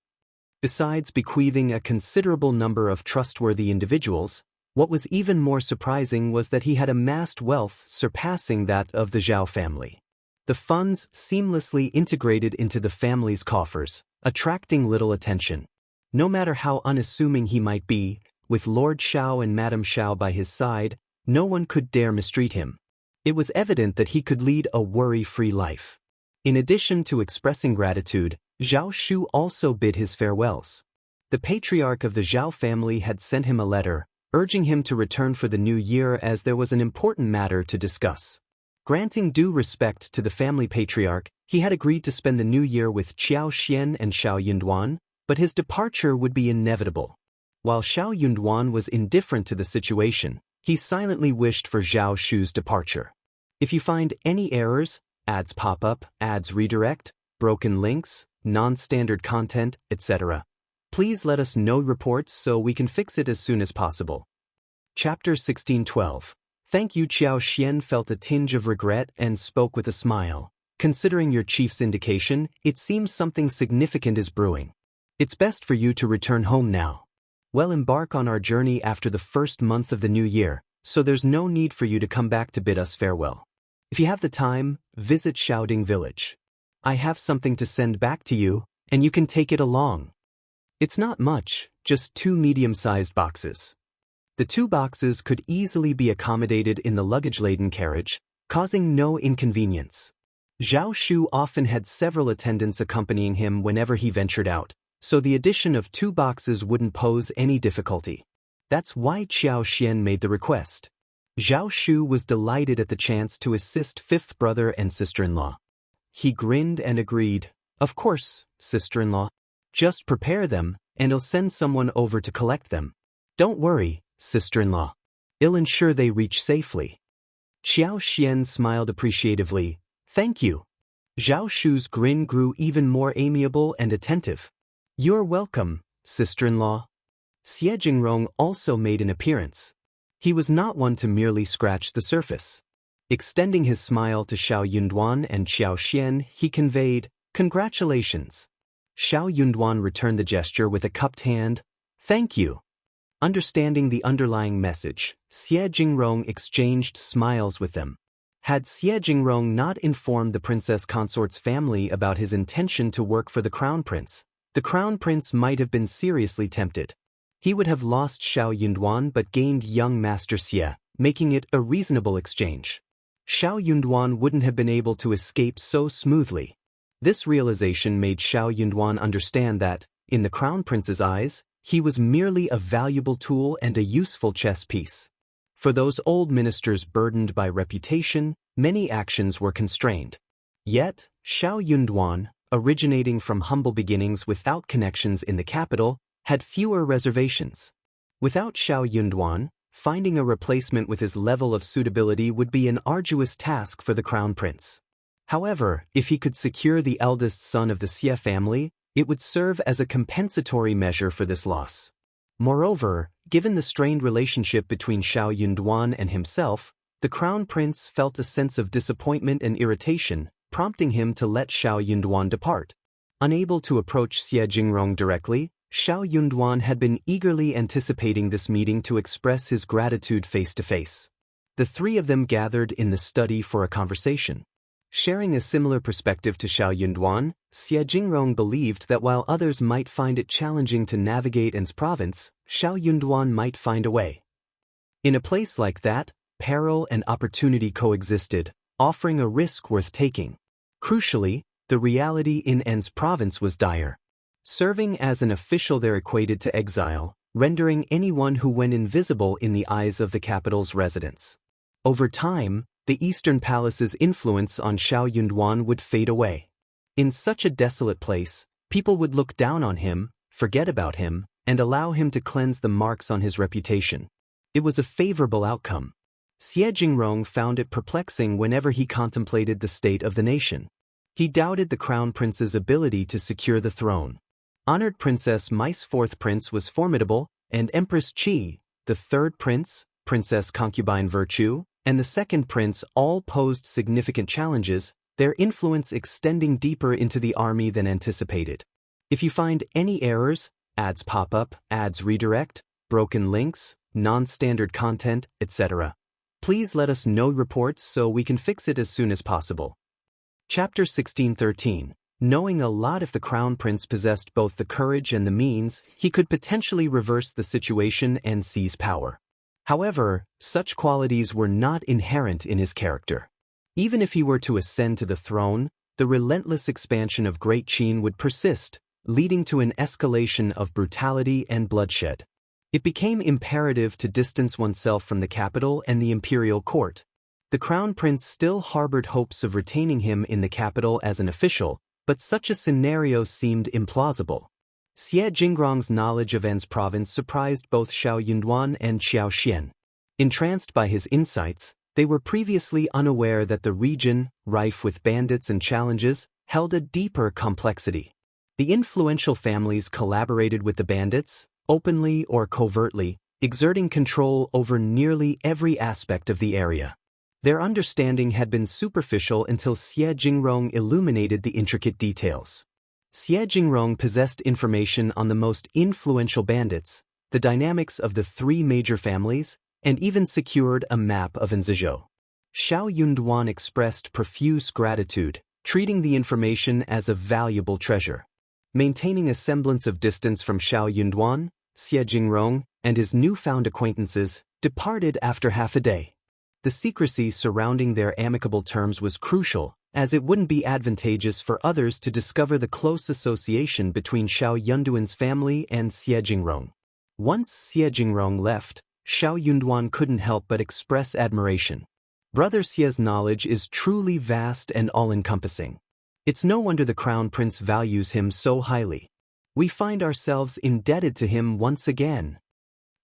Besides bequeathing a considerable number of trustworthy individuals, what was even more surprising was that he had amassed wealth surpassing that of the Zhao family. The funds seamlessly integrated into the family's coffers, attracting little attention. No matter how unassuming he might be, with Lord Shao and Madame Shao by his side, no one could dare mistreat him. It was evident that he could lead a worry-free life. In addition to expressing gratitude, Zhao Shu also bid his farewells. The patriarch of the Zhao family had sent him a letter, urging him to return for the new year as there was an important matter to discuss. Granting due respect to the family patriarch, he had agreed to spend the new year with Qiao and Shao Yunduan, but his departure would be inevitable. While Shao Yunduan was indifferent to the situation, he silently wished for Zhao Shu's departure. If you find any errors, ads pop up, ads redirect, broken links, non-standard content, etc., please let us know reports so we can fix it as soon as possible. Chapter 1612. Thank you. Qiao felt a tinge of regret and spoke with a smile. Considering your chief's indication, it seems something significant is brewing. It's best for you to return home now. We'll embark on our journey after the first month of the new year, so there's no need for you to come back to bid us farewell. If you have the time, visit Shaoding village. I have something to send back to you, and you can take it along. It's not much, just 2 medium-sized boxes. The 2 boxes could easily be accommodated in the luggage-laden carriage, causing no inconvenience. Zhao Shu often had several attendants accompanying him whenever he ventured out, so the addition of 2 boxes wouldn't pose any difficulty. That's why Qiao Xian made the request. Zhao Shu was delighted at the chance to assist fifth brother and sister-in-law. He grinned and agreed, "Of course, sister-in-law. Just prepare them, and I'll send someone over to collect them. Don't worry, sister-in-law. I'll ensure they reach safely." Qiao Xian smiled appreciatively. "Thank you." Zhao Shu's grin grew even more amiable and attentive. "You're welcome, sister-in-law." Xie Jingrong also made an appearance. He was not one to merely scratch the surface. Extending his smile to Shao Yunduan and Qiao Xian, he conveyed, "Congratulations." Shao Yunduan returned the gesture with a cupped hand. "Thank you." Understanding the underlying message, Xie Jingrong exchanged smiles with them. Had Xie Jingrong not informed the princess consort's family about his intention to work for the crown prince might have been seriously tempted. He would have lost Shao Yunduan but gained young Master Xie, making it a reasonable exchange. Shao Yunduan wouldn't have been able to escape so smoothly. This realization made Shao Yunduan understand that, in the crown prince's eyes, he was merely a valuable tool and a useful chess piece. For those old ministers burdened by reputation, many actions were constrained. Yet, Shao Yunduan, originating from humble beginnings without connections in the capital, had fewer reservations. Without Shao Yunduan, finding a replacement with his level of suitability would be an arduous task for the crown prince. However, if he could secure the eldest son of the Xie family, it would serve as a compensatory measure for this loss. Moreover, given the strained relationship between Shao Yunduan and himself, the crown prince felt a sense of disappointment and irritation, prompting him to let Shao Yunduan depart. Unable to approach Xie Jingrong directly, Shao Yunduan had been eagerly anticipating this meeting to express his gratitude face-to-face. The three of them gathered in the study for a conversation. Sharing a similar perspective to Shao Yunduan, Xie Jingrong believed that while others might find it challenging to navigate An's province, Shao Yunduan might find a way. In a place like that, peril and opportunity coexisted, offering a risk worth taking. Crucially, the reality in An's province was dire. Serving as an official there equated to exile, rendering anyone who went invisible in the eyes of the capital's residents. Over time, the Eastern Palace's influence on Shao Yunduan would fade away. In such a desolate place, people would look down on him, forget about him, and allow him to cleanse the marks on his reputation. It was a favorable outcome. Xie Jingrong found it perplexing whenever he contemplated the state of the nation. He doubted the crown prince's ability to secure the throne. Honored Princess Mai's fourth prince was formidable, and Empress Qi, the third prince, Princess Concubine Virtue, and the second prince all posed significant challenges, their influence extending deeper into the army than anticipated. If you find any errors, ads pop up, ads redirect, broken links, non-standard content, etc., please let us know reports so we can fix it as soon as possible. Chapter 1613. Knowing a lot. If the crown prince possessed both the courage and the means, he could potentially reverse the situation and seize power. However, such qualities were not inherent in his character. Even if he were to ascend to the throne, the relentless expansion of Great Qin would persist, leading to an escalation of brutality and bloodshed. It became imperative to distance oneself from the capital and the imperial court. The crown prince still harbored hopes of retaining him in the capital as an official, but such a scenario seemed implausible. Xie Jingrong's knowledge of An's province surprised both Shao Yunduan and Qiao Xian. Entranced by his insights, they were previously unaware that the region, rife with bandits and challenges, held a deeper complexity. The influential families collaborated with the bandits, openly or covertly, exerting control over nearly every aspect of the area. Their understanding had been superficial until Xie Jingrong illuminated the intricate details. Xie Jingrong possessed information on the most influential bandits, the dynamics of the three major families, and even secured a map of Anzizhou. Shao Yunduan expressed profuse gratitude, treating the information as a valuable treasure. Maintaining a semblance of distance from Shao Yunduan, Xie Jingrong, and his newfound acquaintances, departed after half a day. The secrecy surrounding their amicable terms was crucial, as it wouldn't be advantageous for others to discover the close association between Xiao Yunduan's family and Xie Jingrong. Once Xie Jingrong left, Xiao Yunduan couldn't help but express admiration. Brother Xie's knowledge is truly vast and all-encompassing. It's no wonder the Crown Prince values him so highly. We find ourselves indebted to him once again.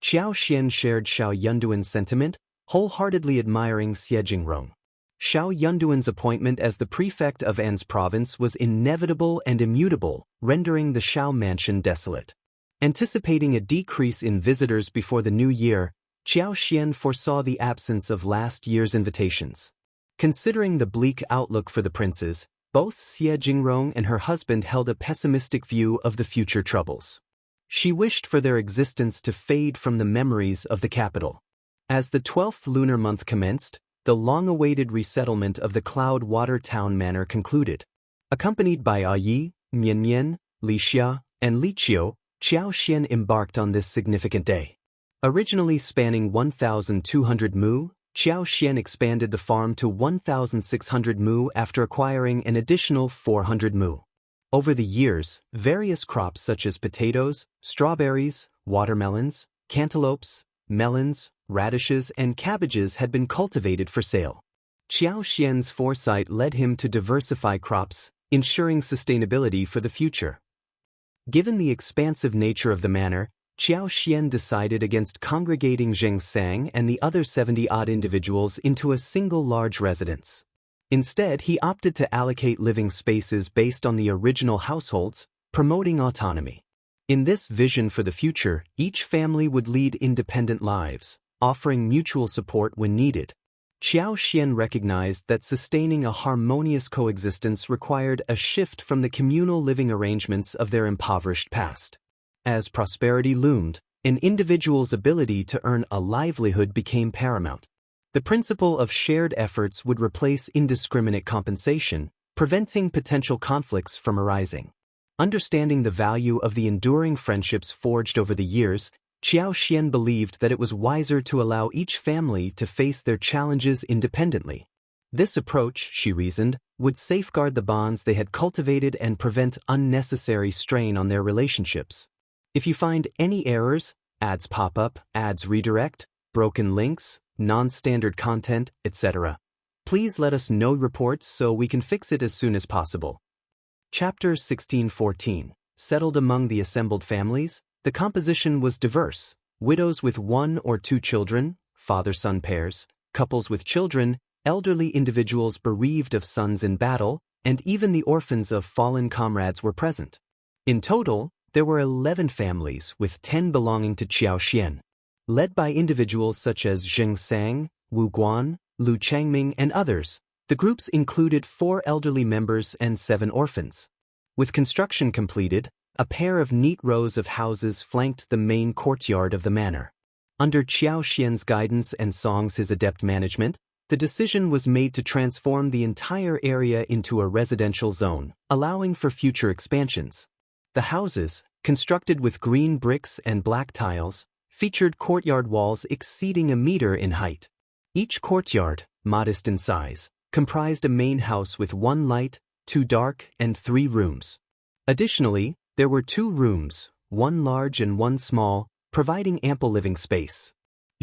Qiao Xian shared Xiao Yunduan's sentiment, wholeheartedly admiring Xie Jingrong. Xiao Yunduan's appointment as the prefect of An's province was inevitable and immutable, rendering the Shao mansion desolate. Anticipating a decrease in visitors before the new year, Qiao Xian foresaw the absence of last year's invitations. Considering the bleak outlook for the princes, both Xie Jingrong and her husband held a pessimistic view of the future troubles. She wished for their existence to fade from the memories of the capital. As the 12th lunar month commenced, the long-awaited resettlement of the Cloud Water Town Manor concluded. Accompanied by Yi, Mian, Li Xia, and Li Qiao, Qiao Xian embarked on this significant day. Originally spanning 1,200 mu, Qiao Xian expanded the farm to 1,600 mu after acquiring an additional 400 mu. Over the years, various crops such as potatoes, strawberries, watermelons, cantaloupes, melons, radishes, and cabbages had been cultivated for sale. Qiao Xian's foresight led him to diversify crops, ensuring sustainability for the future. Given the expansive nature of the manor, Qiao Xian decided against congregating Xianxia and the other 70-odd individuals into a single large residence. Instead, he opted to allocate living spaces based on the original households, promoting autonomy. In this vision for the future, each family would lead independent lives, offering mutual support when needed. Qiao Xian recognized that sustaining a harmonious coexistence required a shift from the communal living arrangements of their impoverished past. As prosperity loomed, an individual's ability to earn a livelihood became paramount. The principle of shared efforts would replace indiscriminate compensation, preventing potential conflicts from arising. Understanding the value of the enduring friendships forged over the years, Qiao Xian believed that it was wiser to allow each family to face their challenges independently. This approach, she reasoned, would safeguard the bonds they had cultivated and prevent unnecessary strain on their relationships. If you find any errors, ads pop up, ads redirect, broken links, non-standard content, etc., please let us know reports so we can fix it as soon as possible. Chapter 1614. Settled among the assembled families, the composition was diverse: widows with 1 or 2 children, father-son pairs, couples with children, elderly individuals bereaved of sons in battle, and even the orphans of fallen comrades were present. In total, there were 11 families, with 10 belonging to Qiao Xian. Led by individuals such as Xianxia, Wu Guan, Lu Changming, and others, the groups included 4 elderly members and 7 orphans. With construction completed, a pair of neat rows of houses flanked the main courtyard of the manor. Under Qiao Xian's guidance and Song's his adept management, the decision was made to transform the entire area into a residential zone, allowing for future expansions. The houses, constructed with green bricks and black tiles, featured courtyard walls exceeding a meter in height. Each courtyard, modest in size, comprised a main house with 1 light, 2 dark, and 3 rooms. Additionally, there were 2 rooms, 1 large and 1 small, providing ample living space.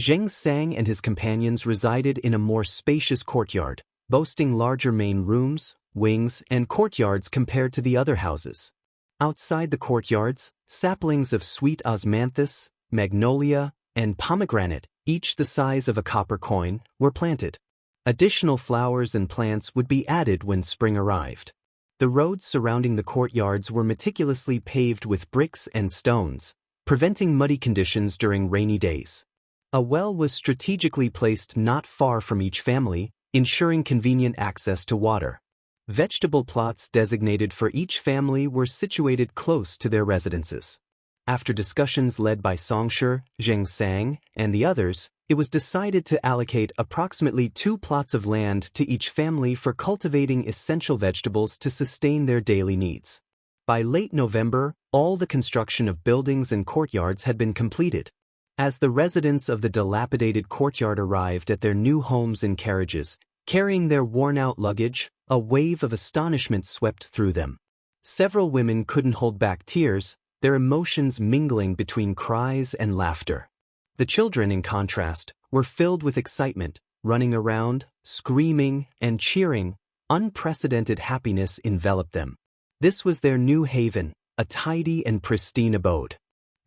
Zheng Sang and his companions resided in a more spacious courtyard, boasting larger main rooms, wings, and courtyards compared to the other houses. Outside the courtyards, saplings of sweet osmanthus, magnolia, and pomegranate, each the size of a copper coin, were planted. Additional flowers and plants would be added when spring arrived. The roads surrounding the courtyards were meticulously paved with bricks and stones, preventing muddy conditions during rainy days. A well was strategically placed not far from each family, ensuring convenient access to water. Vegetable plots designated for each family were situated close to their residences. After discussions led by Songshi, Zheng Sang, and the others, it was decided to allocate approximately 2 plots of land to each family for cultivating essential vegetables to sustain their daily needs. By late November, all the construction of buildings and courtyards had been completed. As the residents of the dilapidated courtyard arrived at their new homes in carriages, Carrying their worn-out luggage, a wave of astonishment swept through them. Several women couldn't hold back tears, their emotions mingling between cries and laughter. The children, in contrast, were filled with excitement, running around, screaming, and cheering. Unprecedented happiness enveloped them. This was their new haven, a tidy and pristine abode.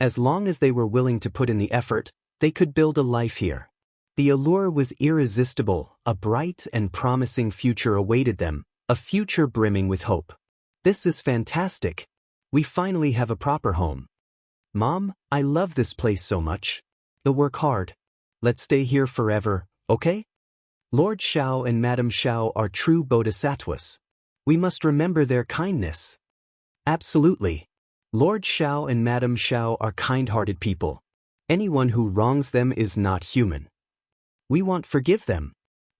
As long as they were willing to put in the effort, they could build a life here. The allure was irresistible, a bright and promising future awaited them, a future brimming with hope. This is fantastic. We finally have a proper home. Mom, I love this place so much. We'll work hard. Let's stay here forever, okay? Lord Shao and Madam Shao are true bodhisattvas. We must remember their kindness. Absolutely. Lord Shao and Madam Shao are kind-hearted people. Anyone who wrongs them is not human. We won't forgive them.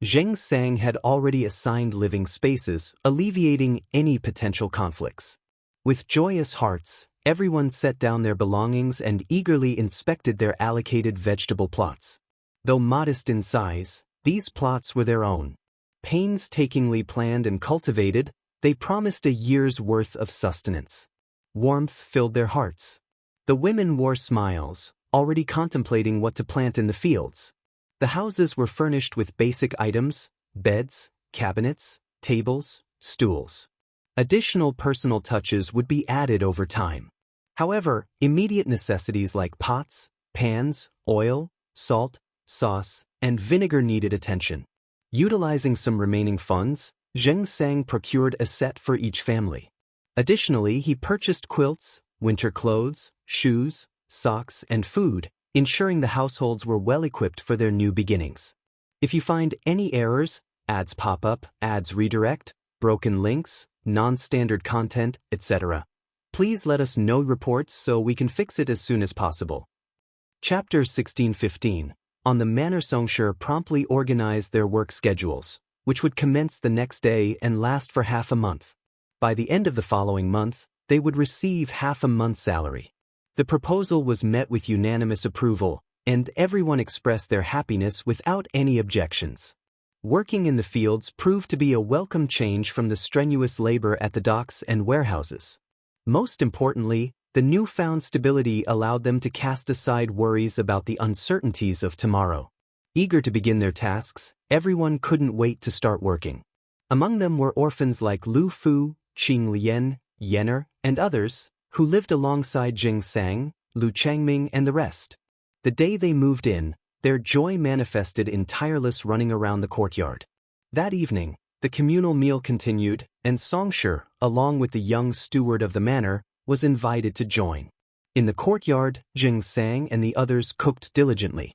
Xianxia had already assigned living spaces, alleviating any potential conflicts. With joyous hearts, everyone set down their belongings and eagerly inspected their allocated vegetable plots. Though modest in size, these plots were their own. Painstakingly planned and cultivated, they promised a year's worth of sustenance. Warmth filled their hearts. The women wore smiles, already contemplating what to plant in the fields. The houses were furnished with basic items: beds, cabinets, tables, stools. Additional personal touches would be added over time. However, immediate necessities like pots, pans, oil, salt, sauce, and vinegar needed attention. Utilizing some remaining funds, Xianxia procured a set for each family. Additionally, he purchased quilts, winter clothes, shoes, socks, and food, ensuring the households were well-equipped for their new beginnings. If you find any errors, ads pop up, ads redirect, broken links, non-standard content, etc., please let us know reports so we can fix it as soon as possible. Chapter 1615. On the Manor, Xianxia promptly organized their work schedules, which would commence the next day and last for half a month. By the end of the following month, they would receive half a month's salary. The proposal was met with unanimous approval, and everyone expressed their happiness without any objections. Working in the fields proved to be a welcome change from the strenuous labor at the docks and warehouses. Most importantly, the newfound stability allowed them to cast aside worries about the uncertainties of tomorrow. Eager to begin their tasks, everyone couldn't wait to start working. Among them were orphans like Lu Fu, Qing Lian, Yener, and others, who lived alongside Xianxia, Lu Changming, and the rest. The day they moved in, their joy manifested in tireless running around the courtyard. That evening, the communal meal continued, and Xianxia, along with the young steward of the manor, was invited to join. In the courtyard, Xianxia and the others cooked diligently.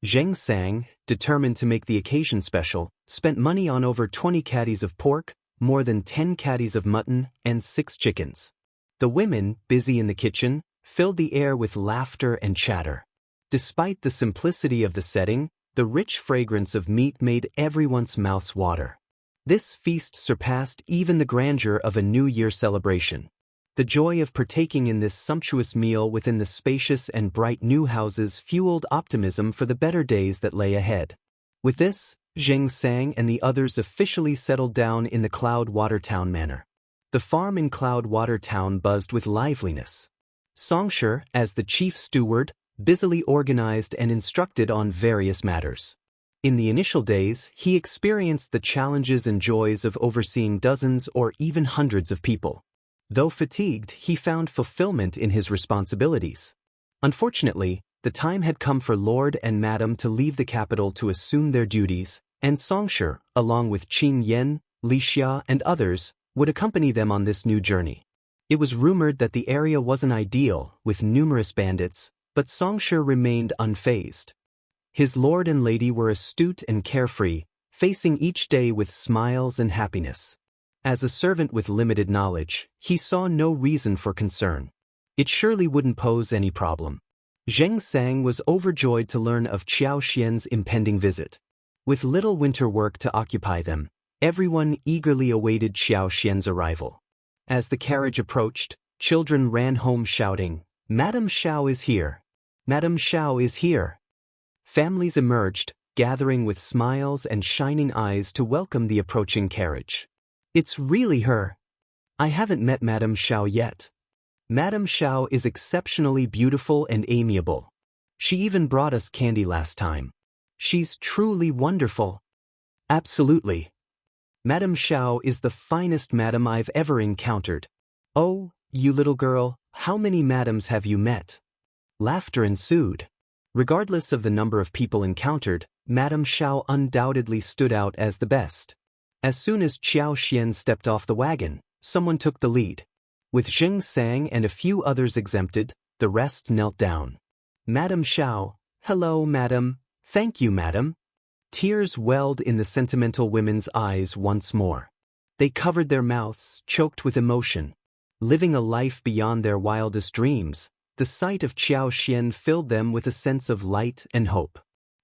Xianxia, determined to make the occasion special, spent money on over 20 caddies of pork, more than 10 caddies of mutton, and 6 chickens. The women, busy in the kitchen, filled the air with laughter and chatter. Despite the simplicity of the setting, the rich fragrance of meat made everyone's mouths water. This feast surpassed even the grandeur of a New Year celebration. The joy of partaking in this sumptuous meal within the spacious and bright new houses fueled optimism for the better days that lay ahead. With this, Xianxia and the others officially settled down in the Cloudwater Town manor. The farm in Cloudwater Town buzzed with liveliness. Xianxia, as the chief steward, busily organized and instructed on various matters. In the initial days, he experienced the challenges and joys of overseeing dozens or even hundreds of people. Though fatigued, he found fulfillment in his responsibilities. Unfortunately, the time had come for Lord and Madam to leave the capital to assume their duties, and Xianxia, along with Qing Yan, Wuxia, and others, would accompany them on this new journey. It was rumored that the area wasn't ideal, with numerous bandits, but Xianxia remained unfazed. His lord and lady were astute and carefree, facing each day with smiles and happiness. As a servant with limited knowledge, he saw no reason for concern. It surely wouldn't pose any problem. Xianxia was overjoyed to learn of Qiao Xian's impending visit. With little winter work to occupy them, everyone eagerly awaited Qiao Xian's arrival. As the carriage approached, children ran home shouting, "Madam Shao is here! Madam Shao is here!" Families emerged, gathering with smiles and shining eyes to welcome the approaching carriage. It's really her. I haven't met Madame Shao yet. Madame Shao is exceptionally beautiful and amiable. She even brought us candy last time. She's truly wonderful. Absolutely. Madame Shao is the finest madam I've ever encountered. Oh, you little girl, how many madams have you met? Laughter ensued. Regardless of the number of people encountered, Madame Shao undoubtedly stood out as the best. As soon as Xianxia stepped off the wagon, someone took the lead. With Xianxia and a few others exempted, the rest knelt down. Madame Shao, hello madam, thank you madam. Tears welled in the sentimental women's eyes once more. They covered their mouths, choked with emotion. Living a life beyond their wildest dreams, the sight of Qiao filled them with a sense of light and hope.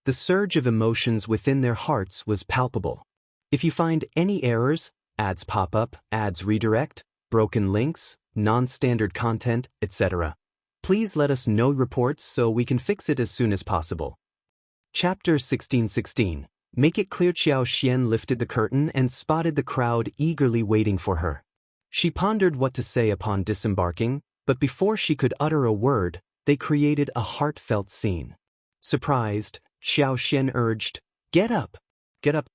The surge of emotions within their hearts was palpable. If you find any errors, ads pop up, ads redirect, broken links, non-standard content, etc., please let us know reports so we can fix it as soon as possible. Chapter 16:16. Make it clear. Qiao lifted the curtain and spotted the crowd eagerly waiting for her. She pondered what to say upon disembarking, but before she could utter a word, they created a heartfelt scene. Surprised, Qiao urged, "Get up! Get up!"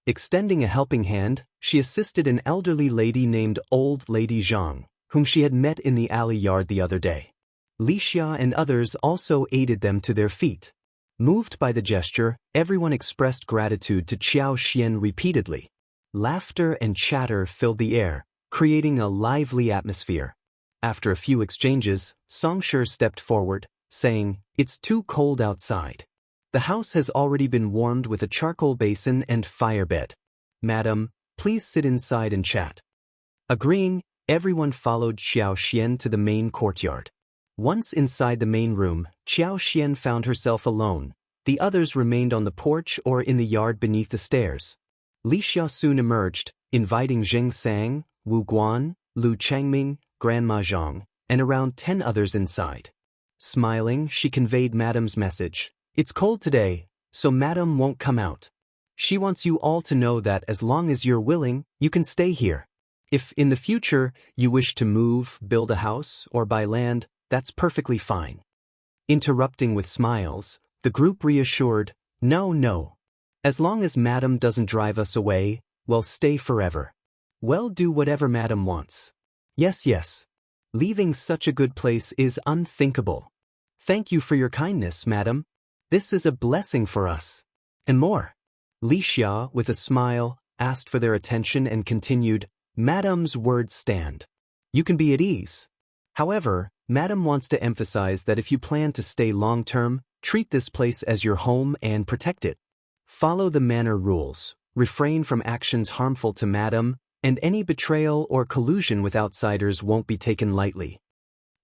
Extending a helping hand, she assisted an elderly lady named Old Lady Zhang, whom she had met in the alley yard the other day. Wuxia and others also aided them to their feet. Moved by the gesture, everyone expressed gratitude to Qiao repeatedly. Laughter and chatter filled the air, creating a lively atmosphere. After a few exchanges, Xianxia stepped forward, saying, "It's too cold outside. The house has already been warmed with a charcoal basin and firebed. Madam, please sit inside and chat." Agreeing, everyone followed Qiao to the main courtyard. Once inside the main room, Qiao found herself alone. The others remained on the porch or in the yard beneath the stairs. Wuxia soon emerged, inviting Xianxia, Wu Guan, Lu Changming, Grandma Zhang, and around 10 others inside. Smiling, she conveyed Madam's message. "It's cold today, so Madam won't come out. She wants you all to know that as long as you're willing, you can stay here. If in the future you wish to move, build a house, or buy land, that's perfectly fine." Interrupting with smiles, the group reassured, No. As long as Madam doesn't drive us away, we'll stay forever. We'll do whatever Madam wants. Yes. Leaving such a good place is unthinkable. Thank you for your kindness, Madam. This is a blessing for us. And more. Wuxia, with a smile, asked for their attention and continued, "Madam's words stand. You can be at ease. However, Madam wants to emphasize that if you plan to stay long-term, treat this place as your home and protect it. Follow the Manor rules, refrain from actions harmful to Madam, and any betrayal or collusion with outsiders won't be taken lightly."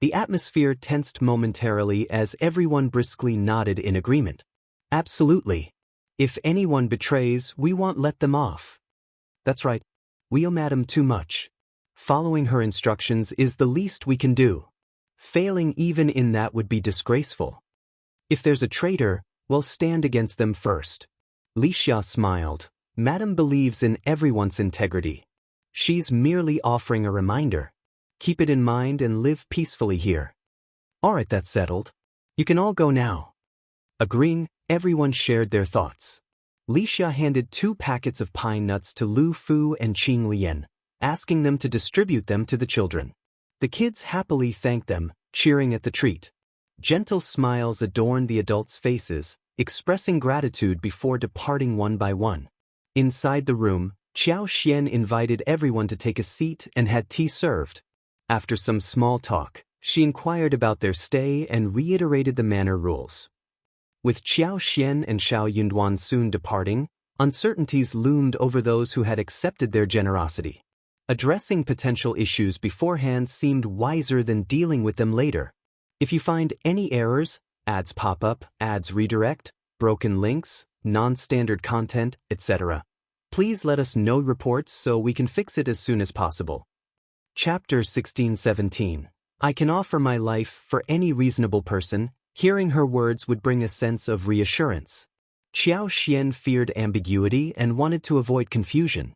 The atmosphere tensed momentarily as everyone briskly nodded in agreement. Absolutely. If anyone betrays, we won't let them off. That's right. We owe Madam too much. Following her instructions is the least we can do. Failing even in that would be disgraceful. If there's a traitor, we'll stand against them first. Wuxia smiled. Madam believes in everyone's integrity. She's merely offering a reminder. Keep it in mind and live peacefully here. All right, that's settled. You can all go now. Agreeing, everyone shared their thoughts. Wuxia handed 2 packets of pine nuts to Lu Fu and Qing Lian, asking them to distribute them to the children. The kids happily thanked them, cheering at the treat. Gentle smiles adorned the adults' faces, expressing gratitude before departing one by one. Inside the room, Qiao invited everyone to take a seat and had tea served. After some small talk, she inquired about their stay and reiterated the Manor rules. With Qiao and Shao Yunduan soon departing, uncertainties loomed over those who had accepted their generosity. Addressing potential issues beforehand seemed wiser than dealing with them later. If you find any errors, ads pop up, ads redirect, broken links, non-standard content, etc., please let us know reports so we can fix it as soon as possible. Chapter 16:17. I can offer my life for any reasonable person. Hearing her words would bring a sense of reassurance. Xian feared ambiguity and wanted to avoid confusion.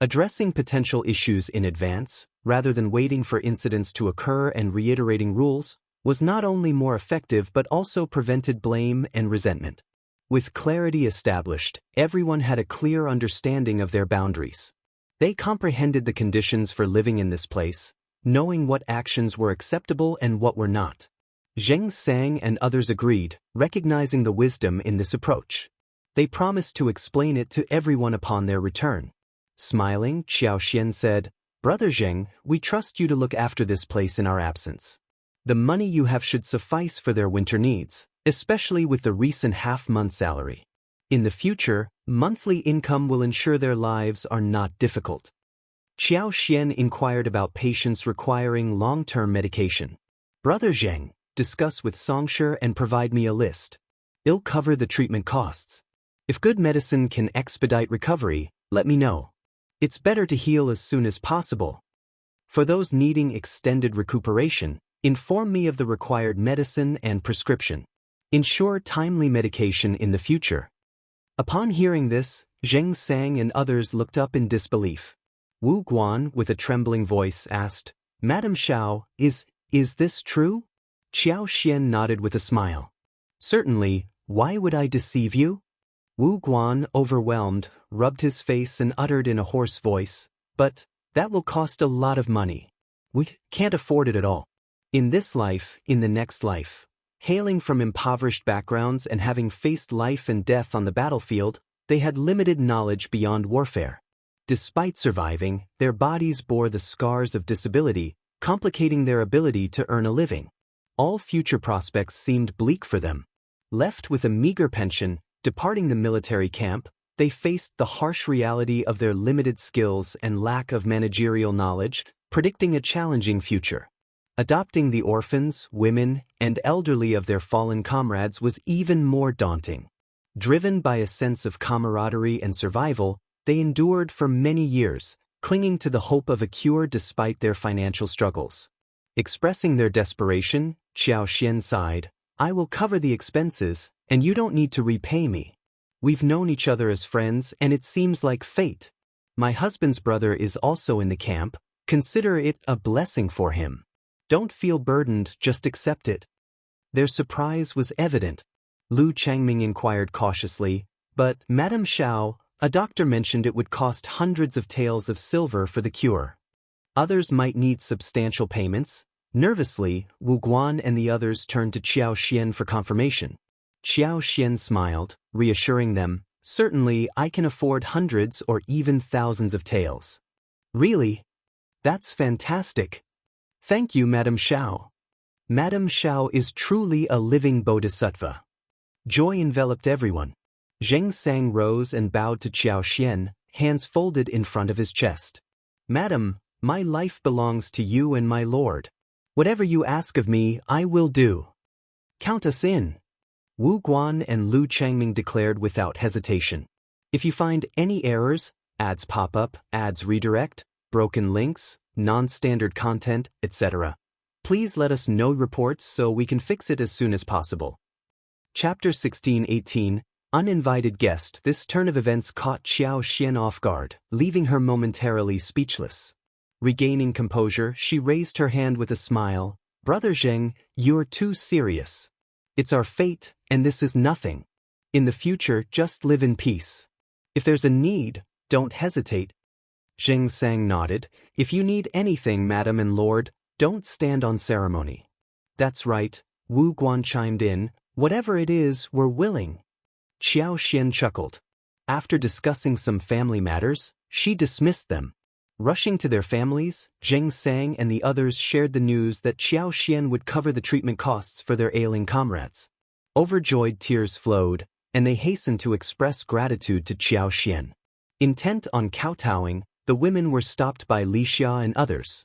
Addressing potential issues in advance, rather than waiting for incidents to occur and reiterating rules, was not only more effective but also prevented blame and resentment. With clarity established, everyone had a clear understanding of their boundaries. They comprehended the conditions for living in this place, knowing what actions were acceptable and what were not. Xianxia and others agreed, recognizing the wisdom in this approach. They promised to explain it to everyone upon their return. Smiling, Qiao said, "Brother Zheng, we trust you to look after this place in our absence. The money you have should suffice for their winter needs, especially with the recent half-month salary. In the future, monthly income will ensure their lives are not difficult." Qiao inquired about patients requiring long-term medication. "Brother Zheng, discuss with Xianxia and provide me a list. It'll cover the treatment costs. If good medicine can expedite recovery, let me know. It's better to heal as soon as possible. For those needing extended recuperation, inform me of the required medicine and prescription. Ensure timely medication in the future." Upon hearing this, Xianxia and others looked up in disbelief. Wu Guan, with a trembling voice, asked, "Madam Shao, is this true?" Qiao nodded with a smile. "Certainly, why would I deceive you?" Wu Guan, overwhelmed, rubbed his face and uttered in a hoarse voice, "But that will cost a lot of money. We can't afford it at all. In this life, in the next life." Hailing from impoverished backgrounds and having faced life and death on the battlefield, they had limited knowledge beyond warfare. Despite surviving, their bodies bore the scars of disability, complicating their ability to earn a living. All future prospects seemed bleak for them. Left with a meager pension, departing the military camp, they faced the harsh reality of their limited skills and lack of managerial knowledge, predicting a challenging future. Adopting the orphans, women, and elderly of their fallen comrades was even more daunting. Driven by a sense of camaraderie and survival, they endured for many years, clinging to the hope of a cure despite their financial struggles. Expressing their desperation, Qiao sighed, "I will cover the expenses, and you don't need to repay me. We've known each other as friends, and it seems like fate. My husband's brother is also in the camp. Consider it a blessing for him. Don't feel burdened, just accept it." Their surprise was evident. Lu Changming inquired cautiously, "But, Madame Shao, a doctor mentioned it would cost hundreds of taels of silver for the cure. Others might need substantial payments." Nervously, Wu Guan and the others turned to Qiao for confirmation. Qiao smiled, reassuring them, "Certainly I can afford hundreds or even thousands of taels." "Really? That's fantastic. Thank you, Madame Shao. Madame Shao is truly a living bodhisattva." Joy enveloped everyone. Xianxia rose and bowed to Qiao, hands folded in front of his chest. "Madam, my life belongs to you and my lord. Whatever you ask of me, I will do. Count us in." Wu Guan and Lu Changming declared without hesitation. "If you find any errors, ads pop up, ads redirect, broken links, non-standard content, etc., please let us know reports so we can fix it as soon as possible." Chapter 16-18, Uninvited Guest. This turn of events caught Qiao off guard, leaving her momentarily speechless. Regaining composure, she raised her hand with a smile. "Brother Zheng, you're too serious. It's our fate, and this is nothing. In the future, just live in peace. If there's a need, don't hesitate." Xianxia nodded. "If you need anything, madam and lord, don't stand on ceremony." "That's right," Wu Guan chimed in. "Whatever it is, we're willing." Qiao chuckled. After discussing some family matters, she dismissed them. Rushing to their families, Xianxia and the others shared the news that Qiao would cover the treatment costs for their ailing comrades. Overjoyed tears flowed, and they hastened to express gratitude to Qiao. Intent on kowtowing, the women were stopped by Wuxia and others.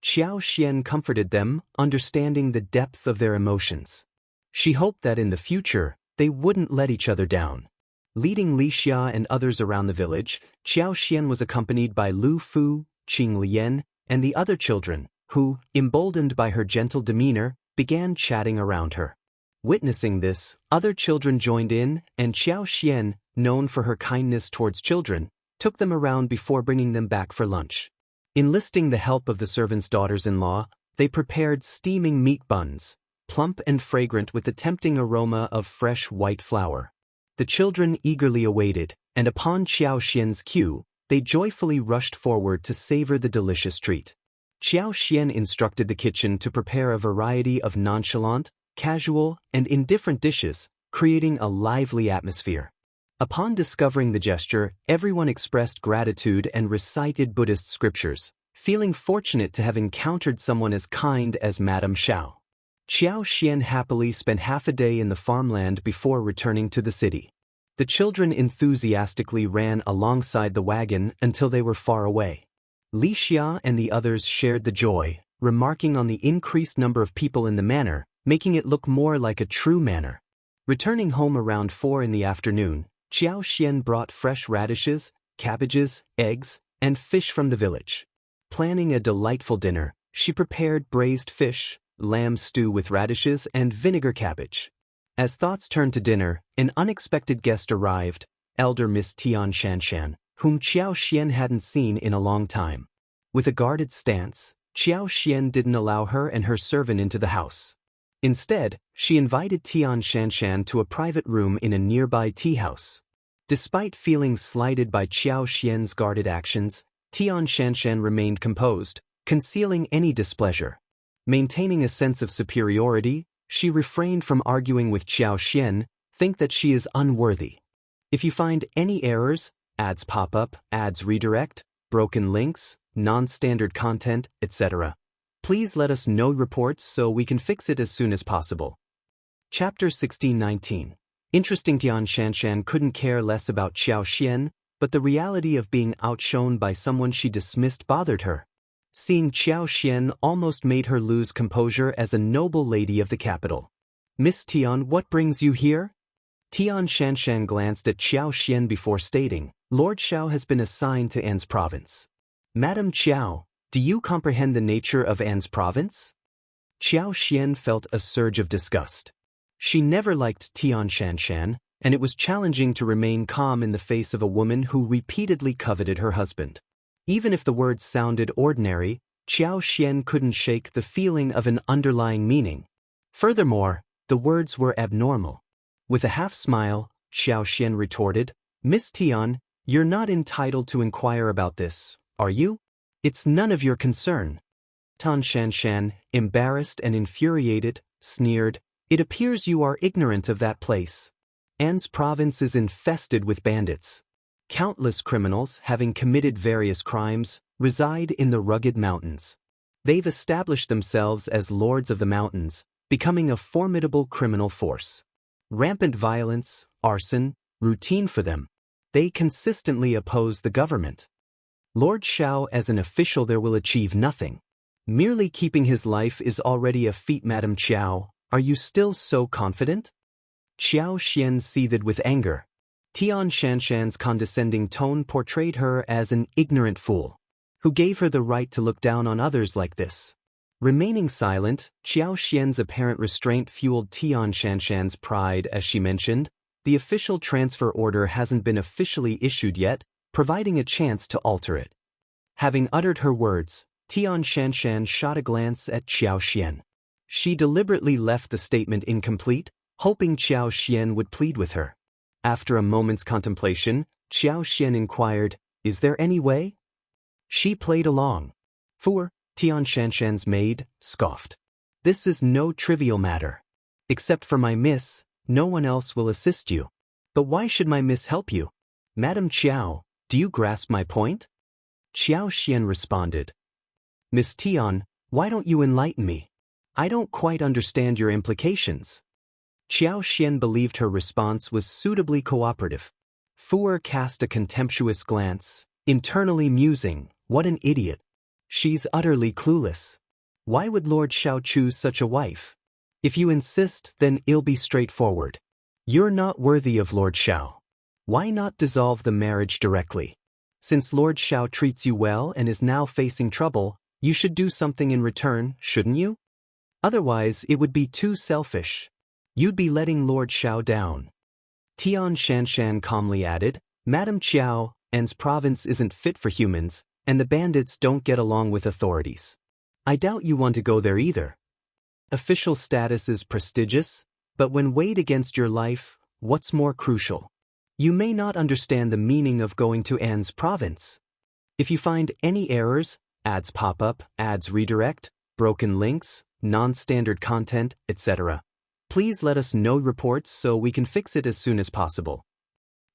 Qiao comforted them, understanding the depth of their emotions. She hoped that in the future, they wouldn't let each other down. Leading Wuxia and others around the village, Qiao was accompanied by Lu Fu, Qing Lian, and the other children, who, emboldened by her gentle demeanor, began chatting around her. Witnessing this, other children joined in, and Xianxia, known for her kindness towards children, took them around before bringing them back for lunch. Enlisting the help of the servants' daughters-in-law, they prepared steaming meat buns, plump and fragrant with the tempting aroma of fresh white flour. The children eagerly awaited, and upon Xiaoxian's cue, they joyfully rushed forward to savor the delicious treat. Xiaoxian instructed the kitchen to prepare a variety of nonchalant, casual, and indifferent dishes, creating a lively atmosphere. Upon discovering the gesture, everyone expressed gratitude and recited Buddhist scriptures, feeling fortunate to have encountered someone as kind as Madame Shao. Xiaoxian happily spent half a day in the farmland before returning to the city. The children enthusiastically ran alongside the wagon until they were far away. Li Xia and the others shared the joy, remarking on the increased number of people in the manor, making it look more like a true manor. Returning home around 4 in the afternoon, Xiaoxian brought fresh radishes, cabbages, eggs, and fish from the village. Planning a delightful dinner, she prepared braised fish, lamb stew with radishes and vinegar cabbage. As thoughts turned to dinner, an unexpected guest arrived, elder Miss Xianxia, whom Xiaoxian hadn't seen in a long time. With a guarded stance, Xiaoxian didn't allow her and her servant into the house. Instead, she invited Xianxia to a private room in a nearby tea house. Despite feeling slighted by Xiaoxian's guarded actions, Xianxia remained composed, concealing any displeasure. Maintaining a sense of superiority, she refrained from arguing with Xiaoxian, think that she is unworthy. If you find any errors, ads pop up, ads redirect, broken links, non-standard content, etc., please let us know reports so we can fix it as soon as possible. Chapter 1619. Interesting. Xianxia couldn't care less about Xiaoxian, but the reality of being outshone by someone she dismissed bothered her. Seeing Xiaoxian almost made her lose composure as a noble lady of the capital. Miss Tian, what brings you here? Xianxia glanced at Xiaoxian before stating, Lord Shao has been assigned to An's province. Madam Qiao, do you comprehend the nature of An's province? Xiaoxian felt a surge of disgust. She never liked Xianxia, and it was challenging to remain calm in the face of a woman who repeatedly coveted her husband. Even if the words sounded ordinary, Xiaoxian couldn't shake the feeling of an underlying meaning. Furthermore, the words were abnormal. With a half-smile, Xiaoxian retorted, Miss Tian, you're not entitled to inquire about this, are you? It's none of your concern. Xianxia, embarrassed and infuriated, sneered, it appears you are ignorant of that place. An's province is infested with bandits. Countless criminals, having committed various crimes, reside in the rugged mountains. They've established themselves as lords of the mountains, becoming a formidable criminal force. Rampant violence, arson, routine for them. They consistently oppose the government. Lord Shao as an official there will achieve nothing. Merely keeping his life is already a feat. Madam Qiao, are you still so confident? Xiaoxian seethed with anger. Xianxia's condescending tone portrayed her as an ignorant fool. Who gave her the right to look down on others like this? Remaining silent, Xiaoxian's apparent restraint fueled Xianxia's pride as she mentioned, the official transfer order hasn't been officially issued yet, providing a chance to alter it. Having uttered her words, Xianxia shot a glance at Xiaoxian. She deliberately left the statement incomplete, hoping Xiaoxian would plead with her. After a moment's contemplation, Xiaoxian inquired, is there any way? She played along. Fu, Xianxia's maid, scoffed. This is no trivial matter. Except for my miss, no one else will assist you. But why should my miss help you? Madam Qiao, do you grasp my point? Xiaoxian responded. Miss Tian, why don't you enlighten me? I don't quite understand your implications. Xiaoxian believed her response was suitably cooperative. Fu cast a contemptuous glance, internally musing, what an idiot. She's utterly clueless. Why would Lord Shao choose such a wife? If you insist, then it'll be straightforward. You're not worthy of Lord Shao. Why not dissolve the marriage directly? Since Lord Shao treats you well and is now facing trouble, you should do something in return, shouldn't you? Otherwise, it would be too selfish. You'd be letting Lord Shao down. Xianxia calmly added, Madam Qiao, An's province isn't fit for humans, and the bandits don't get along with authorities. I doubt you want to go there either. Official status is prestigious, but when weighed against your life, what's more crucial? You may not understand the meaning of going to An's province. If you find any errors, ads pop up, ads redirect, broken links, non-standard content, etc., please let us know reports so we can fix it as soon as possible.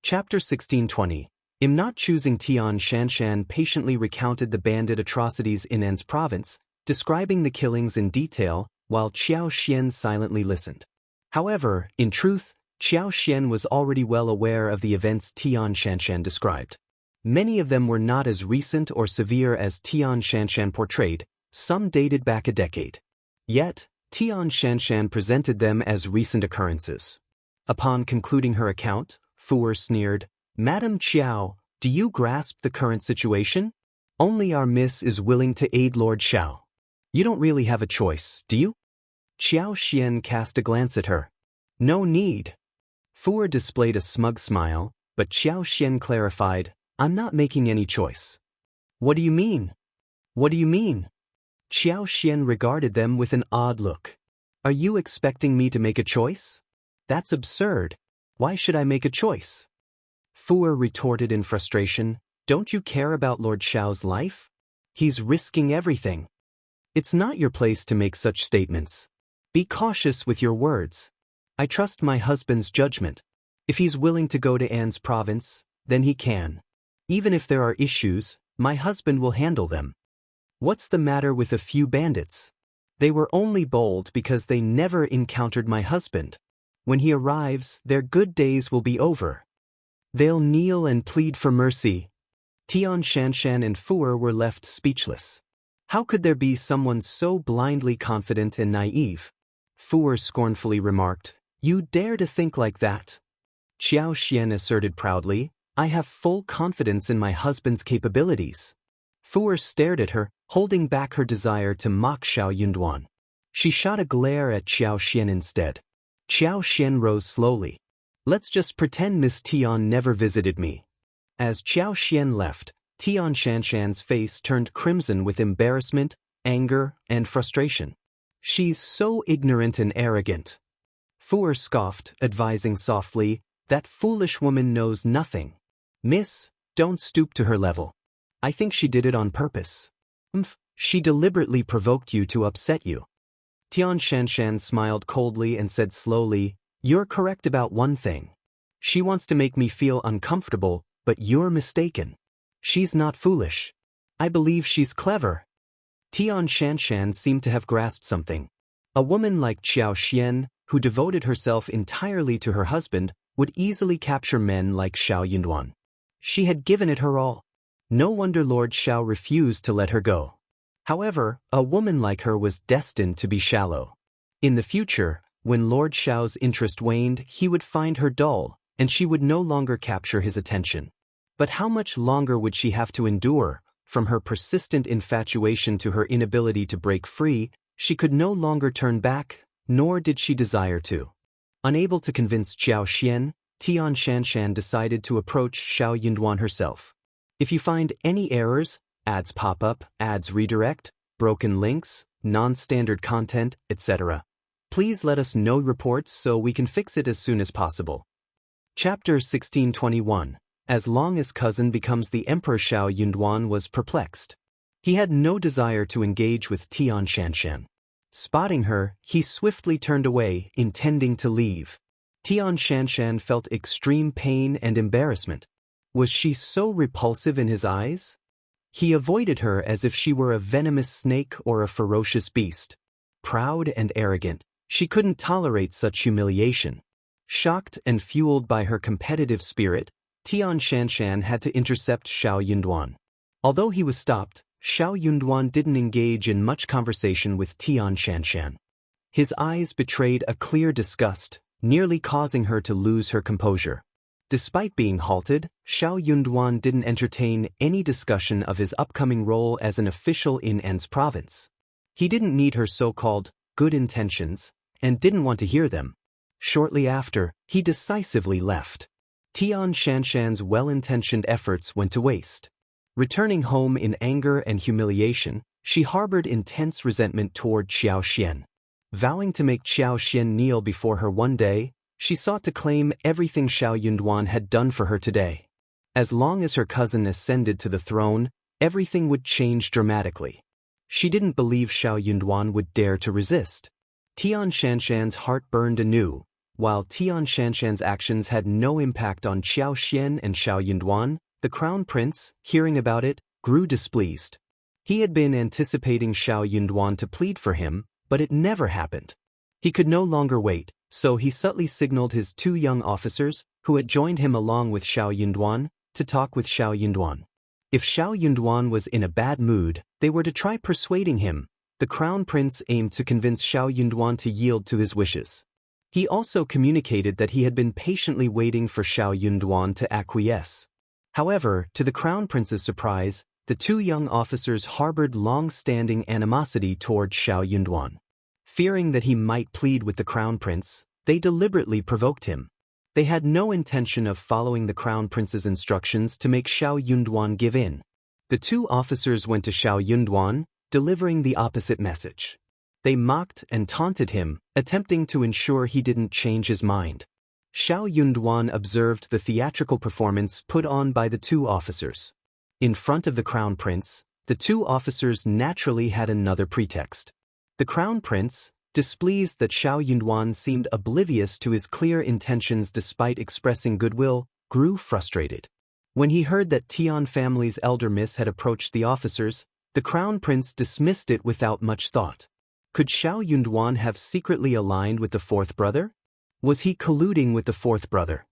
Chapter 1620. Im not choosing Xianxia patiently recounted the bandit atrocities in An's province, describing the killings in detail, while Qiao silently listened. However, in truth, Qiao was already well aware of the events Xianxia described. Many of them were not as recent or severe as Xianxia portrayed, some dated back a decade. Yet, Xianxia presented them as recent occurrences. Upon concluding her account, Fu sneered, Madam Qiao, do you grasp the current situation? Only our miss is willing to aid Lord Shao. You don't really have a choice, do you? Qiao cast a glance at her. No need. Fu displayed a smug smile, but Qiao clarified, I'm not making any choice. What do you mean? What do you mean? Qiao regarded them with an odd look. Are you expecting me to make a choice? That's absurd. Why should I make a choice? Fu retorted in frustration, don't you care about Lord Shao's life? He's risking everything. It's not your place to make such statements. Be cautious with your words. I trust my husband's judgment. If he's willing to go to An's province, then he can. Even if there are issues, my husband will handle them. What's the matter with a few bandits? They were only bold because they never encountered my husband. When he arrives, their good days will be over. They'll kneel and plead for mercy. Xianxia and Fu were left speechless. How could there be someone so blindly confident and naive? Fu scornfully remarked, You dare to think like that? Qiao asserted proudly, I have full confidence in my husband's capabilities. Fu stared at her, holding back her desire to mock Shao Yunduan. She shot a glare at Qiao instead. Qiao rose slowly. Let's just pretend Miss Tian never visited me. As Qiao left, Xianxia's face turned crimson with embarrassment, anger, and frustration. She's so ignorant and arrogant. Fu scoffed, advising softly, that foolish woman knows nothing. Miss, don't stoop to her level. I think she did it on purpose. She deliberately provoked you to upset you. Xianxia smiled coldly and said slowly, You're correct about one thing. She wants to make me feel uncomfortable, but you're mistaken. She's not foolish. I believe she's clever. Xianxia seemed to have grasped something. A woman like Qiao, who devoted herself entirely to her husband, would easily capture men like Shao Yunduan. She had given it her all. No wonder Lord Shao refused to let her go. However, a woman like her was destined to be shallow. In the future, when Lord Shao's interest waned, he would find her dull, and she would no longer capture his attention. But how much longer would she have to endure? From her persistent infatuation to her inability to break free, she could no longer turn back, nor did she desire to. Unable to convince Qiao, Xianxia decided to approach Shao Yunduan herself. If you find any errors, ads pop up, ads redirect, broken links, non-standard content, etc., please let us know reports so we can fix it as soon as possible. Chapter 1621. As long as cousin becomes the emperor, Shao Yunduan was perplexed. He had no desire to engage with Xianxia. Spotting her, he swiftly turned away, intending to leave. Xianxia felt extreme pain and embarrassment. Was she so repulsive in his eyes? He avoided her as if she were a venomous snake or a ferocious beast. Proud and arrogant, she couldn't tolerate such humiliation. Shocked and fueled by her competitive spirit, Xianxia had to intercept Shao Yunduan. Although he was stopped, Shao Yunduan didn't engage in much conversation with Xianxia. His eyes betrayed a clear disgust, nearly causing her to lose her composure. Despite being halted, Shao Yunduan didn't entertain any discussion of his upcoming role as an official in An's province. He didn't need her so-called good intentions, and didn't want to hear them. Shortly after, he decisively left. Xianxia's well-intentioned efforts went to waste. Returning home in anger and humiliation, she harbored intense resentment toward Qiao. Vowing to make Qiao kneel before her one day, she sought to claim everything Shao Yunduan had done for her today. As long as her cousin ascended to the throne, everything would change dramatically. She didn't believe Shao Yunduan would dare to resist. Xianxia's heart burned anew. While Xianxia's actions had no impact on Qiao and Shao Yunduan, the crown prince, hearing about it, grew displeased. He had been anticipating Shao Yunduan to plead for him, but it never happened. He could no longer wait, so he subtly signaled his 2 young officers, who had joined him along with Shao Yunduan, to talk with Shao Yunduan. If Shao Yunduan was in a bad mood, they were to try persuading him. The crown prince aimed to convince Shao Yunduan to yield to his wishes. He also communicated that he had been patiently waiting for Shao Yunduan to acquiesce. However, to the crown prince's surprise, the 2 young officers harbored long-standing animosity toward Shao Yunduan. Fearing that he might plead with the crown prince, they deliberately provoked him. They had no intention of following the crown prince's instructions to make Shao Yunduan give in. The 2 officers went to Shao Yunduan, delivering the opposite message. They mocked and taunted him, attempting to ensure he didn't change his mind. Shao Yunduan observed the theatrical performance put on by the 2 officers. In front of the crown prince, the 2 officers naturally had another pretext. The crown prince, displeased that Shao Yunduan seemed oblivious to his clear intentions despite expressing goodwill, grew frustrated. When he heard that Tian family's elder miss had approached the officers, the crown prince dismissed it without much thought. Could Shao Yunduan have secretly aligned with the 4th brother? Was he colluding with the 4th brother?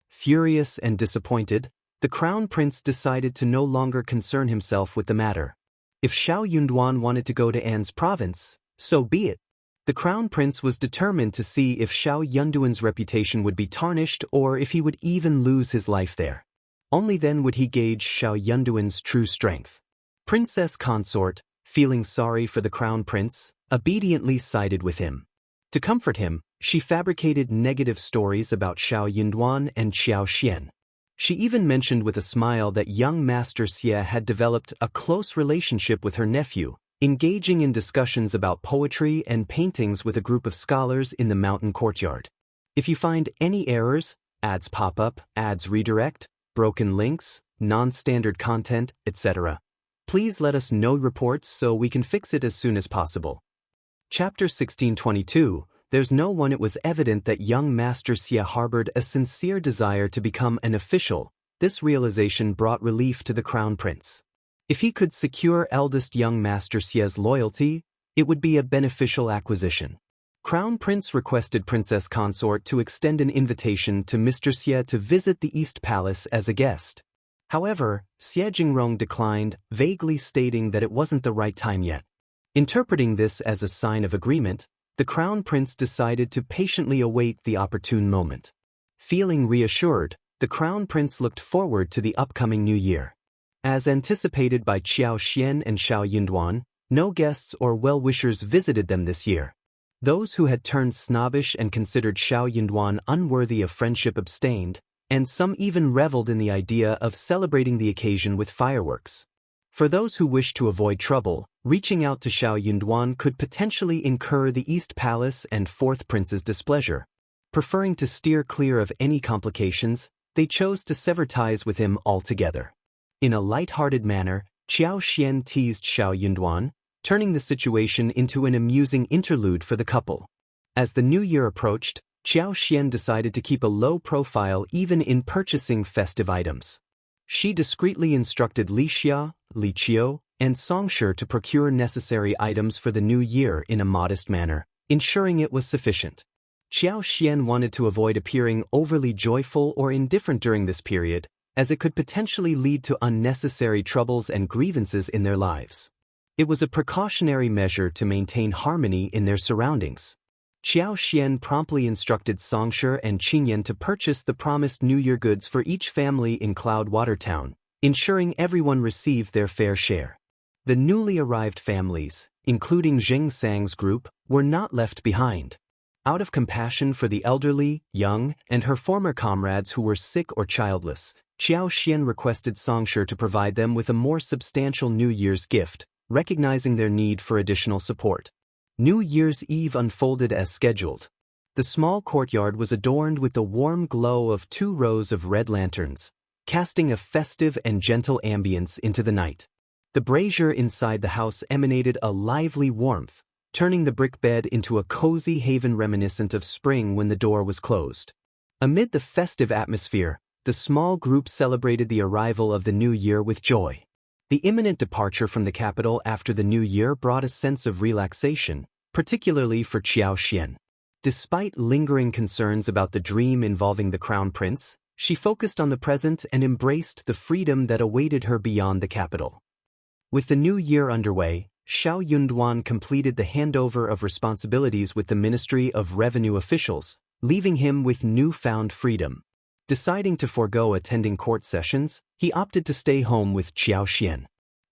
Furious and disappointed, the crown prince decided to no longer concern himself with the matter. If Shao Yunduan wanted to go to An's province, so be it. The crown prince was determined to see if Shao Yunduan's reputation would be tarnished or if he would even lose his life there. Only then would he gauge Shao Yunduan's true strength. Princess consort, feeling sorry for the crown prince, obediently sided with him. To comfort him, she fabricated negative stories about Shao Yunduan and Qiao. She even mentioned with a smile that young Master Xie had developed a close relationship with her nephew, engaging in discussions about poetry and paintings with a group of scholars in the mountain courtyard. If you find any errors, ads pop up, ads redirect, broken links, non-standard content, etc., please let us know reports so we can fix it as soon as possible. Chapter 1622. There's no one. It was evident that young Master Xie harbored a sincere desire to become an official. This realization brought relief to the crown prince. If he could secure eldest young Master Xie's loyalty, it would be a beneficial acquisition. Crown Prince requested Princess Consort to extend an invitation to Mr. Xie to visit the East Palace as a guest. However, Xie Jingrong declined, vaguely stating that it wasn't the right time yet. Interpreting this as a sign of agreement, the Crown Prince decided to patiently await the opportune moment. Feeling reassured, the Crown Prince looked forward to the upcoming new year. As anticipated by Qiao and Shao Yunduan, no guests or well-wishers visited them this year. Those who had turned snobbish and considered Shao Yunduan unworthy of friendship abstained, and some even reveled in the idea of celebrating the occasion with fireworks. For those who wished to avoid trouble, reaching out to Shao Yunduan could potentially incur the East Palace and 4th Prince's displeasure. Preferring to steer clear of any complications, they chose to sever ties with him altogether. In a light-hearted manner, Qiao teased Shao Yunduan, turning the situation into an amusing interlude for the couple. As the new year approached, Qiao decided to keep a low profile even in purchasing festive items. She discreetly instructed Li Qiao, and Xianxia to procure necessary items for the new year in a modest manner, ensuring it was sufficient. Qiao wanted to avoid appearing overly joyful or indifferent during this period, as it could potentially lead to unnecessary troubles and grievances in their lives. It was a precautionary measure to maintain harmony in their surroundings. Qiao promptly instructed Xianxia and Qingyan to purchase the promised New Year goods for each family in Cloudwater Town, ensuring everyone received their fair share. The newly arrived families, including Xianxia's group, were not left behind. Out of compassion for the elderly, young, and her former comrades who were sick or childless, Xianxia requested Xianxia to provide them with a more substantial New Year's gift, recognizing their need for additional support. New Year's Eve unfolded as scheduled. The small courtyard was adorned with the warm glow of 2 rows of red lanterns, casting a festive and gentle ambience into the night. The brazier inside the house emanated a lively warmth, turning the brick bed into a cozy haven reminiscent of spring when the door was closed. Amid the festive atmosphere, the small group celebrated the arrival of the new year with joy. The imminent departure from the capital after the new year brought a sense of relaxation, particularly for Xianxia. Despite lingering concerns about the dream involving the crown prince, she focused on the present and embraced the freedom that awaited her beyond the capital. With the new year underway, Shao Yunduan completed the handover of responsibilities with the Ministry of Revenue officials, leaving him with newfound freedom. Deciding to forego attending court sessions, he opted to stay home with Xianxia.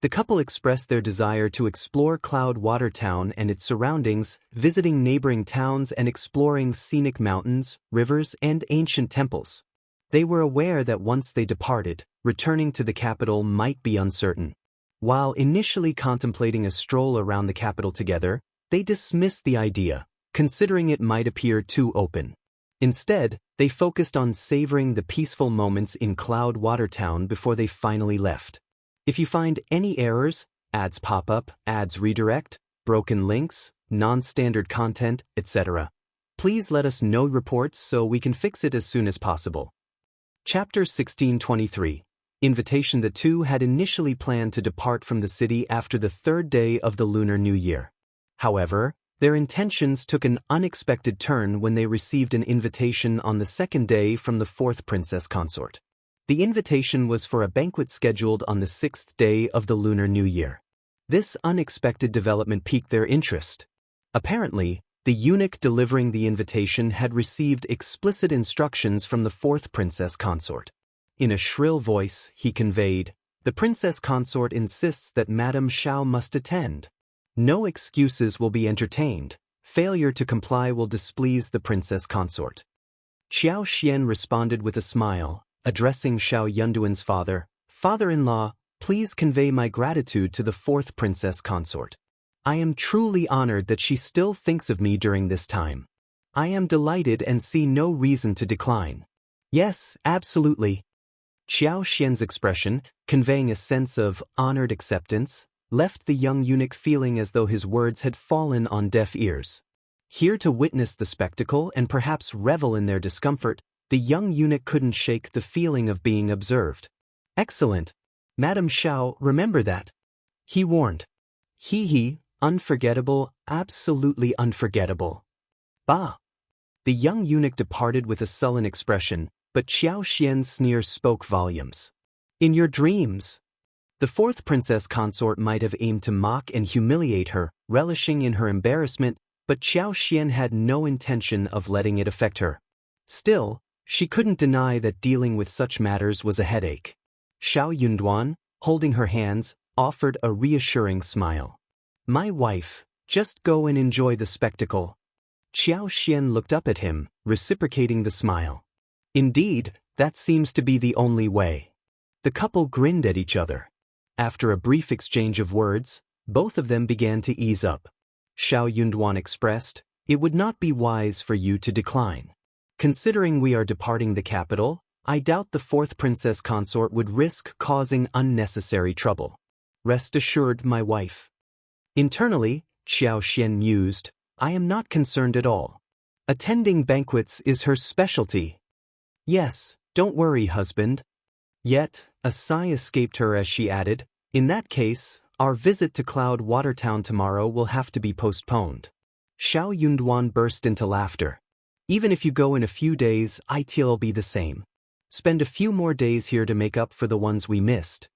The couple expressed their desire to explore Cloudwater Town and its surroundings, visiting neighboring towns and exploring scenic mountains, rivers, and ancient temples. They were aware that once they departed, returning to the capital might be uncertain. While initially contemplating a stroll around the capital together, they dismissed the idea, considering it might appear too open. Instead, they focused on savoring the peaceful moments in Cloudwater Town before they finally left. If you find any errors, ads pop up, ads redirect, broken links, non-standard content, etc., please let us know reports so we can fix it as soon as possible. Chapter 1623. Invitation. The two had initially planned to depart from the city after the 3rd day of the Lunar New Year. However, their intentions took an unexpected turn when they received an invitation on the 2nd day from the 4th princess consort. The invitation was for a banquet scheduled on the 6th day of the Lunar New Year. This unexpected development piqued their interest. Apparently, the eunuch delivering the invitation had received explicit instructions from the 4th princess consort. In a shrill voice, he conveyed, "The princess consort insists that Madame Shao must attend. No excuses will be entertained. Failure to comply will displease the princess consort." Xianxia responded with a smile, addressing Shao Yunduan's father, "Father-in-law, please convey my gratitude to the 4th princess consort. I am truly honored that she still thinks of me during this time. I am delighted and see no reason to decline." "Yes, absolutely." Xiaoxian's expression, conveying a sense of honored acceptance, left the young eunuch feeling as though his words had fallen on deaf ears. Here to witness the spectacle and perhaps revel in their discomfort, the young eunuch couldn't shake the feeling of being observed. "Excellent. Madame Shao, remember that," he warned. "He, unforgettable, absolutely unforgettable." "Bah." The young eunuch departed with a sullen expression, but Xiaoxian's sneer spoke volumes. "In your dreams." The 4th princess consort might have aimed to mock and humiliate her, relishing in her embarrassment, but Xiaoxian had no intention of letting it affect her. Still, she couldn't deny that dealing with such matters was a headache. Shao Yunduan, holding her hands, offered a reassuring smile. "My wife, just go and enjoy the spectacle." Xiaoxian looked up at him, reciprocating the smile. Indeed, that seems to be the only way. The couple grinned at each other. After a brief exchange of words, both of them began to ease up. Shao Yunduan expressed, "It would not be wise for you to decline. Considering we are departing the capital, I doubt the 4th princess consort would risk causing unnecessary trouble. Rest assured, my wife." Internally, Xiaoxian mused, "I am not concerned at all. Attending banquets is her specialty." "Yes, don't worry, husband." Yet, a sigh escaped her as she added, "In that case, our visit to Cloudwater Town tomorrow will have to be postponed." Shao Yunduan burst into laughter. "Even if you go in a few days, it'll be the same. Spend a few more days here to make up for the ones we missed."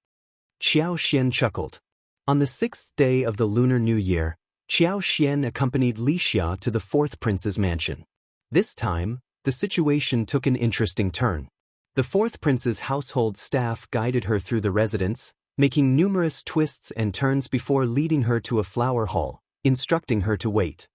Xiaoxian chuckled. On the 6th day of the Lunar New Year, Xiaoxian accompanied Wuxia to the 4th prince's mansion. This time, the situation took an interesting turn. The 4th prince's household staff guided her through the residence, making numerous twists and turns before leading her to a flower hall, instructing her to wait.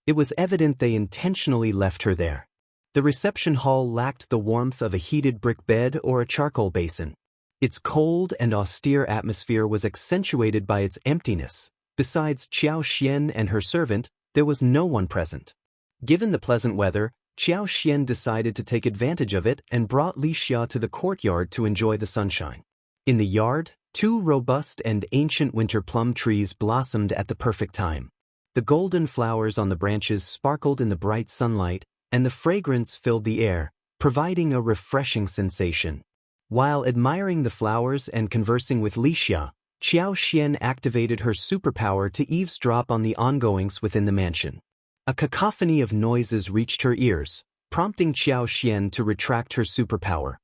It was evident they intentionally left her there. The reception hall lacked the warmth of a heated brick bed or a charcoal basin. Its cold and austere atmosphere was accentuated by its emptiness. Besides Qiao Xian and her servant, there was no one present. Given the pleasant weather, Qiao Xian decided to take advantage of it and brought Wuxia to the courtyard to enjoy the sunshine. In the yard, 2 robust and ancient winter plum trees blossomed at the perfect time. The golden flowers on the branches sparkled in the bright sunlight, and the fragrance filled the air, providing a refreshing sensation. While admiring the flowers and conversing with Wuxia, Qiao Xian activated her superpower to eavesdrop on the ongoings within the mansion. A cacophony of noises reached her ears, prompting Qiao Xian to retract her superpower.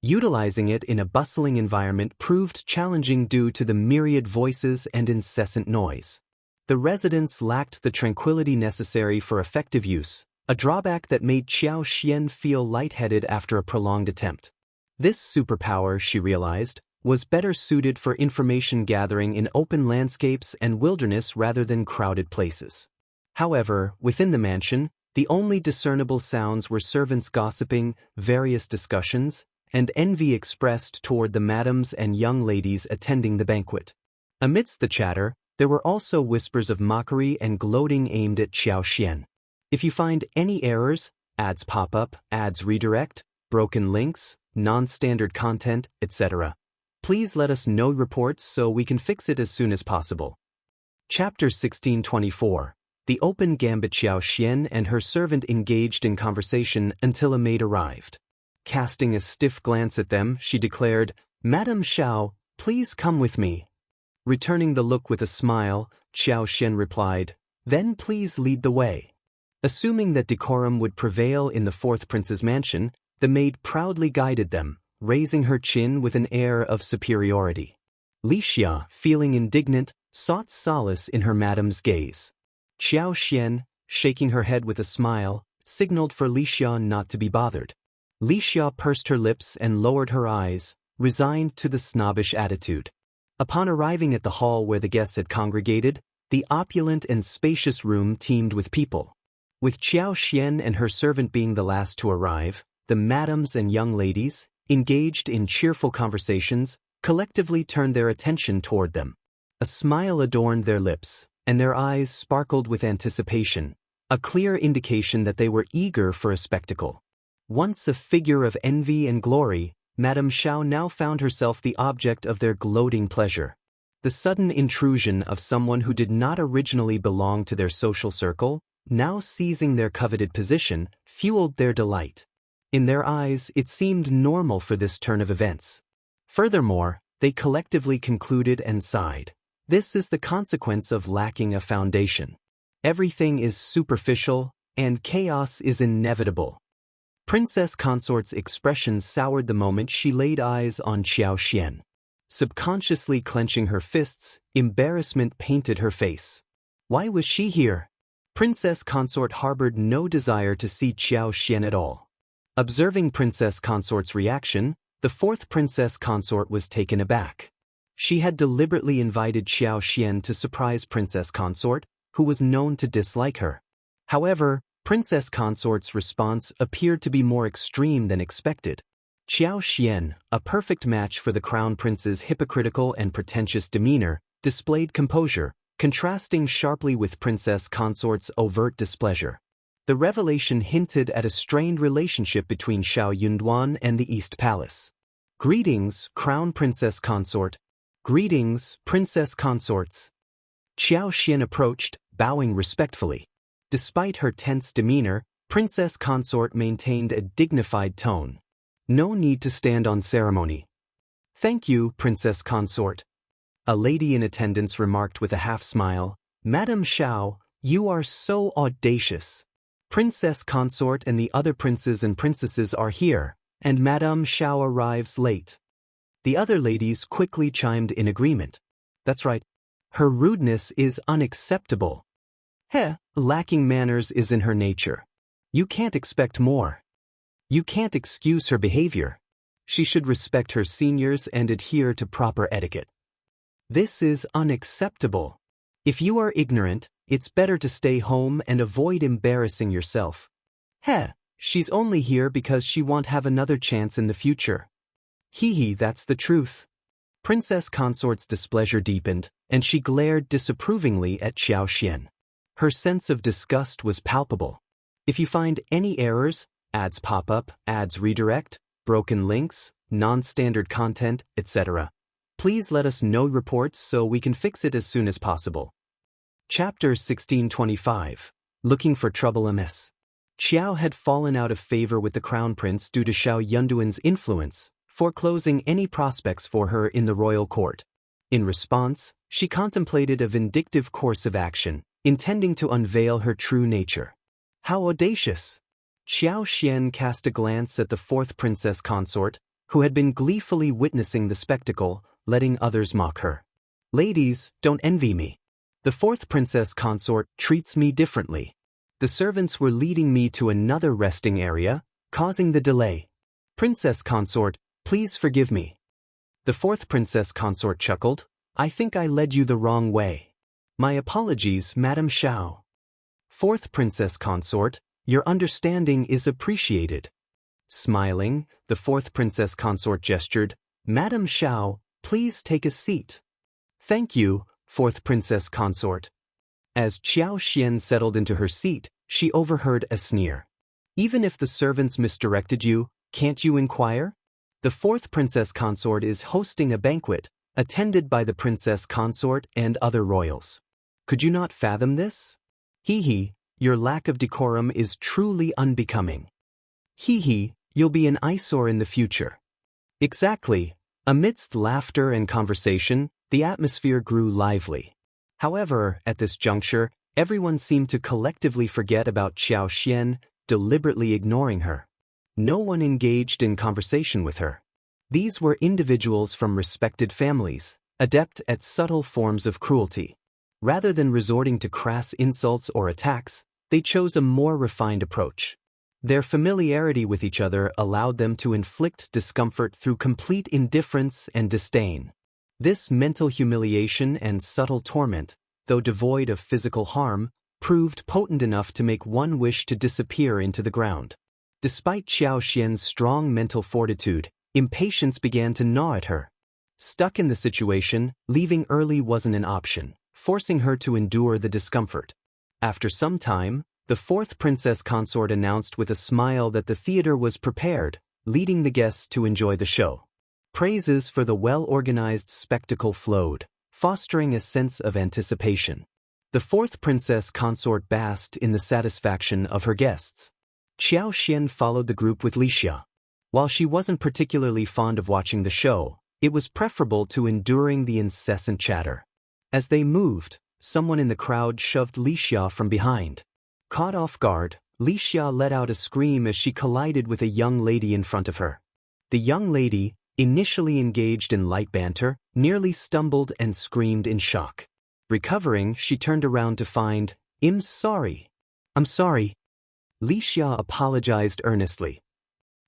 Utilizing it in a bustling environment proved challenging due to the myriad voices and incessant noise. The residents lacked the tranquility necessary for effective use, a drawback that made Qiao Xian feel lightheaded after a prolonged attempt. This superpower, she realized, was better suited for information gathering in open landscapes and wilderness rather than crowded places. However, within the mansion, the only discernible sounds were servants gossiping, various discussions, and envy expressed toward the madams and young ladies attending the banquet. Amidst the chatter, there were also whispers of mockery and gloating aimed at Qiao Xian. If you find any errors, ads pop up, ads redirect, broken links, non-standard content, etc., please let us know reports so we can fix it as soon as possible. Chapter 1624. The open Gambit. Qiao Xian and her servant engaged in conversation until a maid arrived. Casting a stiff glance at them, she declared, "Madam Shao, please come with me." Returning the look with a smile, Qiao Xian replied, "Then please lead the way." Assuming that decorum would prevail in the 4th prince's mansion, the maid proudly guided them, raising her chin with an air of superiority. Wuxia, feeling indignant, sought solace in her madam's gaze. Qiao Xian, shaking her head with a smile, signaled for Wuxia not to be bothered. Wuxia pursed her lips and lowered her eyes, resigned to the snobbish attitude. Upon arriving at the hall where the guests had congregated, the opulent and spacious room teemed with people. With Qiao Xian and her servant being the last to arrive, the madams and young ladies, engaged in cheerful conversations, collectively turned their attention toward them. A smile adorned their lips, and their eyes sparkled with anticipation, a clear indication that they were eager for a spectacle. Once a figure of envy and glory, Madame Shao now found herself the object of their gloating pleasure. The sudden intrusion of someone who did not originally belong to their social circle, now seizing their coveted position, fueled their delight. In their eyes, it seemed normal for this turn of events. Furthermore, they collectively concluded and sighed. This is the consequence of lacking a foundation. Everything is superficial, and chaos is inevitable. Princess Consort's expression soured the moment she laid eyes on Qiao Xian. Subconsciously clenching her fists, embarrassment painted her face. Why was she here? Princess Consort harbored no desire to see Qiao Xian at all. Observing Princess Consort's reaction, the 4th Princess Consort was taken aback. She had deliberately invited Qiao Xian to surprise Princess Consort, who was known to dislike her. However, Princess Consort's response appeared to be more extreme than expected. Qiao Xian, a perfect match for the Crown Prince's hypocritical and pretentious demeanor, displayed composure, contrasting sharply with Princess Consort's overt displeasure. The revelation hinted at a strained relationship between Shao Yunduan and the East Palace. "Greetings, Crown Princess Consort." "Greetings, Princess Consorts." Qiao Xian approached, bowing respectfully. Despite her tense demeanor, Princess Consort maintained a dignified tone. "No need to stand on ceremony." "Thank you, Princess Consort." A lady in attendance remarked with a half-smile, "Madame Shao, you are so audacious. Princess Consort and the other princes and princesses are here, and Madame Shao arrives late." The other ladies quickly chimed in agreement. "That's right. Her rudeness is unacceptable. Lacking manners is in her nature. You can't expect more. You can't excuse her behavior. She should respect her seniors and adhere to proper etiquette. This is unacceptable. If you are ignorant, it's better to stay home and avoid embarrassing yourself. Heh, she's only here because she won't have another chance in the future. Hee, that's the truth. Princess Consort's displeasure deepened, and she glared disapprovingly at Xiao Xian. Her sense of disgust was palpable. If you find any errors, ads pop up, ads redirect, broken links, non-standard content, etc., please let us know reports so we can fix it as soon as possible. Chapter 1625. Looking for Trouble Ms. Qiao had fallen out of favor with the Crown Prince due to Shao Yunduan's influence, foreclosing any prospects for her in the royal court. In response, she contemplated a vindictive course of action, intending to unveil her true nature. How audacious! Xiao Xian cast a glance at the fourth princess consort, who had been gleefully witnessing the spectacle, letting others mock her. Ladies, don't envy me. The fourth princess consort treats me differently. The servants were leading me to another resting area, causing the delay. Princess consort, please forgive me. The fourth princess consort chuckled. I think I led you the wrong way. My apologies, Madam Shao. Fourth princess consort, your understanding is appreciated. Smiling, the fourth princess consort gestured. Madam Shao, please take a seat. Thank you, fourth princess consort. As Qiao Xian settled into her seat, she overheard a sneer. Even if the servants misdirected you, can't you inquire? The fourth princess consort is hosting a banquet, attended by the princess consort and other royals. Could you not fathom this? Hee, your lack of decorum is truly unbecoming. Hee, you'll be an eyesore in the future. Exactly. Amidst laughter and conversation, the atmosphere grew lively. However, at this juncture, everyone seemed to collectively forget about Qiao Xian, deliberately ignoring her. No one engaged in conversation with her. These were individuals from respected families, adept at subtle forms of cruelty. Rather than resorting to crass insults or attacks, they chose a more refined approach. Their familiarity with each other allowed them to inflict discomfort through complete indifference and disdain. This mental humiliation and subtle torment, though devoid of physical harm, proved potent enough to make one wish to disappear into the ground. Despite Xiao Xian's strong mental fortitude, impatience began to gnaw at her. Stuck in the situation, leaving early wasn't an option, forcing her to endure the discomfort. After some time, the fourth princess consort announced with a smile that the theater was prepared, leading the guests to enjoy the show. Praises for the well-organized spectacle flowed, fostering a sense of anticipation. The fourth princess consort basked in the satisfaction of her guests. Qiao Xian followed the group with Wuxia. While she wasn't particularly fond of watching the show, it was preferable to enduring the incessant chatter. As they moved, someone in the crowd shoved Wuxia from behind. Caught off guard, Wuxia let out a scream as she collided with a young lady in front of her. The young lady, initially engaged in light banter, nearly stumbled and screamed in shock. Recovering, she turned around to find, I'm sorry. Wuxia apologized earnestly.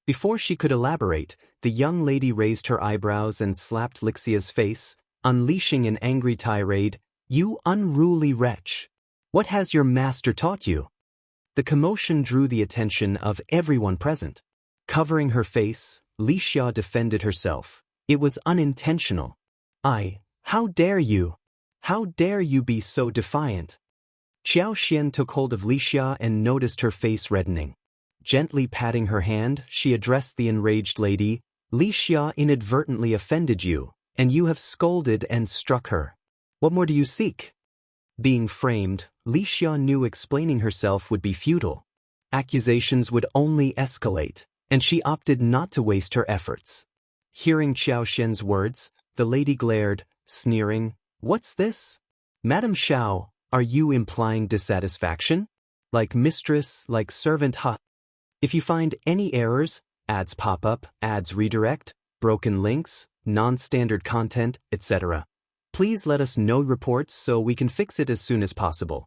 Before she could elaborate, the young lady raised her eyebrows and slapped Wuxia's face, unleashing an angry tirade. You unruly wretch! What has your master taught you? The commotion drew the attention of everyone present. Covering her face, Wuxia defended herself. It was unintentional. How dare you? How dare you be so defiant? Qiao Xian took hold of Wuxia and noticed her face reddening. Gently patting her hand, she addressed the enraged lady. Wuxia inadvertently offended you, and you have scolded and struck her. What more do you seek? Being framed, Wuxia knew explaining herself would be futile. Accusations would only escalate, and she opted not to waste her efforts. Hearing Qiao Xian's words, the lady glared, sneering, What's this? Madam Shao, are you implying dissatisfaction? Like mistress, like servant, huh? If you find any errors, ads pop up, ads redirect, broken links, non-standard content, etc., please let us know reports so we can fix it as soon as possible.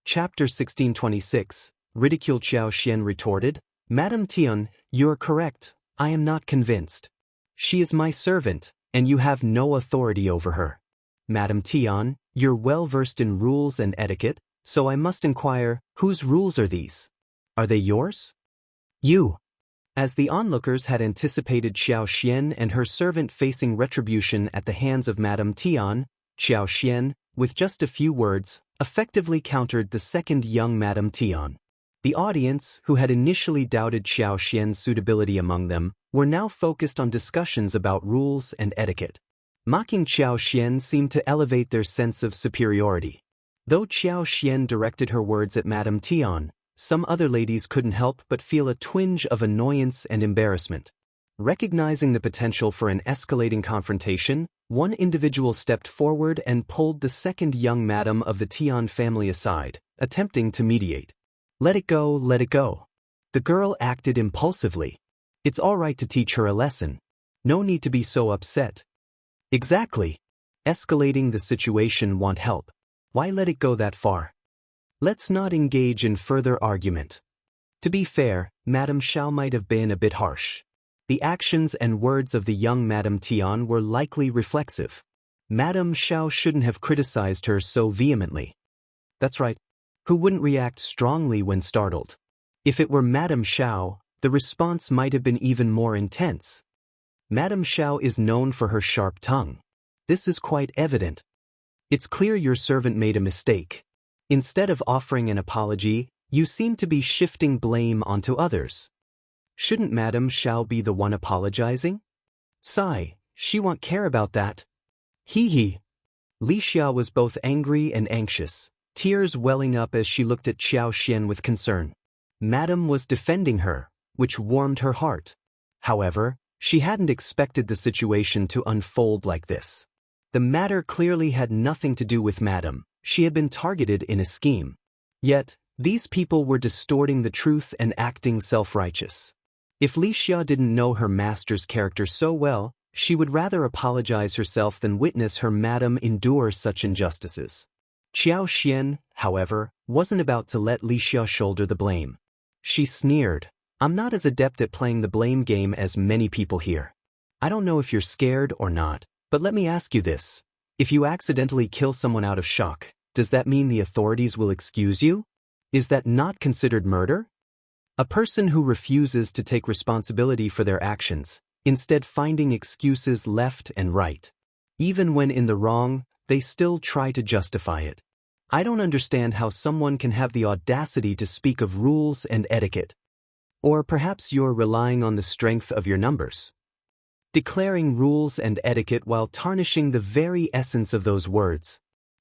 Chapter 1626. Ridicule. Qiao Xian retorted, Madam Tian, you're correct, I am not convinced. She is my servant, and you have no authority over her. Madam Tian, you're well versed in rules and etiquette, So I must inquire, whose rules are these? Are they yours? You. As the onlookers had anticipated Xiao and her servant facing retribution at the hands of Madame Tian, Xiao, with just a few words, effectively countered the second young Madame Tian. The audience, who had initially doubted Xiao's suitability among them, were now focused on discussions about rules and etiquette. Mocking Xiao seemed to elevate their sense of superiority. Though Xiao directed her words at Madame Tian, some other ladies couldn't help but feel a twinge of annoyance and embarrassment. Recognizing the potential for an escalating confrontation, one individual stepped forward and pulled the second young madam of the Tian family aside, attempting to mediate. Let it go, let it go. The girl acted impulsively. It's all right to teach her a lesson. No need to be so upset. Exactly. Escalating the situation won't help. Why let it go that far? Let's not engage in further argument. To be fair, Madame Shao might have been a bit harsh. The actions and words of the young Madame Tian were likely reflexive. Madame Shao shouldn't have criticized her so vehemently. That's right. Who wouldn't react strongly when startled? If it were Madame Shao, the response might have been even more intense. Madame Shao is known for her sharp tongue. This is quite evident. It's clear your servant made a mistake. Instead of offering an apology, you seem to be shifting blame onto others. Shouldn't Madame Shao be the one apologizing? Sigh, she won't care about that. Hee. Wuxia was both angry and anxious, tears welling up as she looked at Qiao with concern. Madame was defending her, which warmed her heart. However, she hadn't expected the situation to unfold like this. The matter clearly had nothing to do with Madame. She had been targeted in a scheme. Yet, these people were distorting the truth and acting self-righteous. If Wuxia didn't know her master's character so well, she would rather apologize herself than witness her madam endure such injustices. Qiao, however, wasn't about to let Wuxia shoulder the blame. She sneered, I'm not as adept at playing the blame game as many people here. I don't know if you're scared or not, but let me ask you this. If you accidentally kill someone out of shock, does that mean the authorities will excuse you? Is that not considered murder? A person who refuses to take responsibility for their actions, instead finding excuses left and right. Even when in the wrong, they still try to justify it. I don't understand how someone can have the audacity to speak of rules and etiquette. Or perhaps you're relying on the strength of your numbers. Declaring rules and etiquette while tarnishing the very essence of those words.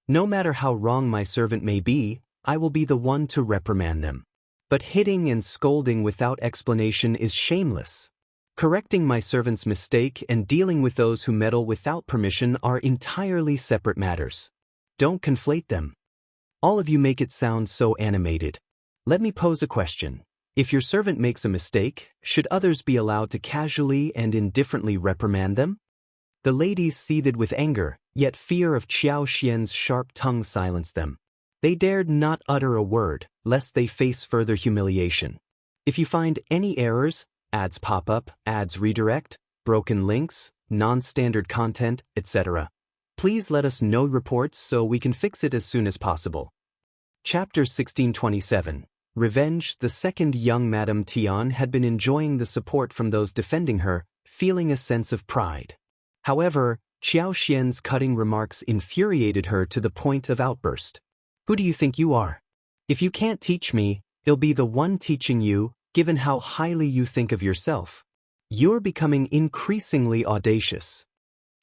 No matter how wrong my servant may be, I will be the one to reprimand them. But hitting and scolding without explanation is shameless. Correcting my servant's mistake and dealing with those who meddle without permission are entirely separate matters. Don't conflate them. All of you make it sound so animated. Let me pose a question. If your servant makes a mistake, should others be allowed to casually and indifferently reprimand them? The ladies seethed with anger, yet fear of Qiao's sharp tongue silenced them. They dared not utter a word, lest they face further humiliation. If you find any errors, ads pop up, ads redirect, broken links, non-standard content, etc., please let us know reports so we can fix it as soon as possible. Chapter 1627. Revenge. The second young Madame Tian had been enjoying the support from those defending her, feeling a sense of pride. However, Qiao's cutting remarks infuriated her to the point of outburst. Who do you think you are? If you can't teach me, I'll be the one teaching you, given how highly you think of yourself. You're becoming increasingly audacious.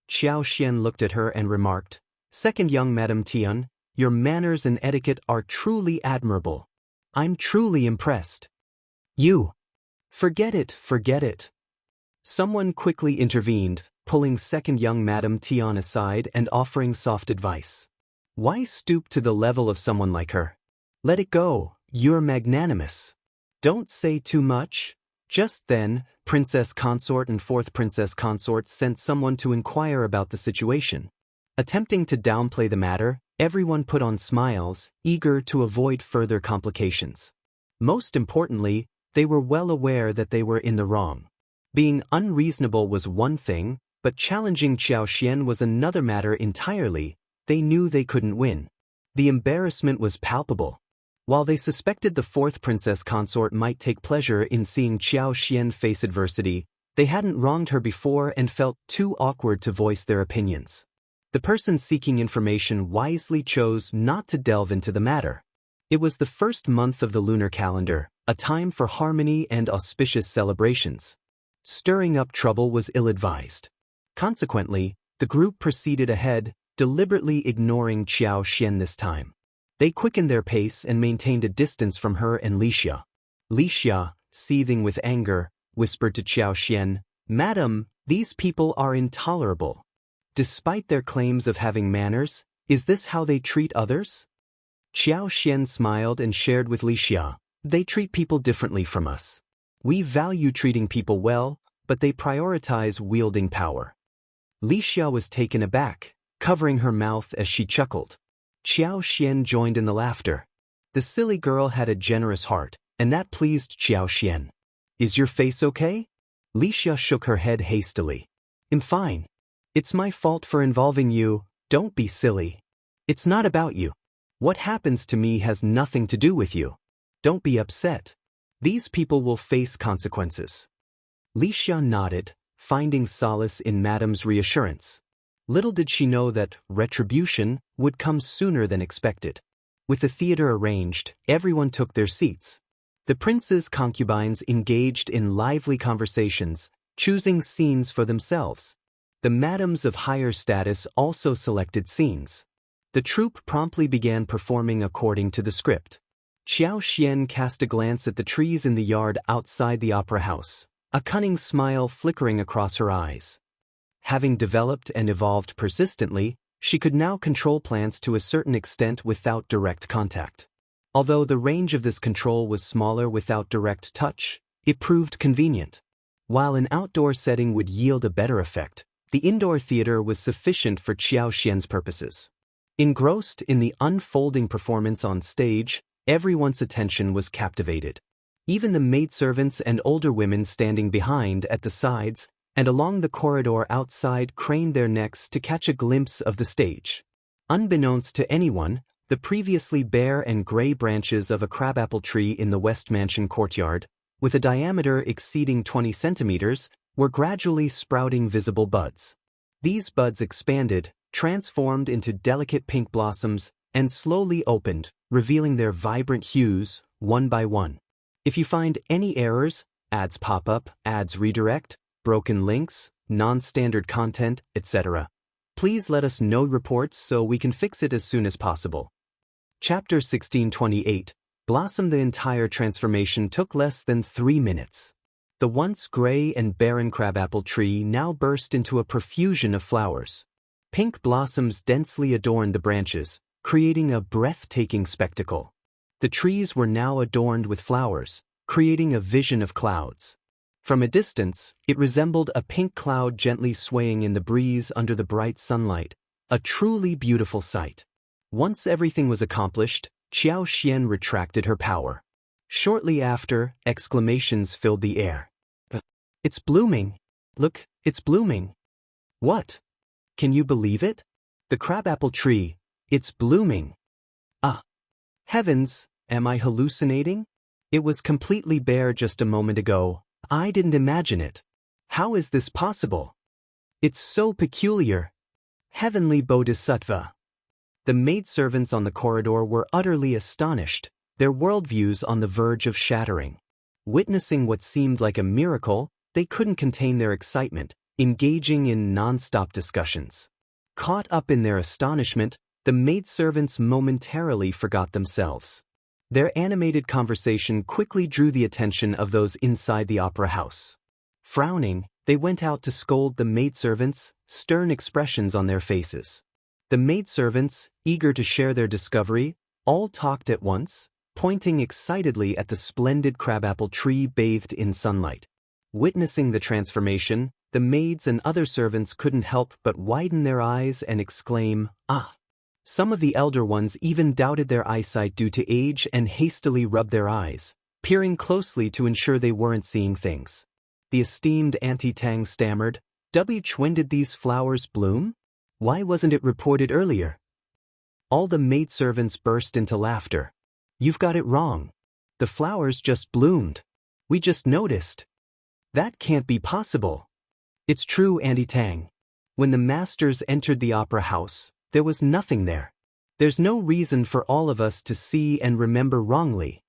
Qiao looked at her and remarked, Second young Madame Tian, your manners and etiquette are truly admirable. I'm truly impressed. You. Forget it, forget it. Someone quickly intervened, pulling second young Madame Tian aside and offering soft advice. Why stoop to the level of someone like her? Let it go, you're magnanimous. Don't say too much. Just then, Princess Consort and Fourth Princess Consort sent someone to inquire about the situation. Attempting to downplay the matter, everyone put on smiles, eager to avoid further complications. Most importantly, they were well aware that they were in the wrong. Being unreasonable was one thing, but challenging Qiao was another matter entirely. They knew they couldn't win. The embarrassment was palpable. While they suspected the fourth princess consort might take pleasure in seeing Qiao Xian face adversity, they hadn't wronged her before and felt too awkward to voice their opinions. The person seeking information wisely chose not to delve into the matter. It was the first month of the lunar calendar, a time for harmony and auspicious celebrations. Stirring up trouble was ill-advised. Consequently, the group proceeded ahead, deliberately ignoring Qiao Xian this time. They quickened their pace and maintained a distance from her and Wuxia. Wuxia, seething with anger, whispered to Qiao Xian, "Madam, these people are intolerable. Despite their claims of having manners, is this how they treat others?" Qiao Xian smiled and shared with Wuxia, "They treat people differently from us. We value treating people well, but they prioritize wielding power." Wuxia was taken aback, covering her mouth as she chuckled. Qiao Xian joined in the laughter. The silly girl had a generous heart, and that pleased Qiao Xian. "Is your face okay?" Wuxia shook her head hastily. "I'm fine. It's my fault for involving you, don't be silly. It's not about you. What happens to me has nothing to do with you. Don't be upset. These people will face consequences." Wuxia nodded, finding solace in Madam's reassurance. Little did she know that retribution would come sooner than expected. With the theater arranged, everyone took their seats. The prince's concubines engaged in lively conversations, choosing scenes for themselves. The madams of higher status also selected scenes. The troupe promptly began performing according to the script. Qiao Xian cast a glance at the trees in the yard outside the opera house, a cunning smile flickering across her eyes. Having developed and evolved persistently, she could now control plants to a certain extent without direct contact. Although the range of this control was smaller without direct touch, it proved convenient. While an outdoor setting would yield a better effect, the indoor theater was sufficient for Qiao Xian's purposes. Engrossed in the unfolding performance on stage, everyone's attention was captivated. Even the maidservants and older women standing behind, at the sides, and along the corridor outside craned their necks to catch a glimpse of the stage. Unbeknownst to anyone, the previously bare and gray branches of a crabapple tree in the West Mansion courtyard, with a diameter exceeding 20 centimeters, were gradually sprouting visible buds. These buds expanded, transformed into delicate pink blossoms, and slowly opened, revealing their vibrant hues, one by one. If you find any errors, ads pop up, ads redirect, broken links, non-standard content, etc., please let us know reports so we can fix it as soon as possible. Chapter 1628, Blossom. The entire transformation took less than 3 minutes. The once gray and barren crabapple tree now burst into a profusion of flowers. Pink blossoms densely adorned the branches, creating a breathtaking spectacle. The trees were now adorned with flowers, creating a vision of clouds. From a distance, it resembled a pink cloud gently swaying in the breeze under the bright sunlight, a truly beautiful sight. Once everything was accomplished, Qiao Xian retracted her power. Shortly after, exclamations filled the air. "It's blooming! Look, it's blooming! What? Can you believe it? The crabapple tree, it's blooming! Ah! Heavens, am I hallucinating? It was completely bare just a moment ago. I didn't imagine it. How is this possible? It's so peculiar. Heavenly Bodhisattva." The maidservants on the corridor were utterly astonished, their worldviews on the verge of shattering. Witnessing what seemed like a miracle, they couldn't contain their excitement, engaging in non-stop discussions. Caught up in their astonishment, the maidservants momentarily forgot themselves. Their animated conversation quickly drew the attention of those inside the opera house. Frowning, they went out to scold the maidservants, stern expressions on their faces. The maidservants, eager to share their discovery, all talked at once, pointing excitedly at the splendid crabapple tree bathed in sunlight. Witnessing the transformation, the maids and other servants couldn't help but widen their eyes and exclaim, "Ah!" Some of the elder ones even doubted their eyesight due to age and hastily rubbed their eyes, peering closely to ensure they weren't seeing things. The esteemed Auntie Tang stammered, "When did these flowers bloom? Why wasn't it reported earlier?" All the maidservants burst into laughter. You've got it wrong. The flowers just bloomed. We just noticed. That can't be possible. It's true, Auntie Tang. When the masters entered the opera house, there was nothing there. There's no reason for all of us to see and remember wrongly.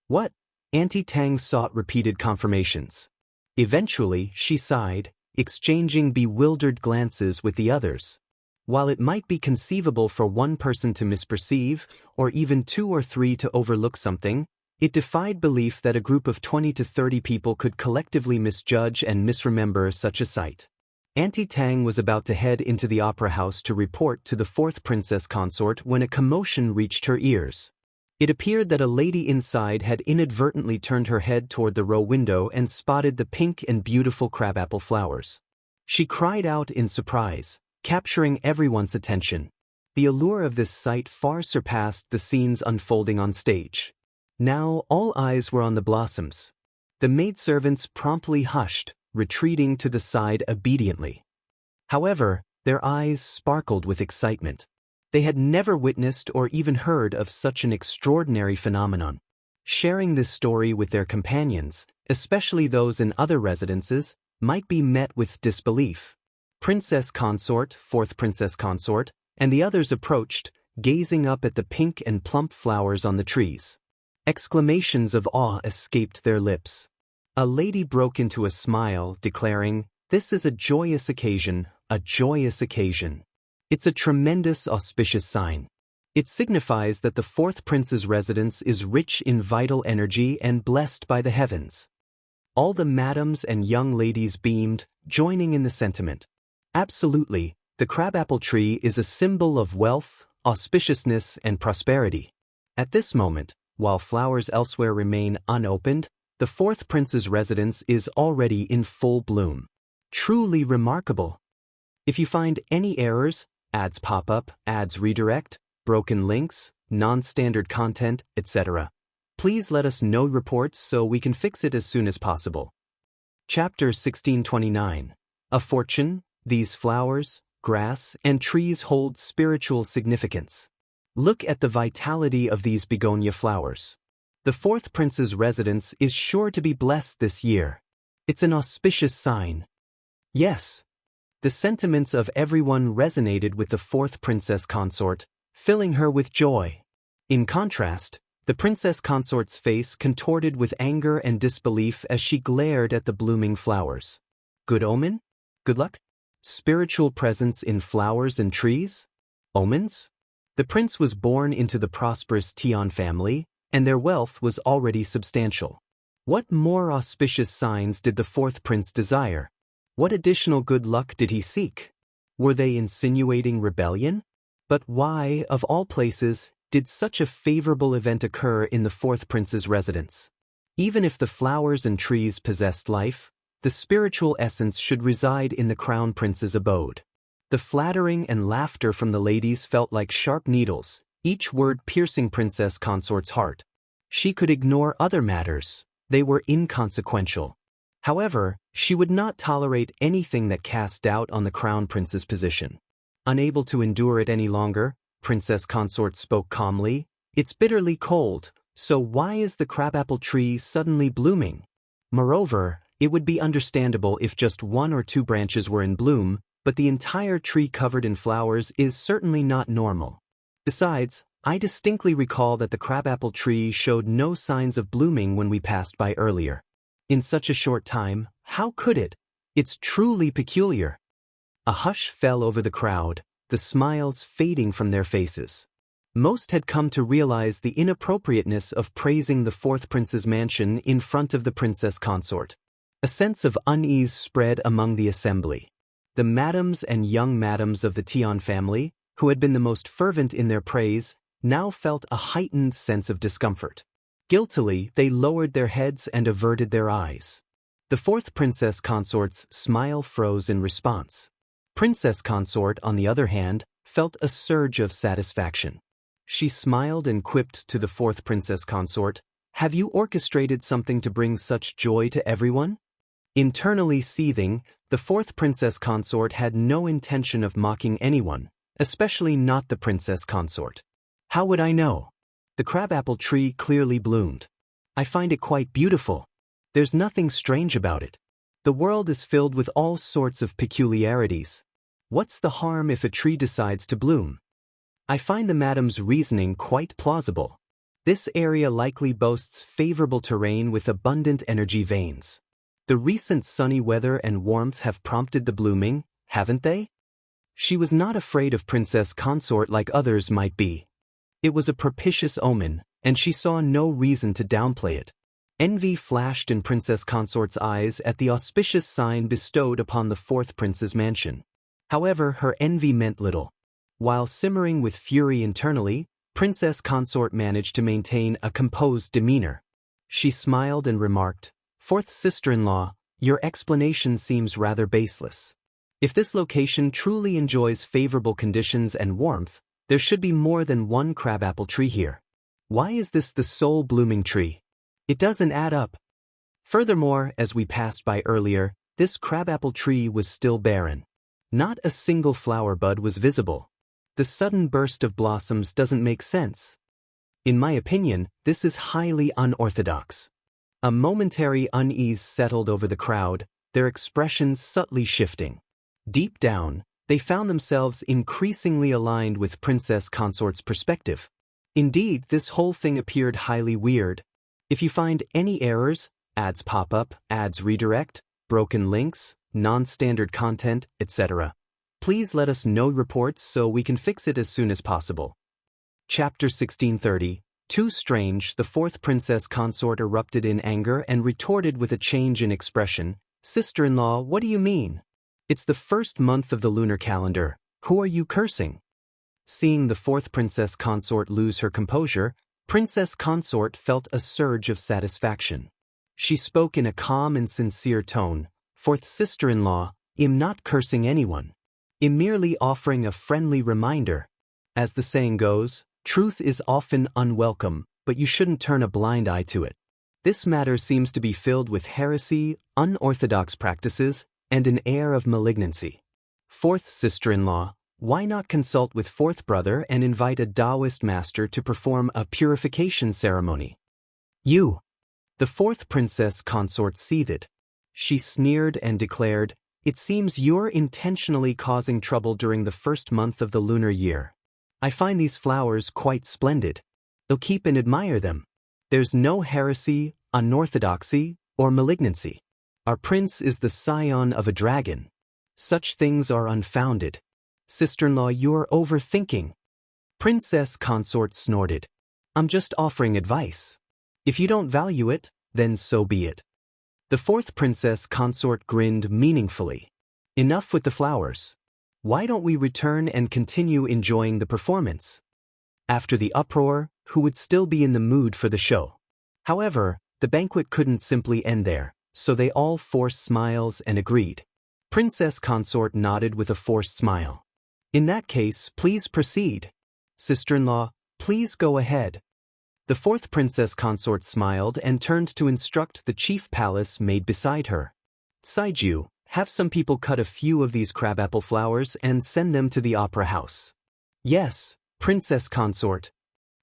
What? Auntie Tang sought repeated confirmations. Eventually, she sighed, exchanging bewildered glances with the others. While it might be conceivable for one person to misperceive, or even 2 or 3 to overlook something, it defied belief that a group of 20 to 30 people could collectively misjudge and misremember such a sight. Auntie Tang was about to head into the opera house to report to the 4th princess consort when a commotion reached her ears. It appeared that a lady inside had inadvertently turned her head toward the row window and spotted the pink and beautiful crabapple flowers. She cried out in surprise, capturing everyone's attention. The allure of this sight far surpassed the scenes unfolding on stage. Now all eyes were on the blossoms. The maidservants promptly hushed, retreating to the side obediently. However, their eyes sparkled with excitement. They had never witnessed or even heard of such an extraordinary phenomenon. Sharing this story with their companions, especially those in other residences, might be met with disbelief. Princess Consort, 4th Princess Consort, and the others approached, gazing up at the pink and plump flowers on the trees. Exclamations of awe escaped their lips. A lady broke into a smile, declaring, "This is a joyous occasion, a joyous occasion. It's a tremendous auspicious sign. It signifies that the 4th prince's residence is rich in vital energy and blessed by the heavens." All the madams and young ladies beamed, joining in the sentiment. Absolutely, the crabapple tree is a symbol of wealth, auspiciousness, and prosperity. At this moment, while flowers elsewhere remain unopened, the 4th prince's residence is already in full bloom. Truly remarkable. If you find any errors, ads pop up, ads redirect, broken links, non-standard content, etc., please let us know reports so we can fix it as soon as possible. Chapter 1629. A Fortune. These flowers, grass, and trees hold spiritual significance. Look at the vitality of these begonia flowers. The 4th prince's residence is sure to be blessed this year. It's an auspicious sign. Yes. The sentiments of everyone resonated with the 4th princess consort, filling her with joy. In contrast, the princess consort's face contorted with anger and disbelief as she glared at the blooming flowers. Good omen? Good luck? Spiritual presence in flowers and trees? Omens? The prince was born into the prosperous Tian family, and their wealth was already substantial. What more auspicious signs did the 4th prince desire? What additional good luck did he seek? Were they insinuating rebellion? But why, of all places, did such a favorable event occur in the 4th prince's residence? Even if the flowers and trees possessed life, the spiritual essence should reside in the crown prince's abode. The flattering and laughter from the ladies felt like sharp needles, each word piercing Princess Consort's heart. She could ignore other matters. They were inconsequential. However, she would not tolerate anything that cast doubt on the crown prince's position. Unable to endure it any longer, Princess Consort spoke calmly. "It's bitterly cold, so why is the crabapple tree suddenly blooming? Moreover, it would be understandable if just 1 or 2 branches were in bloom, but the entire tree covered in flowers is certainly not normal. Besides, I distinctly recall that the crabapple tree showed no signs of blooming when we passed by earlier. In such a short time, how could it? It's truly peculiar." A hush fell over the crowd, the smiles fading from their faces. Most had come to realize the inappropriateness of praising the 4th prince's mansion in front of the princess consort. A sense of unease spread among the assembly. The madams and young madams of the Tian family, who had been the most fervent in their praise, now felt a heightened sense of discomfort. Guiltily, they lowered their heads and averted their eyes. The 4th princess consort's smile froze in response. Princess consort, on the other hand, felt a surge of satisfaction. She smiled and quipped to the 4th princess consort, "Have you orchestrated something to bring such joy to everyone?" Internally seething, the 4th princess consort had no intention of mocking anyone, especially not the princess consort. How would I know? The crabapple tree clearly bloomed. I find it quite beautiful. There's nothing strange about it. The world is filled with all sorts of peculiarities. What's the harm if a tree decides to bloom? I find the madam's reasoning quite plausible. This area likely boasts favorable terrain with abundant energy veins. The recent sunny weather and warmth have prompted the blooming, haven't they? She was not afraid of princess consort like others might be. It was a propitious omen, and she saw no reason to downplay it. Envy flashed in princess consort's eyes at the auspicious sign bestowed upon the fourth prince's mansion. However, her envy meant little. While simmering with fury internally, princess consort managed to maintain a composed demeanor. She smiled and remarked, "Fourth sister-in-law, your explanation seems rather baseless. If this location truly enjoys favorable conditions and warmth, there should be more than one crabapple tree here. Why is this the sole blooming tree? It doesn't add up." Furthermore, as we passed by earlier, this crabapple tree was still barren. Not a single flower bud was visible. The sudden burst of blossoms doesn't make sense. In my opinion, this is highly unorthodox. A momentary unease settled over the crowd, their expressions subtly shifting. Deep down, they found themselves increasingly aligned with princess consort's perspective. Indeed, this whole thing appeared highly weird. If you find any errors, ads pop up, ads redirect, broken links, non-standard content, etc., please let us know reports so we can fix it as soon as possible. Chapter 1630. Too strange. The fourth princess consort erupted in anger and retorted with a change in expression. "Sister-in-law, what do you mean? It's the first month of the lunar calendar. Who are you cursing?" Seeing the fourth princess consort lose her composure, princess consort felt a surge of satisfaction. She spoke in a calm and sincere tone. "Fourth sister-in-law, I'm not cursing anyone. I'm merely offering a friendly reminder. As the saying goes, truth is often unwelcome, but you shouldn't turn a blind eye to it. This matter seems to be filled with heresy, unorthodox practices, and an air of malignancy. Fourth sister-in-law, why not consult with fourth brother and invite a Daoist master to perform a purification ceremony?" "You!" The fourth princess consort seethed. She sneered and declared, "It seems you're intentionally causing trouble during the first month of the lunar year. I find these flowers quite splendid. I'll keep and admire them. There's no heresy, unorthodoxy, or malignancy. Our prince is the scion of a dragon. Such things are unfounded. Sister-in-law, you're overthinking." Princess consort snorted. "I'm just offering advice. If you don't value it, then so be it." The fourth princess consort grinned meaningfully. "Enough with the flowers. Why don't we return and continue enjoying the performance?" After the uproar, who would still be in the mood for the show? However, the banquet couldn't simply end there, so they all forced smiles and agreed. Princess consort nodded with a forced smile. "In that case, please proceed. Sister-in-law, please go ahead." The fourth princess consort smiled and turned to instruct the chief palace maid beside her. "Saiju, have some people cut a few of these crabapple flowers and send them to the opera house." "Yes, princess consort."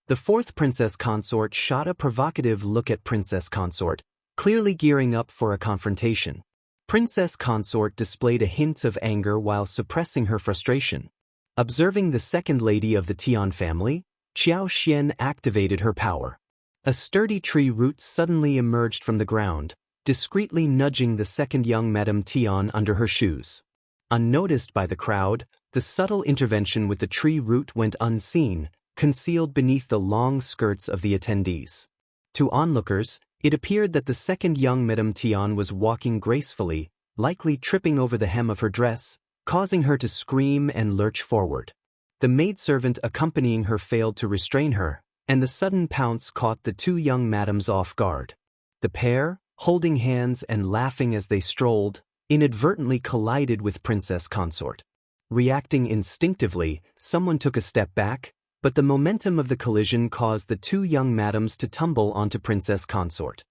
The fourth princess consort shot a provocative look at princess consort, clearly gearing up for a confrontation. Princess consort displayed a hint of anger while suppressing her frustration. Observing the second lady of the Tian family, Qiao activated her power. A sturdy tree root suddenly emerged from the ground, discreetly nudging the second young Madame Tian under her shoes. Unnoticed by the crowd, the subtle intervention with the tree root went unseen, concealed beneath the long skirts of the attendees. To onlookers, it appeared that the second young Madame Tian was walking gracefully, likely tripping over the hem of her dress, causing her to scream and lurch forward. The maidservant accompanying her failed to restrain her, and the sudden pounce caught the two young madams off guard. The pair, holding hands and laughing as they strolled, inadvertently collided with princess consort. Reacting instinctively, someone took a step back, but the momentum of the collision caused the two young madams to tumble onto princess consort.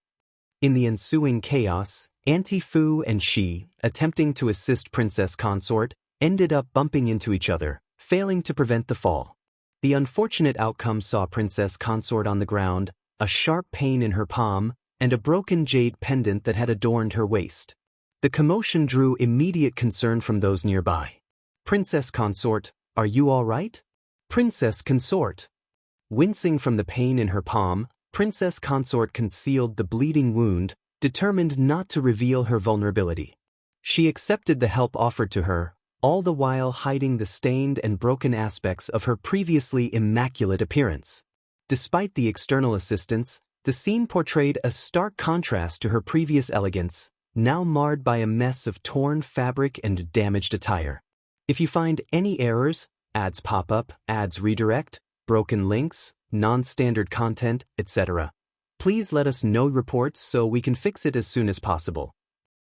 In the ensuing chaos, Auntie Fu and she, attempting to assist princess consort, ended up bumping into each other, failing to prevent the fall. The unfortunate outcome saw Princess Consort on the ground, a sharp pain in her palm, and a broken jade pendant that had adorned her waist. The commotion drew immediate concern from those nearby. Princess Consort, are you all right? Princess Consort. Wincing from the pain in her palm, Princess Consort concealed the bleeding wound, determined not to reveal her vulnerability. She accepted the help offered to her, all the while hiding the stained and broken aspects of her previously immaculate appearance. Despite the external assistance, the scene portrayed a stark contrast to her previous elegance, now marred by a mess of torn fabric and damaged attire. If you find any errors, ads pop up, ads redirect, broken links, non-standard content, etc., please let us know reports so we can fix it as soon as possible.